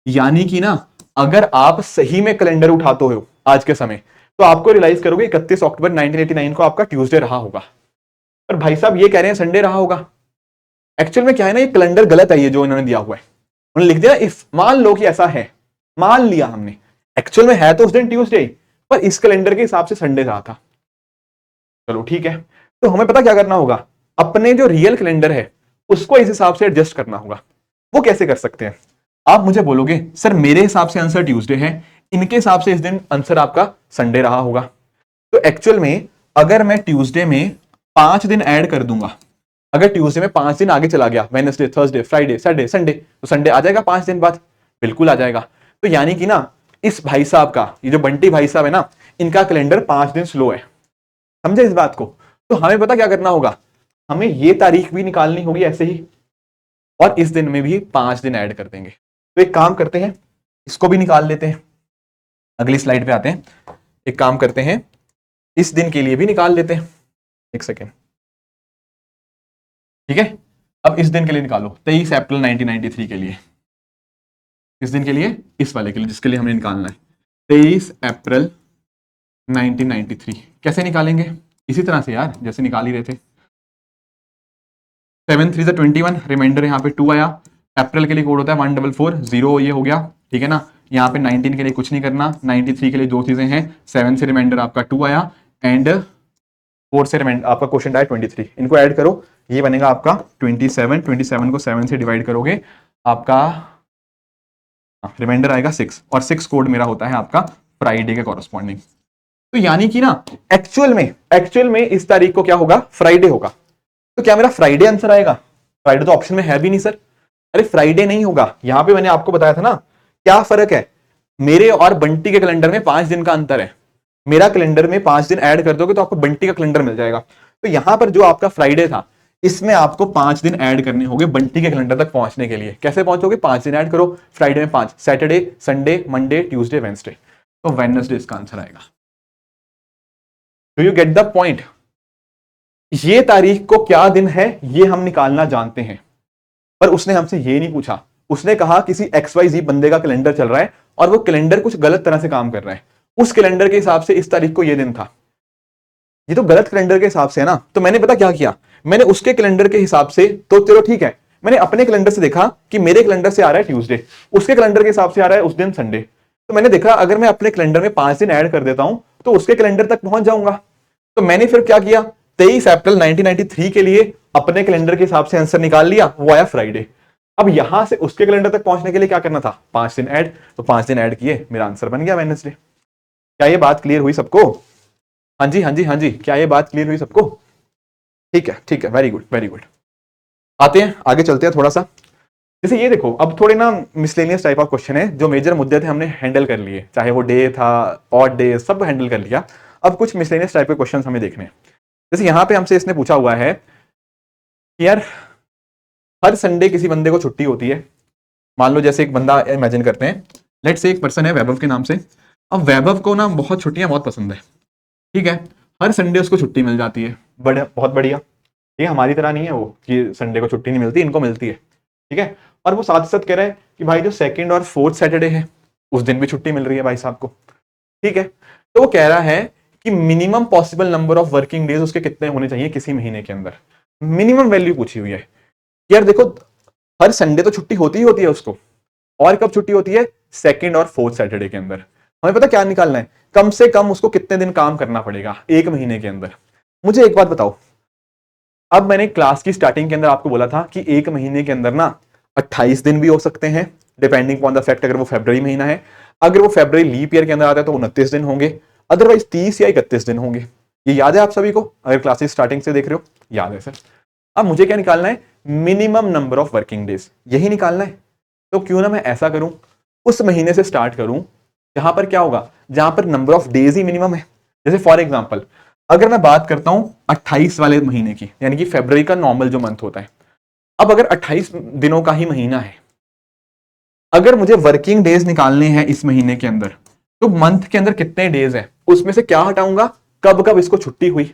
यानी कि ना अगर आप सही में कैलेंडर उठाते हो आज के समय तो आपको रियलाइज करोगे 31 अक्टूबर 1989 को आपका ट्यूसडे रहा होगा। पर भाई साहब ये कह रहे हैं संडे रहा होगा। एक्चुअल में क्या है ना, ये कैलेंडर गलत है, ये जो इन्होंने दिया हुआ है उन्होंने लिख दिया इफ, मान लो कि ऐसा है, मान लिया हमने, एक्चुअल में है तो उस दिन ट्यूसडे पर इस कैलेंडर के हिसाब से संडे रहा था। चलो ठीक है, तो हमें पता क्या करना होगा, अपने जो रियल कैलेंडर है उसको इस हिसाब से एडजस्ट करना होगा। वो कैसे कर सकते हैं? आप मुझे बोलोगे सर मेरे हिसाब से आंसर ट्यूसडे है, इनके हिसाब से इस दिन आंसर आपका संडे रहा होगा। तो एक्चुअल में अगर मैं ट्यूसडे में 5 दिन ऐड कर दूंगा, अगर ट्यूसडे में 5 दिन आगे चला गया, Wednesday, Thursday, Friday, Saturday, Sunday, तो संडे आ जाएगा 5 दिन बाद, बिल्कुल आ जाएगा। तो यानी कि ना इस भाई साहब का, ये जो बंटी भाई साहब है ना, इनका कैलेंडर 5 दिन स्लो है। समझे इस बात को? तो हमें पता क्या करना होगा, हमें ये तारीख भी निकालनी होगी ऐसे ही, और इस दिन में भी 5 दिन ऐड कर देंगे। तो एक काम करते हैं, इसको भी निकाल लेते हैं, अगली स्लाइड पे आते हैं। एक काम करते हैं, इस दिन के लिए भी निकाल लेते हैं, एक सेकेंड, ठीक है। अब इस दिन के लिए निकालो, 23 अप्रैल 1993 के लिए, इस दिन के लिए, इस वाले के लिए जिसके लिए हमने निकालना है 23 अप्रैल 1993। कैसे निकालेंगे? इसी तरह से यार जैसे निकाल ही रहे थे, 7 3 21, रिमाइंडर यहाँ पे 2 आया। अप्रैल के लिए कोड होता है 1440, ये हो गया, ठीक है ना। यहाँ पे 19 के लिए कुछ नहीं करना, 93 के लिए 2 चीजें हैं, 7 से रिमाइंडर आपका 2 आया एंड 4 से रिमाइंडर आपका क्वेश्चन आया 23। इनको ऐड करो, ये बनेगा आपका 27, 27 को 7 से डिवाइड करोगे, आपका रिमाइंडर आएगा 6, और 6 कोड मेरा होता है आपका फ्राइडे के कॉरस्पॉन्डिंग। तो यानी कि ना एक्चुअल में इस तारीख को क्या होगा, फ्राइडे होगा। तो क्या मेरा फ्राइडे आंसर आएगा? फ्राइडे तो ऑप्शन में है भी नहीं सर। अरे फ्राइडे नहीं होगा, यहां पे मैंने आपको बताया था ना क्या फर्क है, मेरे और बंटी के कैलेंडर में 5 दिन का अंतर है। मेरा कैलेंडर में 5 दिन ऐड कर दोगे तो आपको बंटी का कैलेंडर मिल जाएगा। तो यहां पर जो आपका फ्राइडे था, इसमें आपको 5 दिन ऐड करने होंगे बंटी के कैलेंडर तक पहुंचने के लिए। कैसे पहुंचोगे? 5 दिन ऐड करो, फ्राइडे में 5, Saturday, Sunday, Monday, Tuesday, Wednesday, तो वेडनेसडे इसका आंसर आएगा। Do you get the point? ये तारीख को क्या दिन है ये हम निकालना जानते हैं, पर उसने हमसे ये नहीं पूछा। उसने कहा किसी XYZ बंदे का कैलेंडर चल रहा है और वो कैलेंडर कुछ गलत तरह से काम कर रहा है, उस कैलेंडर के हिसाब से इस तारीख को ये दिन था। ये तो गलत कैलेंडर के हिसाब से है ना। तो मैंने पता क्या किया, मैंने उसके कैलेंडर के हिसाब से, तो चलो ठीक है, मैंने अपने कैलेंडर से देखा कि मेरे कैलेंडर से आ रहा है ट्यूसडे, उसके कैलेंडर के हिसाब से आ रहा है उस दिन संडे। तो मैंने देखा अगर मैं अपने कैलेंडर में 5 दिन ऐड कर देता हूं तो उसके कैलेंडर तक पहुंच जाऊंगा। तो मैंने फिर क्या किया, 23 अप्रैल 1993 के लिए अपने कैलेंडर के हिसाब से आंसर निकाल लिया, वो आया फ्राइडे। अब यहां से उसके कैलेंडर तक पहुंचने के लिए क्या करना था, 5 दिन ऐड, तो 5 दिन ऐड किए, मेरा आंसर बन गया वेडनेसडे। क्या ये बात क्लियर हुई सबको? हाँ जी, हाँ जी, हाँ जी, क्या ये बात क्लियर हुई सबको? ठीक है, ठीक है, वेरी गुड, वेरी गुड। आते हैं आगे, चलते हैं थोड़ा सा। जैसे ये देखो, अब थोड़े ना मिसलेनियस टाइप ऑफ क्वेश्चन है, जो मेजर मुद्दे थे हमने हैंडल कर लिए, चाहे वो डे था, ऑड डे, सब हैंडल कर लिया। अब कुछ मिसलेनियस टाइप के क्वेश्चन हमें देखने हैं। जैसे यहां पे हमसे इसने पूछा हुआ है कि यार हर संडे किसी बंदे को छुट्टी होती है। मान लो जैसे एक बंदा इमेजिन करते हैं, लेट्स से एक पर्सन है वैभव के नाम से। अब वैभव को ना बहुत छुट्टियां बहुत पसंद है, ठीक है, हर संडे उसको छुट्टी मिल जाती है, बड़ा बहुत बढ़िया। ये हमारी तरह नहीं है वो कि संडे को छुट्टी नहीं मिलती, इनको मिलती है, ठीक है। और वो साथ साथ कह रहा है कि भाई जो 2nd और 4th सैटरडे है उस दिन भी छुट्टी मिल रही है भाई साहब को, ठीक है। तो वो कह रहा है कि minimum possible number of working days उसके कितने होने चाहिए किसी महीने के अंदर, मिनिमम वैल्यू पूछी हुई है। यार देखो हर संडे तो छुट्टी होती ही होती है उसको, और कब छुट्टी होती है, 2nd और 4th सैटरडे के अंदर। हमें पता क्या निकालना है, कम से कम उसको कितने दिन काम करना पड़ेगा एक महीने के अंदर। मुझे एक बात बताओ, अब मैंने क्लास की स्टार्टिंग के अंदर आपको बोला था कि एक महीने के अंदर ना 28 दिन भी हो सकते हैं, डिपेंडिंग ऑन द फैक्ट, अगर वो फरवरी महीना है, अगर वो फरवरी लीप ईयर के अंदर आता है तो 29 दिन होंगे, अदरवाइज 30 या 31 दिन होंगे। ये याद है आप सभी को? अगर क्लासेस स्टार्टिंग से देख रहे हो, याद है सर। अब मुझे क्या निकालना है, minimum number of working days, यही निकालना है। तो क्यों ना मैं ऐसा करूं, उस महीने से स्टार्ट करूं जहां पर क्या होगा, जहां पर number of days he minimum है। जैसे फॉर एग्जांपल अगर मैं बात करता हूं 28 वाले महीने की, यानी कि फरवरी का नॉर्मल जो मंथ होता है, अब अगर 28 दिनों का ही महीना है, अगर मुझे वर्किंग डेज निकालने हैं इस महीने के अंदर, तो मंथ के अंदर कितने डेज है, उसमें से क्या हटाऊंगा, कब कब इसको छुट्टी हुई।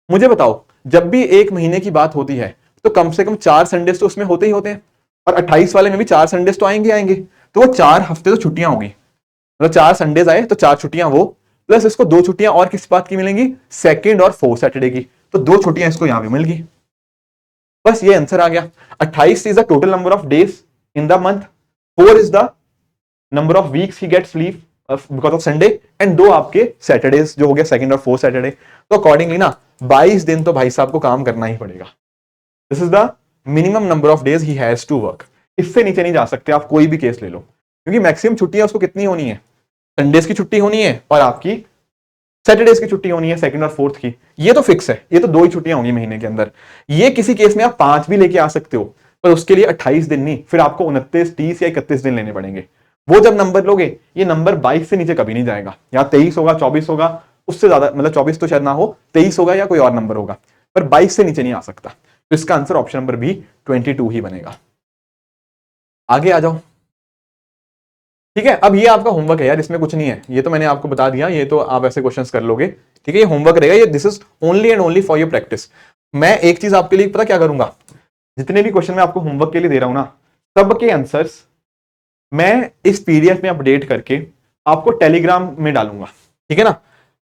मुझे बताओ, जब भी एक महीने की बात होती है तो कम से कम 4 संडेज तो उसमें होते ही होते हैं, और 28 वाले में भी 4 संडेज तो आएंगे, तो वो 4 हफ्ते तो छुट्टियां होंगी, मतलब 4 संडेज आए तो 4 छुट्टियां वो, प्लस इसको 2 छुट्टियां और किस बात की मिलेंगी, सेकेंड और 4th सैटरडे की, तो 2 छुट्टियां इसको यहां पे मिल गई। बस ये आंसर आ गया। 28 is the total number of days in the month, 4 is the number of weeks he gets leave because of Sunday, and 2 आपके सैटरडेज जो हो गया सेकंड और 4th सैटरडे। तो अकॉर्डिंगली ना 22 दिन तो भाई साहब को काम करना ही पड़ेगा। This is the minimum number of days he has to work. इससे नीचे नहीं जा सकते आप, कोई भी केस ले लो, क्योंकि मैक्सिमम छुट्टियां उसको कितनी होनी है, संडेज की छुट्टी होनी है और आपकी सैटरडेज की छुट्टी होनी है सेकंड और 4th की, ये तो फिक्स है, ये तो 2 ही छुट्टियां होंगी महीने के अंदर। ये किसी केस में आप 5 भी लेके आ सकते हो, पर उसके लिए 28 दिन नहीं, फिर आपको 29, 30 या 31 दिन लेने पड़ेंगे। वो जब नंबर लोगे, ये नंबर 22 से नीचे कभी नहीं जाएगा, या 23 होगा, 24 होगा, उससे ज्यादा, मतलब 24 तो शायद ना हो, 23 होगा या कोई और नंबर होगा, पर 22 से नीचे नहीं आ सकता। तो इसका आंसर ऑप्शन नंबर बी 22 ही बनेगा। आगे आ जाओ, ठीक है। अब ये आपका होमवर्क है यार, इसमें कुछ नहीं है, ये तो मैंने आपको बता दिया, ये तो आप ऐसे क्वेश्चंस कर लोगे, ठीक है। ये होमवर्क रहेगा, ये this is only and only for your practice. मैं एक चीज आपके लिए पता क्या करूंगा, जितने भी क्वेश्चन मैं आपको होमवर्क के लिए दे रहा हूं ना, सबके आंसर्स मैं इस पीडीएफ में अपडेट करके आपको टेलीग्राम में डालूंगा, ठीक है ना।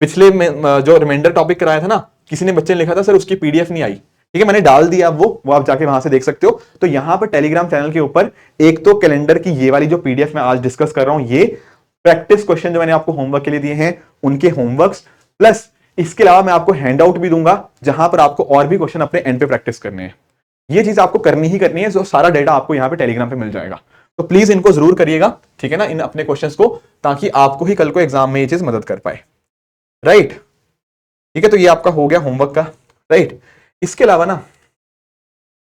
पिछले में जो रिमाइंडर टॉपिक कराया था ना, किसी ने बच्चे ने लिखा था सर उसकी पीडीएफ नहीं आई, ठीक है, मैंने डाल दिया, वो आप जाके वहां से देख सकते हो। तो यहां पर टेलीग्राम चैनल के ऊपर एक तो कैलेंडर की ये वाली जो पीडीएफ मैं आज डिस्कस कर रहा हूं, ये प्रैक्टिस क्वेश्चन जो मैंने आपको होमवर्क के लिए दिए हैं उनके होमवर्क्स, प्लस इसके अलावा मैं आपको हैंड आउट भी दूंगा जहां पर आपको और भी क्वेश्चन अपने एंड पे प्रैक्टिस करने हैं। ये चीज आपको करनी ही करनी है, जो सारा डेटा आपको यहाँ पे टेलीग्राम पे मिल जाएगा। तो प्लीज इनको जरूर करिएगा, ठीक है ना, इन अपने क्वेश्चंस को, ताकि आपको ही कल को एग्जाम में ये चीज मदद कर पाए, राइट। ठीक है, तो ये आपका हो गया होमवर्क का, राइट। इसके अलावा ना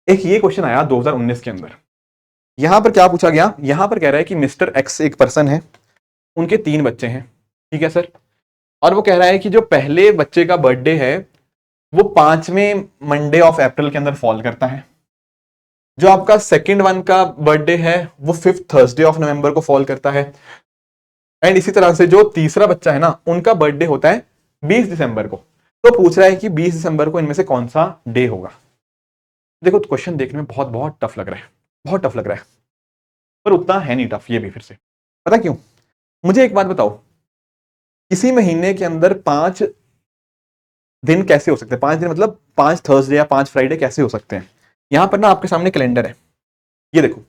एक ये क्वेश्चन आया 2019 के अंदर, यहां पर क्या पूछा गया, यहां पर कह रहा है कि मिस्टर एक्स एक पर्सन है, उनके 3 बच्चे हैं, ठीक है सर, और वो कह रहा है कि जो पहले बच्चे का बर्थडे है वो 5वें मंडे ऑफ अप्रैल के अंदर फॉल करता है, जो आपका सेकंड वन का बर्थडे है वो 5th थर्सडे ऑफ नवंबर को फॉल करता है, एंड इसी तरह से जो तीसरा बच्चा है ना, उनका बर्थडे होता है 20 दिसंबर को। तो पूछ रहा है कि 20 दिसंबर को इनमें से कौन सा डे होगा। देखो तो क्वेश्चन देखने में बहुत बहुत टफ लग रहा है, बहुत टफ लग रहा है, पर उतना है नहीं टफ ये भी। फिर से पता क्यों, मुझे एक बात बताओ, किसी महीने के अंदर 5 दिन कैसे हो सकते हैं, 5 दिन मतलब 5 थर्सडे या 5 फ्राइडे कैसे हो सकते हैं। यहां पर ना आपके सामने कैलेंडर है, ये देखो,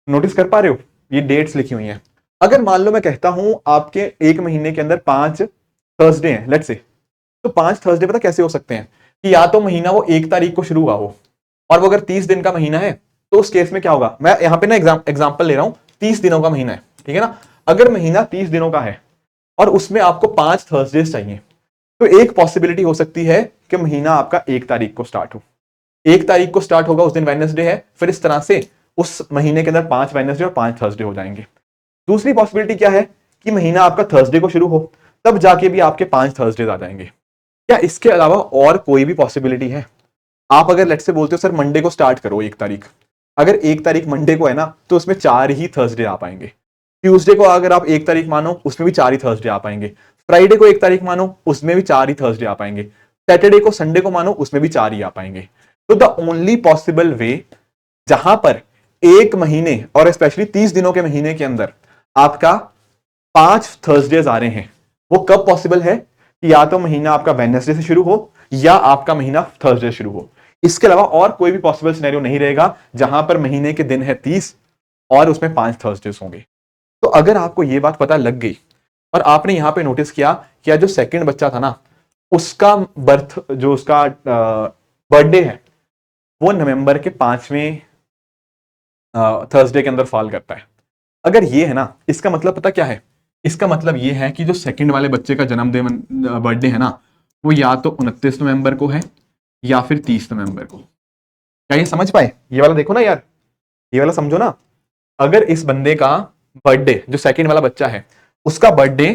नोटिस कर पा रहे हो, ये डेट्स लिखी हुई हैं। अगर मान लो मैं कहता हूं आपके एक महीने के अंदर 5 थर्सडे हैं लेट्स से, तो 5 थर्सडे पता कैसे हो सकते हैं कि या तो महीना वो 1 तारीख को शुरू हुआ हो, और वो अगर 30 दिन का महीना है तो उस केस में क्या होगा, मैं यहां पे ना एग्जांपल ले रहा हूं, 30 दिनों का महीना है, ठीक है ना। अगर महीना 30 दिनों का है और उसमें आपको 5 थर्सडेज चाहिए, तो एक पॉसिबिलिटी हो सकती है कि महीना आपका 1 तारीख को स्टार्ट हो, 1 तारीख को स्टार्ट होगा, उस दिन वेडनेसडे है, फिर इस तरह से उस महीने के अंदर 5 वेडनेसडे और 5 थर्सडे हो जाएंगे। दूसरी पॉसिबिलिटी क्या है कि महीना आपका थर्सडे को शुरू हो, तब जाके भी आपके 5 थर्सडेज आ जाएंगे। क्या इसके अलावा और कोई भी पॉसिबिलिटी है। आप अगर लेट्स से बोलते हो सर मंडे को स्टार्ट करो 1 तारीख, अगर 1 तारीख मंडे को है ना, तो उसमें 4 ही थर्सडे आ पाएंगे। ट्यूसडे को अगर आप 1 तारीख मानो, उसमें भी 4 ही थर्सडे आ पाएंगे। फ्राइडे को 1 तारीख मानो, उसमें भी 4 ही थर्सडे आ पाएंगे। सैटरडे को, संडे को मानो, उसमें भी 4 ही आ पाएंगे। तो द ओनली पॉसिबल वे जहां पर एक महीने और स्पेशली 30 दिनों के महीने के अंदर आपका 5 थर्सडेज आ रहे हैं, वो कब पॉसिबल है कि या तो महीना आपका वेडनेसडे से शुरू हो या आपका महीना थर्सडे शुरू हो। इसके अलावा और कोई भी पॉसिबल सिनेरियो नहीं रहेगा जहां पर महीने के दिन है 30 और उसमें 5 थर्सडेज होंगे। तो अगर आपको ये बात पता लग गई और आपने यहां पे नोटिस किया कि जो सेकंड बच्चा था ना, उसका बर्थ जो उसका बर्थडे है वो नवंबर के 5वें थर्सडे के अंदर फॉल करता है। अगर ये है ना, इसका मतलब पता क्या है, इसका मतलब ये है कि जो सेकंड वाले बच्चे का जन्मदिन बर्थडे है ना, वो या तो 29 नवंबर को है या फिर 30 नवंबर को। क्या ये समझ पाए, ये वाला देखो ना यार, ये वाला समझो ना। अगर इस बंदे का बर्थडे, जो सेकंड वाला बच्चा है, उसका बर्थडे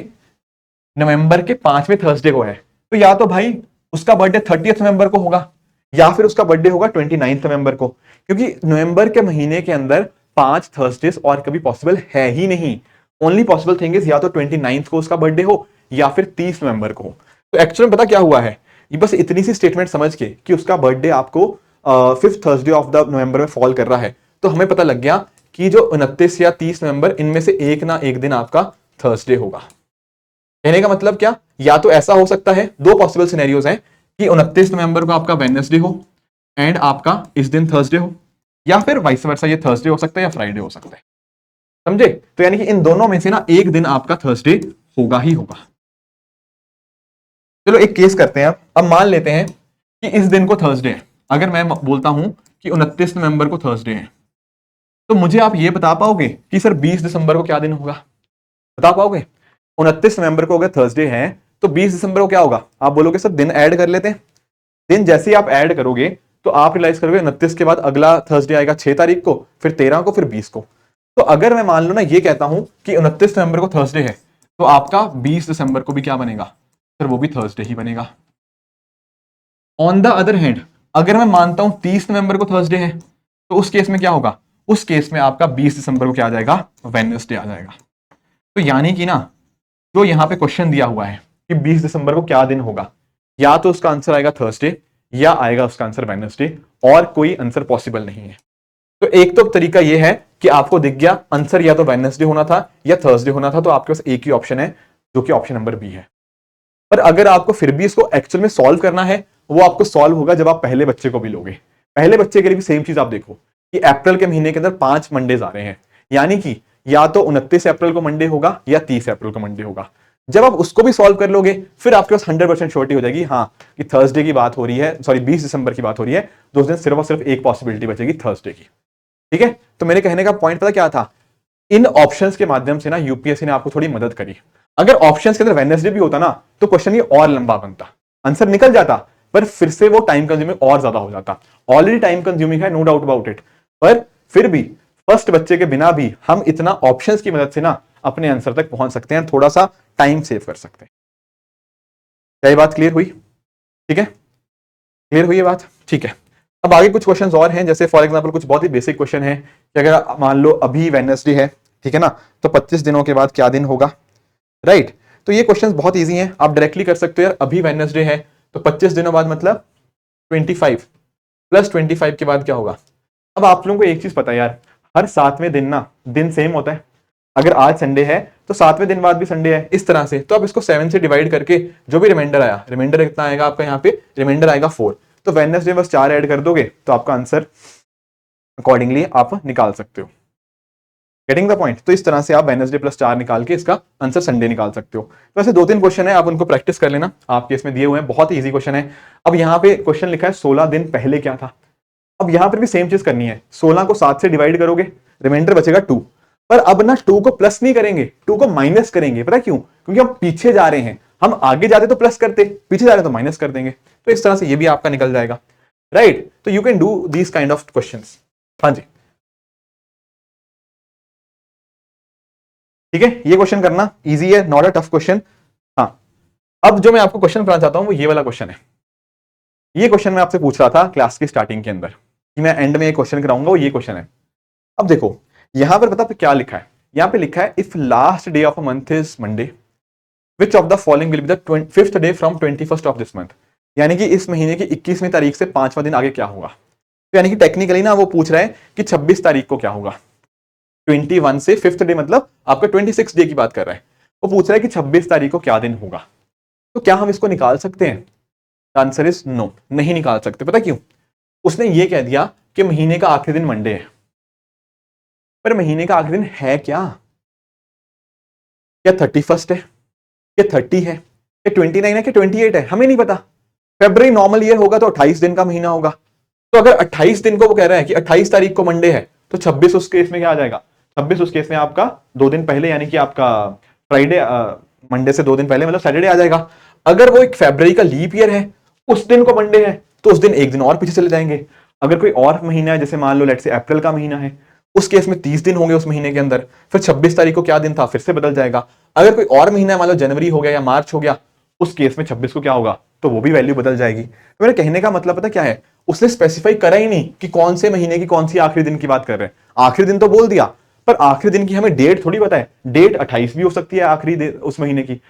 नवंबर के 5वें थर्सडे को है, तो या तो भाई उसका बर्थडे 30 नवंबर को होगा या फिर उसका बर्थडे होगा 29 नवंबर को, क्योंकि नवंबर के महीने के अंदर 5 थर्सडेज और कभी पॉसिबल है ही नहीं। ओनली पॉसिबल थिंग इज या तो 29 को उसका बर्थडे हो या फिर 30 नवंबर को हो। तो एक्चुअली पता क्या हुआ है, ये बस इतनी सी स्टेटमेंट समझ के कि उसका बर्थडे आपको 5th थर्सडे ऑफ द नवंबर में फॉल कर रहा है, तो हमें पता लग गया कि जो 29 या 30 नवंबर, इनमें से एक ना एक दिन आपका थर्सडे होगा। कहने का मतलब क्या, या तो ऐसा हो सकता है, दो पॉसिबल सिनेरियोज हैं कि 29 नवंबर को आपका वेडनेसडे हो एंड आपका इस दिन थर्सडे हो, या फिर वाइस वर्सा, ये थर्सडे हो सकता है या फ्राइडे हो सकता है। समझे? तो यानी कि इन दोनों में से ना एक दिन आपका थर्सडे होगा ही होगा। चलो एक केस करते हैं। अब मान लेते हैं कि इस दिन को थर्सडे है। अगर मैं बोलता हूं कि 29 नवंबर को थर्सडे है, तो मुझे आप ये बता पाओगे कि सर 20 दिसंबर को क्या दिन होगा? बता पाओगे? 29 नवंबर को अगर थर्सडे है तो 20 दिसंबर को क्या होगा? आप बोलोगे सर दिन ऐड कर लेते हैं। दिन जैसे ही आप ऐड करोगे तो आप रियलाइज करोगे 29 के बाद अगला थर्सडे आएगा 6 तारीख को, फिर 13 को, फिर 20 को। तो अगर मैं मान लो ना ये कहता हूं कि 29 नवंबर को थर्सडे है, तो आपका 20 दिसंबर को भी क्या बनेगा? फिर वो भी थर्सडे ही बनेगा। ऑन द अदर हैंड, अगर मैं मानता हूं 30 नवंबर को थर्सडे है, तो उस केस में क्या होगा? उस केस में आपका 20 दिसंबर को क्या आ जाएगा? वेडनेसडे आ जाएगा। तो यानी कि ना, जो यहां पे क्वेश्चन दिया हुआ है कि 20 दिसंबर को क्या दिन होगा, या तो उसका आंसर आएगा थर्सडे या आएगा उसका आंसर वेडनेसडे, और कोई आंसर पॉसिबल नहीं है। तो एक तो तरीका यह है कि आपको दिख गया आंसर या तो वेडनेसडे होना था या थर्सडे होना था, तो आपके पास एक ही ऑप्शन है जो कि ऑप्शन नंबर बी है। पर अगर आपको फिर भी इसको एक्चुअल में सॉल्व करना है, वो आपको सॉल्व होगा जब आप पहले बच्चे को भी लोगे। पहले बच्चे के लिए भी सेम चीज आप देखो कि अप्रैल के महीने के अंदर 5 मंडेज आ रहे हैं, यानी कि या तो 29 अप्रैल को मंडे होगा या 30 अप्रैल को मंडे होगा। जब आप उसको भी सॉल्व कर लोगे, फिर आपके पास 100% श्योरिटी हो जाएगी हाँ कि थर्सडे की बात हो रही है, सॉरी 20 दिसंबर की बात हो रही है, तो उस दिन सिर्फ और सिर्फ एक पॉसिबिलिटी बचेगी थर्सडे की। ठीक है? तो मेरे कहने का पॉइंट पता क्या था? इन ऑप्शंस के माध्यम से ना यूपीएससी ने आपको थोड़ी मदद करी। अगर ऑप्शंस के अंदर वेडनेसडे भी होता ना, तो क्वेश्चन ये और लंबा बनता, आंसर निकल जाता, पर फिर से वो टाइम कंज्यूमिंग और ज्यादा हो जाता। ऑलरेडी टाइम कंज्यूमिंग है, नो डाउट अबाउट इट, पर फिर भी फर्स्ट बच्चे के बिना भी हम इतना ऑप्शंस की मदद से ना अपने आंसर तक पहुंच सकते हैं, थोड़ा सा टाइम सेव कर सकते हैं। क्या ये बात क्लियर हुई? ठीक है, क्लियर हुई ये बात? ठीक है। अब आगे कुछ क्वेश्चंस और हैं, जैसे फॉर एग्जांपल कुछ बहुत ही बेसिक क्वेश्चन है कि अगर मान लो अभी वेडनेसडे है, ठीक है ना, तो 25 दिनों के बाद क्या दिन होगा? राइट? तो ये क्वेश्चंस बहुत इजी हैं, आप डायरेक्टली कर सकते हो यार। अभी वेडनेसडे है तो 25 दिनों बाद मतलब 25 प्लस 25 के बाद क्या होगा? अब आप लोगों को एक चीज पता है यार, हर 7वें दिन ना दिन सेम होता है। अगर आज संडे है तो 7वें दिन बाद भी संडे है, इस तरह से। तो आप इसको 7 से डिवाइड करके जो भी रिमाइंडर आया, रिमाइंडर कितना आएगा आपका? यहाँ पे रिमाइंडर आएगा 4। तो वेडनेसडे बस 4 ऐड कर दोगे तो आपका आंसर अकॉर्डिंगली आप निकाल सकते हो। Getting the point? तो इस तरह से आप वेडनेसडे प्लस 4 निकाल के इसका आंसर संडे निकाल सकते हो। तो ऐसे 2-3 क्वेश्चन है, आप उनको प्रैक्टिस कर लेना, आपके इसमें दिए हुए हैं, बहुत ही इजी क्वेश्चन है। अब यहाँ पे क्वेश्चन लिखा है 16 दिन पहले क्या था। अब यहां पर भी सेम चीज करनी है, 16 को 7 से डिवाइड करोगे, रिमाइंडर बचेगा 2। पर अब ना 2 को प्लस नहीं करेंगे, 2 को माइनस करेंगे। पता क्यों? क्योंकि हम पीछे जा रहे हैं, हम आगे जाते तो प्लस करते, पीछे जा रहे तो माइनस कर देंगे। तो इस तरह से ये भी आपका निकल जाएगा। राइट? तो you can do these kind of questions. हाँ जी, ठीक है, ये क्वेश्चन करना इजी है, नॉट अ टफ क्वेश्चन। हाँ, अब जो मैं आपको क्वेश्चन बताना चाहता हूं वो ये वाला क्वेश्चन है। ये क्वेश्चन मैं आपसे पूछ रहा था क्लास की स्टार्टिंग के अंदर कि मैं एंड में एक क्वेश्चन कराऊंगा, वो ये क्वेश्चन है। अब देखो यहां पर पता क्या लिखा है? यहां पे लिखा है if last day of a month is Monday, which of the following will be the 5th day from 21st of this month. यानी कि इस महीने की 21वीं तारीख से 5वां दिन आगे क्या होगा? तो यानी कि टेक्निकली ना वो पूछ रहा है कि 26 तारीख को क्या होगा। 21 से 5th डे मतलब आपका 26 डे की बात कर रहा है। वो पूछ रहा है कि 26 तारीख को क्या दिन होगा। तो क्या हम इसको निकाल सकते हैं? आंसर इज नो, नहीं निकाल सकते। पता क्यों? उसने ये कह दिया कि महीने का आखिरी दिन मंडे है, पर महीने का आखिरी दिन है क्या? क्या 31 है, क्या 30 है, क्या 29 है, क्या 28 है? हमें नहीं पता। फेब्रुअरी नॉर्मल ईयर होगा तो 28 दिन का महीना होगा। तो अगर 28 दिन को वो कह रहा है कि 28 तारीख को मंडे है, तो 26 उस केस में क्या आ जाएगा? 26 उस केस में आपका 2 दिन पहले, यानी कि आपका फ्राइडे, मंडे से 2 दिन पहले मतलब सैटरडे आ जाएगा। अगर वो एक फेब्रुअरी का लीप ईयर है, उस दिन को मंडे है, तो उस दिन एक दिन और पीछे चले जाएंगे। अगर कोई और महीना है, जैसे मान लो लेट्स से अप्रैल का महीना है, उस केस में 30 दिन होंगे उस महीने के अंदर, फिर 26 तारीख को क्या दिन था फिर से बदल जाएगा। अगर कोई और महीना मान लो जनवरी हो गया या मार्च हो गया, उस केस में 26 को क्या होगा? तो वो भी वैल्यू बदल जाएगी। तो मेरे कहने का मतलब पता क्या है? उसने स्पेसिफाई करा ही नहीं कि कौन से महीने की कौन सी आखिरी दिन की बात कर रहे हैं। आखिरी दिन तो बोल दिया, पर आखिरी दिन की हमें डेट थोड़ी पता है। डेट 28 भी हो सकती है आखिरी उस महीने की।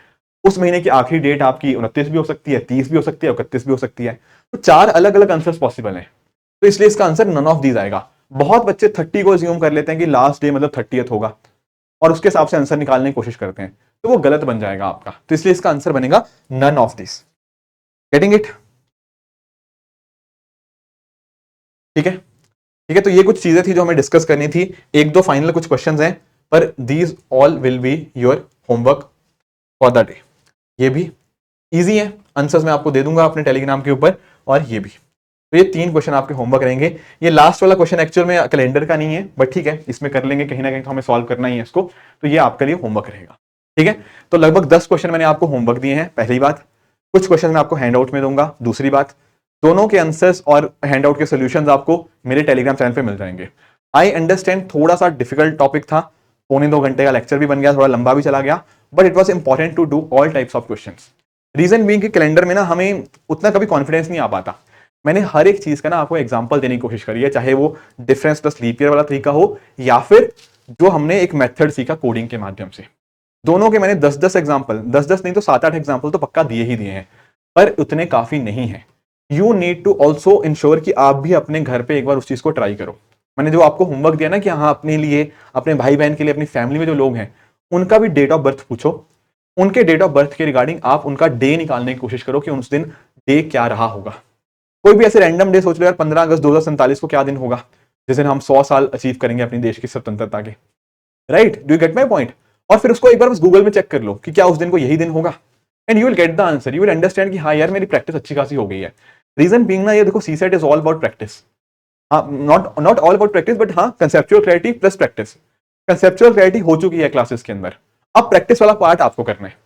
उस महीने की आखिरी डेट आपकी 29 भी हो सकती है, 30 भी हो सकती है, 31 भी हो सकती है। तो 4 अलग अलग आंसर्स पॉसिबल हैं। तो इसलिए इसका आंसर नन ऑफ दीज आएगा। बहुत बच्चे 30 को अज्यूम कर लेते हैं कि लास्ट डे मतलब 30th होगा और उसके हिसाब से आंसर निकालने की कोशिश करते हैं, तो वो गलत बन जाएगा आपका। तो इसलिए इसका आंसर बनेगा none of this. Getting it? ठीक है, ठीक है। तो ये कुछ चीजें थी जो हमें डिस्कस करनी थी। एक दो फाइनल कुछ क्वेश्चंस हैं, पर these all will be your homework for the day. ये भी इजी है, आंसर्स मैं आपको दे दूंगा अपने टेलीग्राम के ऊपर, और ये भी। तो ये 3 क्वेश्चन आपके होमवर्क रहेंगे। ये लास्ट वाला क्वेश्चन एक्चुअल में कैलेंडर का नहीं है, बट ठीक है, इसमें कर लेंगे, कहीं ना कहीं तो हमें सॉल्व करना ही है इसको, तो ये आपके लिए होमवर्क रहेगा। ठीक है, तो लगभग 10 क्वेश्चन मैंने आपको होमवर्क दिए हैं, पहली बात। कुछ क्वेश्चन मैं आपको हैंड आउट में दूंगा, दूसरी बात। दोनों के आंसर्स और हैंड आउट के सोल्यूशंस आपको मेरे टेलीग्राम चैनल पे मिल जाएंगे। आई अंडरस्टैंड थोड़ा सा डिफिकल्ट टॉपिक था, 1.25 घंटे का लेक्चर भी बन गया, थोड़ा लंबा भी चला गया, but it was important to do all types of question. Reason being कि कैलेंडर में ना हमें उतना कभी कॉन्फिडेंस नहीं आ पाता। मैंने हर एक चीज का ना आपको एग्जांपल देने की कोशिश करी है, चाहे वो डिफरेंस प्लस लीप ईयर वाला तरीका हो, या फिर जो हमने एक मेथड सीखा कोडिंग के माध्यम से। दोनों के मैंने 10-10 एग्जांपल, 10-10 नहीं तो 7-8 एग्जांपल तो पक्का दिए ही दिए हैं, पर उतने काफी नहीं है। You need to also ensure कि आप भी अपने घर पे एक बार उस चीज को ट्राई करो। मैंने जो आपको होमवर्क दिया ना कि हाँ, अपने लिए, अपने भाई बहन के लिए, अपनी फैमिली में जो लोग हैं उनका भी डेट ऑफ बर्थ पूछो। उनके डेट ऑफ बर्थ के रिगार्डिंग आप उनका डे निकालने की कोशिश करो कि उस दिन डे क्या रहा होगा। कोई भी ऐसे रैंडम डे सोच लो यार, 15 अगस्त 2047 को क्या दिन होगा जिस दिन हम 100 साल अचीव करेंगे अपनी देश की स्वतंत्रता के। Right, do you get my point? और फिर उसको एक बार बस गूगल में चेक कर लो कि क्या उस दिन को यही दिन होगा, and you will get the answer. You will understand कि हाँ यार, मेरी प्रैक्टिस अच्छी खासी हो गई है। रीजन बीइंग ना, ये देखो, CSAT is all about practice. हाँ, not all about practice, but हाँ, conceptual clarity plus practice. Conceptual clarity हो चुकी है क्लासेस के अंदर, अब प्रैक्टिस वाला पार्ट आपको करना है।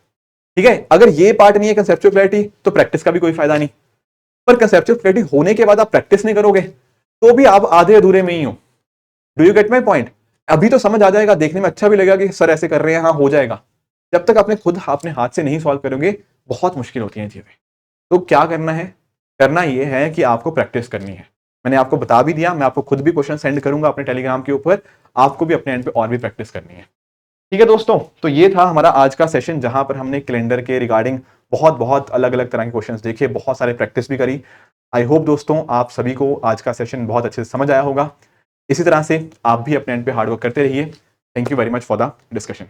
ठीक है, अगर ये पार्ट नहीं है कंसेप्चुअल क्लैरिटी, तो प्रैक्टिस का भी कोई फायदा नहीं। पर कंसेप्चुअल क्लैरिटी होने के बाद आप प्रैक्टिस नहीं करोगे तो भी आप आधे अधूरे में ही हो। Do you get my point? अभी तो समझ आ जाएगा, देखने में अच्छा भी लगेगा कि सर ऐसे कर रहे हैं, हाँ हो जाएगा। जब तक आपने खुद अपने हाथ से नहीं सॉल्व करोगे, बहुत मुश्किल होती है चीजें। तो क्या करना है? करना यह है कि आपको प्रैक्टिस करनी है। मैंने आपको बता भी दिया, मैं आपको खुद भी क्वेश्चन सेंड करूंगा अपने टेलीग्राम के ऊपर, आपको भी अपने एंड पे और भी प्रैक्टिस करनी है। ठीक है दोस्तों, तो ये था हमारा आज का सेशन, जहां पर हमने कैलेंडर के रिगार्डिंग बहुत बहुत अलग अलग तरह के क्वेश्चंस देखे, बहुत सारे प्रैक्टिस भी करी। आई होप दोस्तों आप सभी को आज का सेशन बहुत अच्छे से समझ आया होगा। इसी तरह से आप भी अपने एंड पे हार्डवर्क करते रहिए। Thank you very much for the discussion.